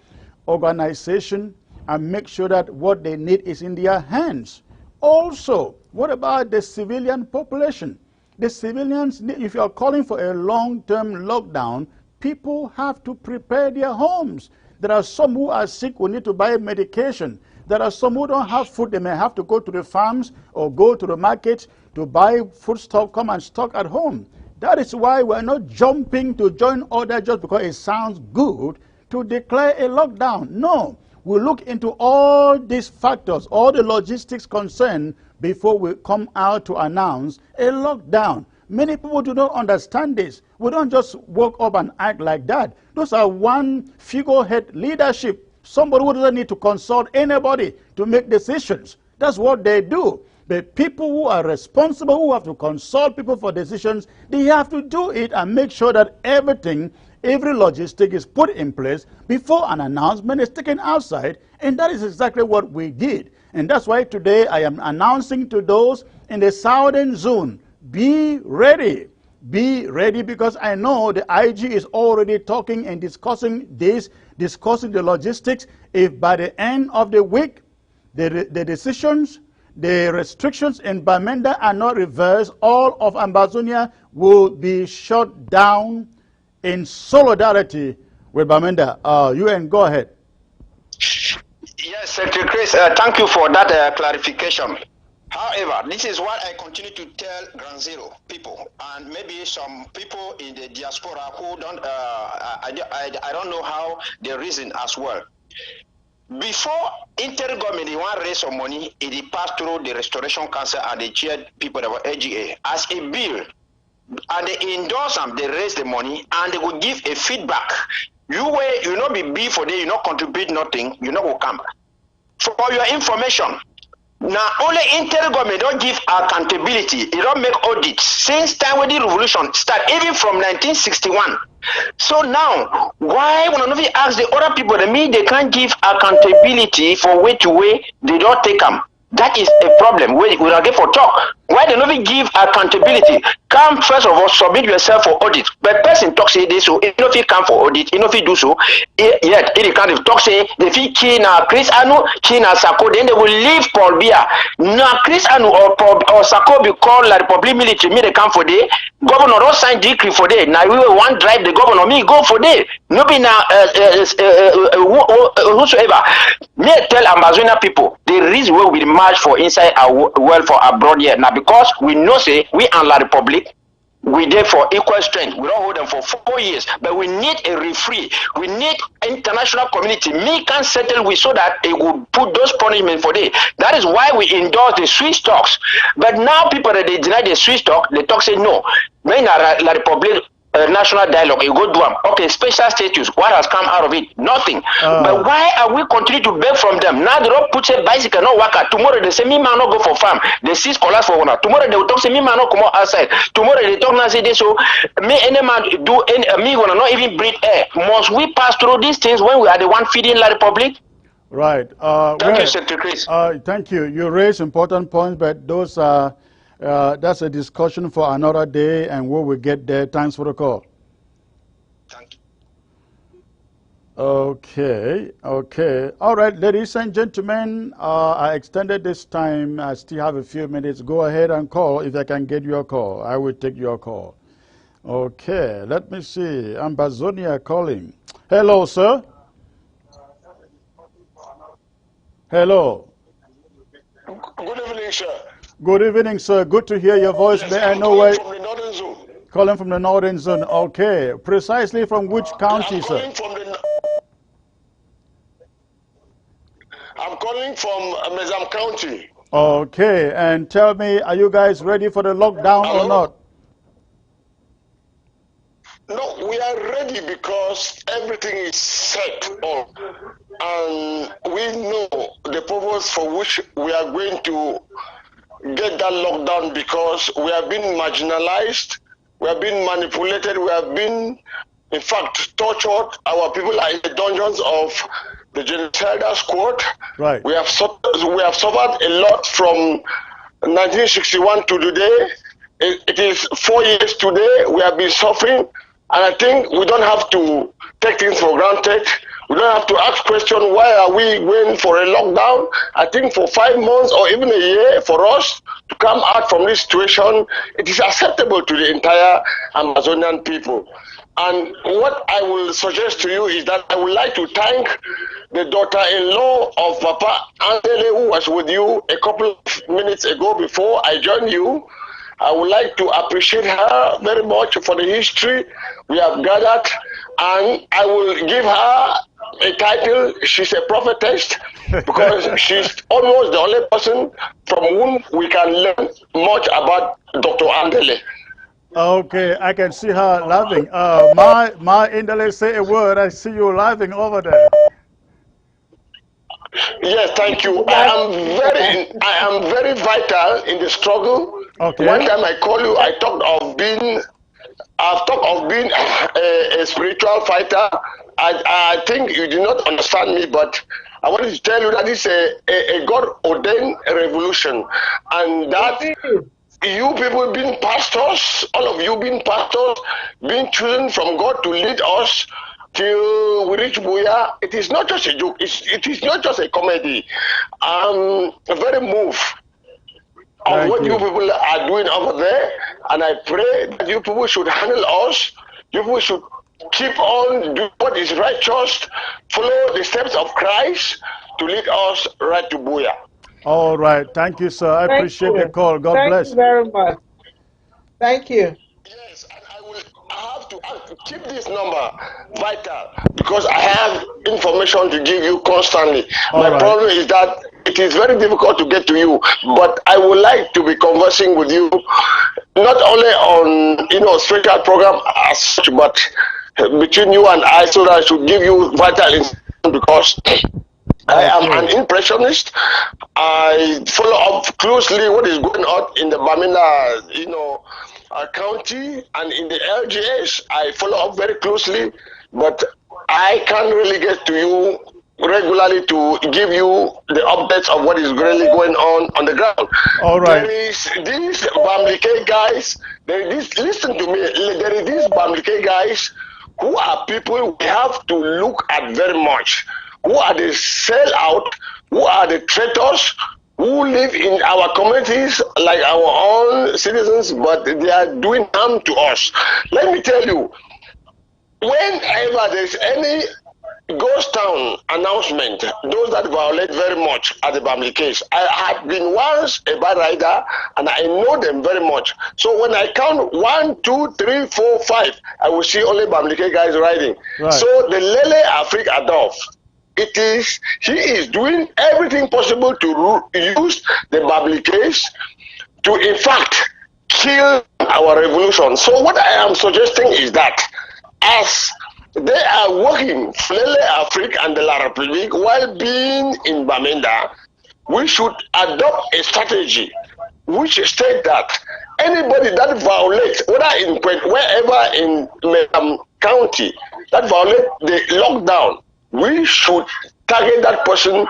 Speaker 2: organization, and make sure that what they need is in their hands. Also, what about the civilian population? The civilians, if you are calling for a long-term lockdown, people have to prepare their homes. There are some who are sick who need to buy medication. There are some who don't have food. They may have to go to the farms or go to the market to buy foodstuff, come and stock at home. That is why we're not jumping to join order just because it sounds good to declare a lockdown. No, we look into all these factors, all the logistics concerned before we come out to announce a lockdown. Many people do not understand this. We don't just walk up and act like that. Those are one figurehead leadership. Somebody who doesn't need to consult anybody to make decisions. That's what they do. But people who are responsible, who have to consult people for decisions, they have to do it and make sure that everything, every logistic is put in place before an announcement is taken outside. And that is exactly what we did. And that's why today I am announcing to those in the southern zone, be ready. Be ready, because I know the IG is already talking and discussing this, discussing the logistics. If by the end of the week, the decisions, the restrictions in Bamenda are not reversed, all of Ambazonia will be shut down in solidarity with Bamenda. UN, go ahead.
Speaker 11: Yes, Secretary Chris, thank you for that clarification. However, this is what I continue to tell Ground Zero people, and maybe some people in the diaspora who don't, I don't know how they reason as well. Before intergovernment, they want to raise some money, it passed through the Restoration Council and the chaired people that were AGA as a bill, and they endorse them, they raise the money, and they will give a feedback. You not be B for day, you not contribute nothing, you not will come. For your information, now only intergovernment don't give accountability, it don't make audits since time when the revolution started, even from 1961. So now, why when I ask the other people that mean they can't give accountability for way to way, they don't take them. That is a problem. We are get for talk. Why they not give accountability? Come first of all, submit yourself for audit. But person talk say this, so if you come for audit, if you do so, yet if you can't talk say the fee China Chris Anu, China Sako, then they will leave Paul Biya. Now Chris Anu or Sako be called like public military, me they come for day. Governor don't sign decree for day. Now we will want drive the governor, me go for day. No be now whosoever. Me tell Amazonia people the reason why we march for inside our world for abroad here now, because we know say we and La Republic, we there for equal strength. We don't hold them for 4 years, but we need a referee. We need international community. Me can settle with so that it will put those punishments for day. That is why we endorse the Swiss talks. But now people that they deny the Swiss talk, the talk say no. When La Republic national dialogue, you go do them. Okay, special status. What has come out of it? Nothing. But why are we continue to beg from them? Now they don't put a bicycle, no worker. Tomorrow they say me man not go for farm. They see scholars for one. Tomorrow they will talk say me man not come outside. Tomorrow they talk now say this, so me any man do any me wanna not even breathe air. Must we pass through these things when we are the one feeding La Republic?
Speaker 2: Right.
Speaker 11: Thank you, Secretary Chris.
Speaker 2: Thank you. You raise important points, but those are that's a discussion for another day, and we will get there. Thanks for the call.
Speaker 11: Thank you.
Speaker 2: Okay, okay. All right, ladies and gentlemen, I extended this time. I still have a few minutes. Go ahead and call if I can get your call. I will take your call. Okay, let me see. Ambazonia calling. Hello, sir. Hello.
Speaker 12: Good evening, sir.
Speaker 2: Good evening, sir. Good to hear your voice.
Speaker 12: Yes,
Speaker 2: May I
Speaker 12: I'm
Speaker 2: know
Speaker 12: calling
Speaker 2: where?
Speaker 12: from the northern zone.
Speaker 2: Calling from the northern zone. Okay. Precisely from which county, sir?
Speaker 12: I'm calling from Mezam County.
Speaker 2: Okay. And tell me, are you guys ready for the lockdown or not?
Speaker 12: No, we are ready because everything is set up. And we know the purpose for which we are going to get that lockdown, because we have been marginalized, we have been manipulated, we have been, in fact, tortured. Our people are in the dungeons of the genocidal squad.
Speaker 2: Right.
Speaker 12: We have suffered a lot from 1961 to today. It is 4 years today. We have been suffering. And I think we don't have to take things for granted. We don't have to ask questions, why are we going for a lockdown? I think for 5 months or even a year, for us to come out from this situation, it is acceptable to the entire Amazonian people. And what I will suggest to you is that I would like to thank the daughter-in-law of Papa Endeley, who was with you a couple of minutes ago before I joined you. I would like to appreciate her very much for the history we have gathered, and I will give her a title. She's a prophetess, because she's almost the only person from whom we can learn much about Dr. Endeley.
Speaker 2: Okay, I can see her laughing. My Endeley, say a word. I see you laughing over there.
Speaker 12: Yes, thank you. I am very vital in the struggle.
Speaker 2: Okay.
Speaker 12: One time I call you, I've talked of being a spiritual fighter. I think you did not understand me, but I wanted to tell you that it's a God-ordained revolution, and that you people being pastors, all of you being pastors, being chosen from God to lead us till we reach Buya, it is not just a joke. It is not just a comedy. I'm very moved of what you people are doing over there, and I pray that you people should handle us. You people should keep on doing what is righteous, follow the steps of Christ to lead us right to Buya.
Speaker 2: All right. Thank you, sir. I appreciate the call. God bless.
Speaker 7: Thank you very much. Thank you.
Speaker 12: Yes, and I have to keep this number vital, because I have information to give you constantly. My problem is that it is very difficult to get to you, but I would like to be conversing with you, not only on spiritual program as such, but between you and I, so that I should give you vital information, because I am an impressionist. I follow up closely what is going on in the Bamenda, county, and in the LGS. I follow up very closely, but I can't really get to you regularly to give you the updates of what is really going on the ground.
Speaker 2: All right.
Speaker 12: There is these Bamlike guys. Listen to me. There is these Bamlike guys who are people we have to look at very much. Who are the sellout? Who are the traitors? Who live in our communities like our own citizens, but they are doing harm to us. Let me tell you, whenever there's any ghost town announcement, those that violate very much are the Bamli case. I have been once a bad rider, and I know them very much. So when I count 1, 2, 3, 4, 5, I will see only Bamli guys riding.
Speaker 2: Right.
Speaker 12: So the Lele Afrique Adolf, he is doing everything possible to use the Babli case to, in fact, kill our revolution. So what I am suggesting is that, as they are working for Lele Afrique and the La République while being in Bamenda, we should adopt a strategy which states that anybody that violates, wherever in county, that violates the lockdown, we should target that person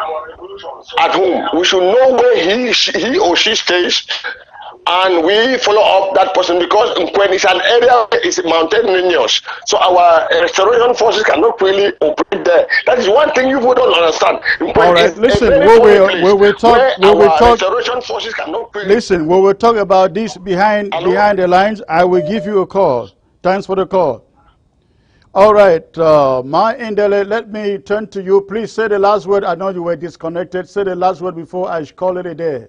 Speaker 12: at home. We should know where he or she stays, and we follow up that person because when it's an area is mountainous, so our restoration forces cannot really operate there. That is one thing you don't understand.
Speaker 2: All right, listen, we will talk,
Speaker 12: restoration forces cannot really.
Speaker 2: Listen, we will talk about this behind the lines. I will give you a call. Thanks for the call. All right, my Endeley, let me turn to you. Please say the last word. I know you were disconnected. Say the last word before I call it a day.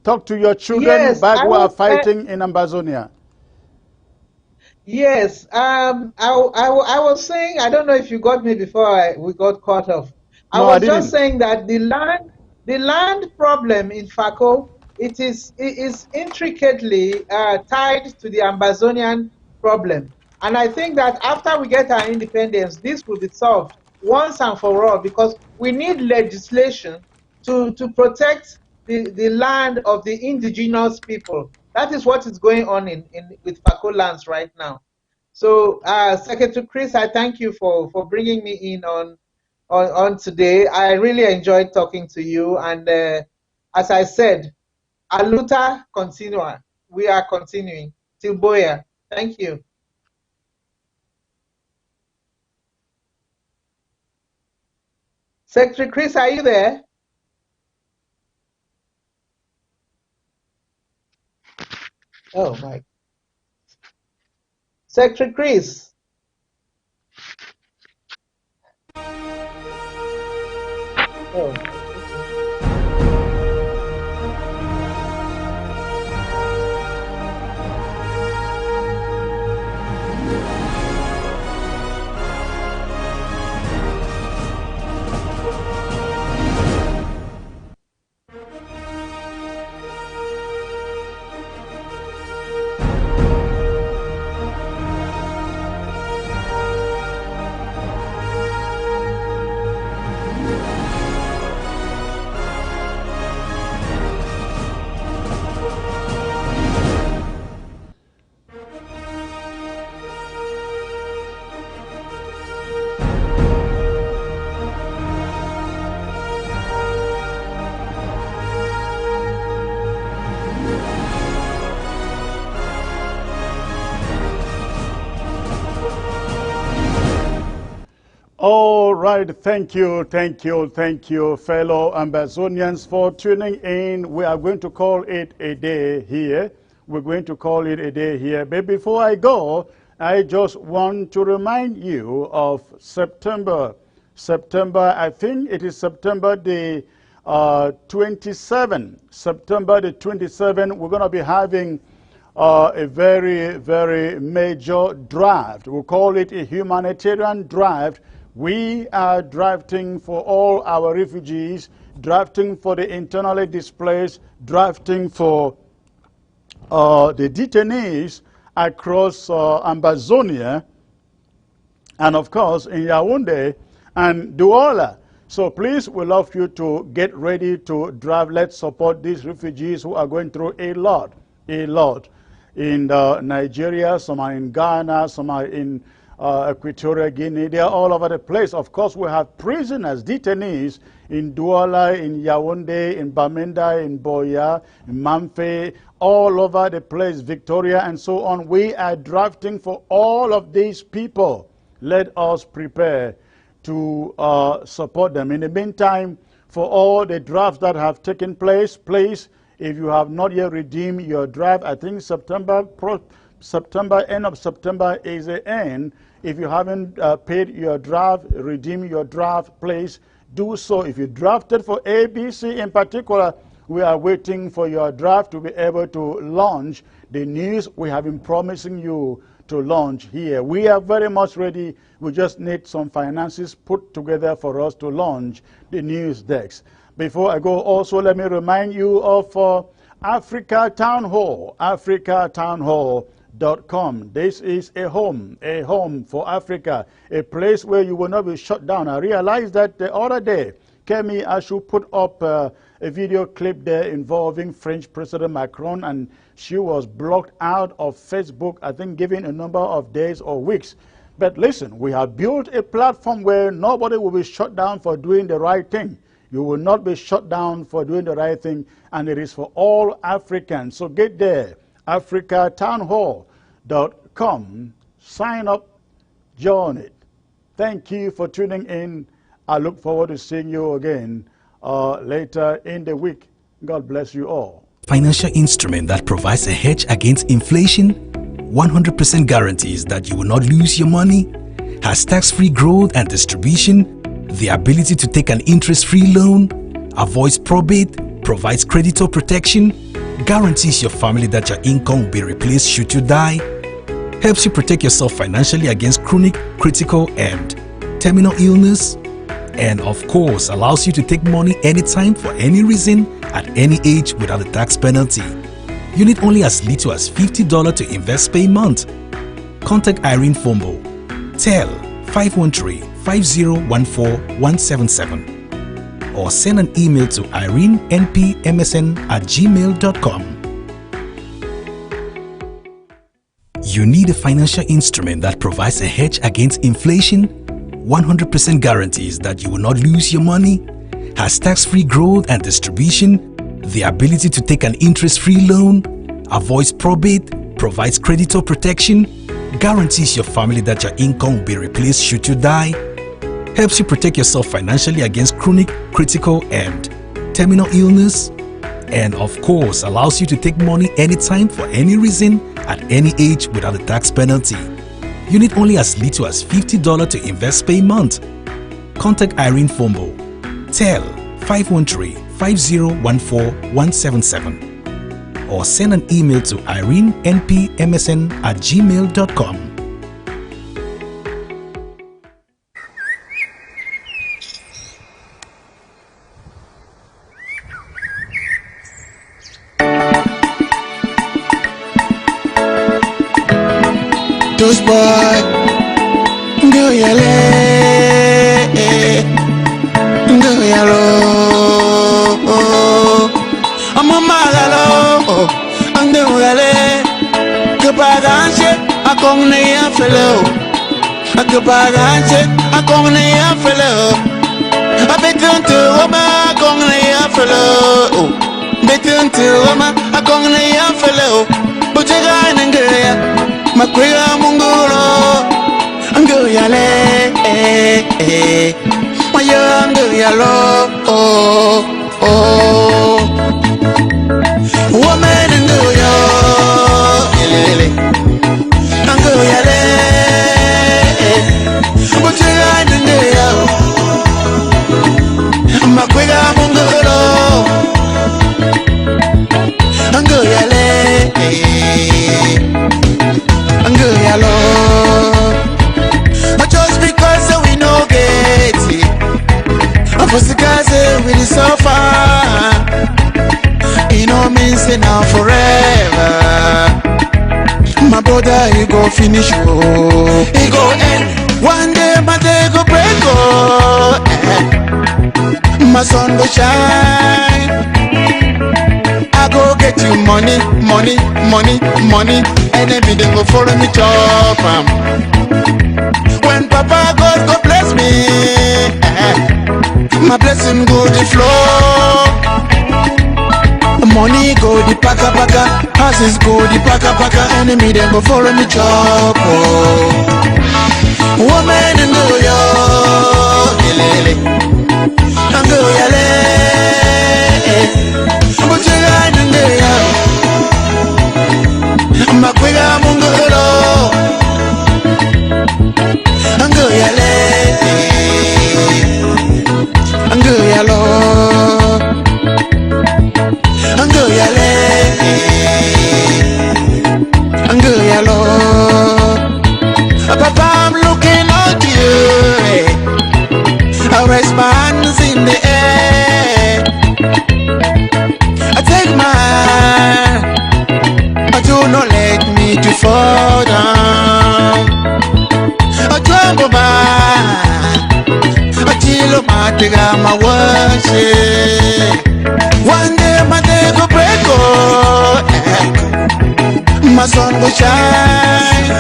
Speaker 2: Talk to your children back who are fighting in Ambazonia.
Speaker 7: Yes, I was saying, I don't know if you got me before we got cut off.
Speaker 2: No,
Speaker 7: I was
Speaker 2: I
Speaker 7: just saying that the land problem in Fako, it is intricately tied to the Ambazonian problem. And I think that after we get our independence, this will be solved once and for all, because we need legislation to protect the land of the indigenous people. That is what is going on with Fako lands right now. So, Secretary Chris, I thank you for bringing me in on today. I really enjoyed talking to you. And as I said, Aluta continua. We are continuing. Till Boya. Thank you. Secretary Chris, are you there? Oh, my. Secretary Chris. Oh.
Speaker 2: All right, thank you, fellow Ambazonians, for tuning in. We are going to call it a day here. We're going to call it a day here. But before I go, I just want to remind you of September. I think it is September the 27th. September the 27th, we're going to be having a very, very major draft. We'll call it a humanitarian draft. We are drafting for all our refugees, drafting for the internally displaced, drafting for the detainees across Ambazonia, and of course in Yaoundé and Douala. So please, we love you to get ready to draft. Let's support these refugees who are going through a lot. In Nigeria, some are in Ghana, some are in Equatorial Guinea. They are all over the place. Of course, we have prisoners, detainees in Douala, in Yaoundé, in Bamenda, in Boya, in Mamfe, all over the place, Victoria, and so on. We are drafting for all of these people. Let us prepare to support them. In the meantime, for all the drafts that have taken place, please, if you have not yet redeemed your draft, I think September, end of September is the end. If you haven't paid your draft, redeem your draft, please do so. If you drafted for ABC in particular, we are waiting for your draft to be able to launch the news we have been promising you to launch here. We are very much ready. We just need some finances put together for us to launch the news decks. Before I go, also let me remind you of Africa Town Hall, africatownhall.com. This is a home for Africa, a place where you will not be shut down. I realized that the other day, Kemi Ashu put up a video clip there involving French President Macron, and she was blocked out of Facebook, I think, given a number of days or weeks. But listen, we have built a platform where nobody will be shut down for doing the right thing. You will not be shut down for doing the right thing, and it is for all Africans. So get there, africatownhall.com. Sign up, join it. Thank you for tuning in. I look forward to seeing you again later in the week. God bless you all.
Speaker 13: Financial instrument that provides a hedge against inflation, 100% guarantees that you will not lose your money, has tax-free growth and distribution, the ability to take an interest-free loan, avoids probate, provides creditor protection, guarantees your family that your income will be replaced should you die, helps you protect yourself financially against chronic, critical, and terminal illness, and of course allows you to take money anytime for any reason at any age without a tax penalty. You need only as little as $50 to invest per month. Contact Irene Fombo. Tel 513-5014-177 or send an email to irenenpmsn@gmail.com. You need a financial instrument that provides a hedge against inflation, 100% guarantees that you will not lose your money, has tax-free growth and distribution, the ability to take an interest-free loan, avoids probate, provides creditor protection, guarantees your family that your income will be replaced should you die, helps you protect yourself financially against chronic, critical, and terminal illness, and of course allows you to take money anytime for any reason at any age without a tax penalty. You need only as little as $50 to invest per month. Contact Irene Fombo. Tel 513-5014-177 or send an email to irenenpmsn@gmail.com.
Speaker 1: Those boy, go yale, go yalo. I'm a magalo, I'm the yale. Kapaganche, I come near fellow. A kapaganche, I come near fellow. I better to Roma, I come near fellow. Better to Roma, I come near fellow. But you got in there. Makwega munguro Ango yale Mayo ango yalo Woman ango yo Ango yale Butega ango yo Makwega munguro Ango yale just because we no get it, for the guys we suffer, it no means say now forever. My brother, he go finish, he go end. One day my day go break, my sun go shine. I go get you money, money, money, money. Enemy they go follow me chop. When Papa God go bless me, my blessing go the flow. Money go the paka paka, houses go the paka paka. Enemy they go follow me chop. Woman and go yo, yele, and go yele. But you got in there, Makwega mungolo, Ango yale, Ango yalo, Ango yale, Ango yalo. Papa, I'm looking at you. I raise my hands in the air. I take my hand, but do not let me to fall down. I tremble I chill my worship. One day my day go break, my sun will shine.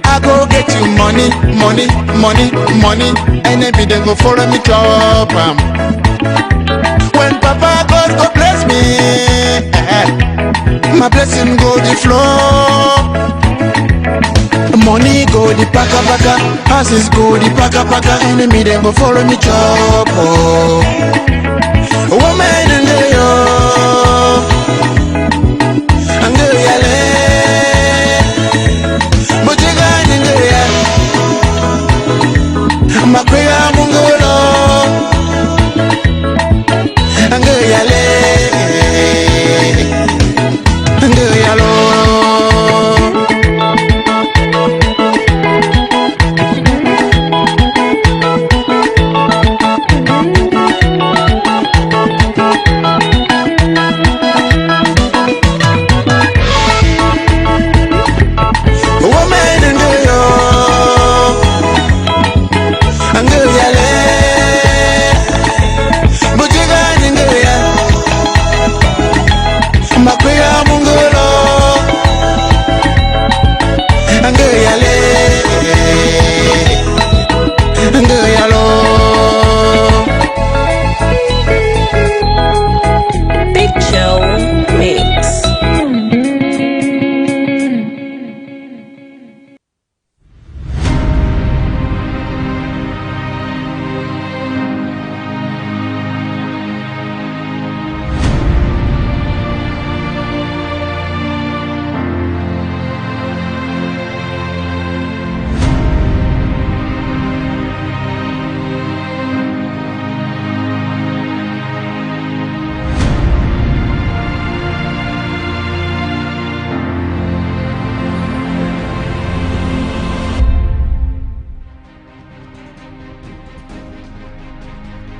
Speaker 1: I I go get you money, money, money, money, and then they go follow me top. When Papa God go bless me, my blessing go the flow. Money go the paka paka, houses go the paka paka, enemy them go follow me chop. Oh, woman and yo, and go yale, but you got and go ya, makwea mungolo, and go yale, and go yalo.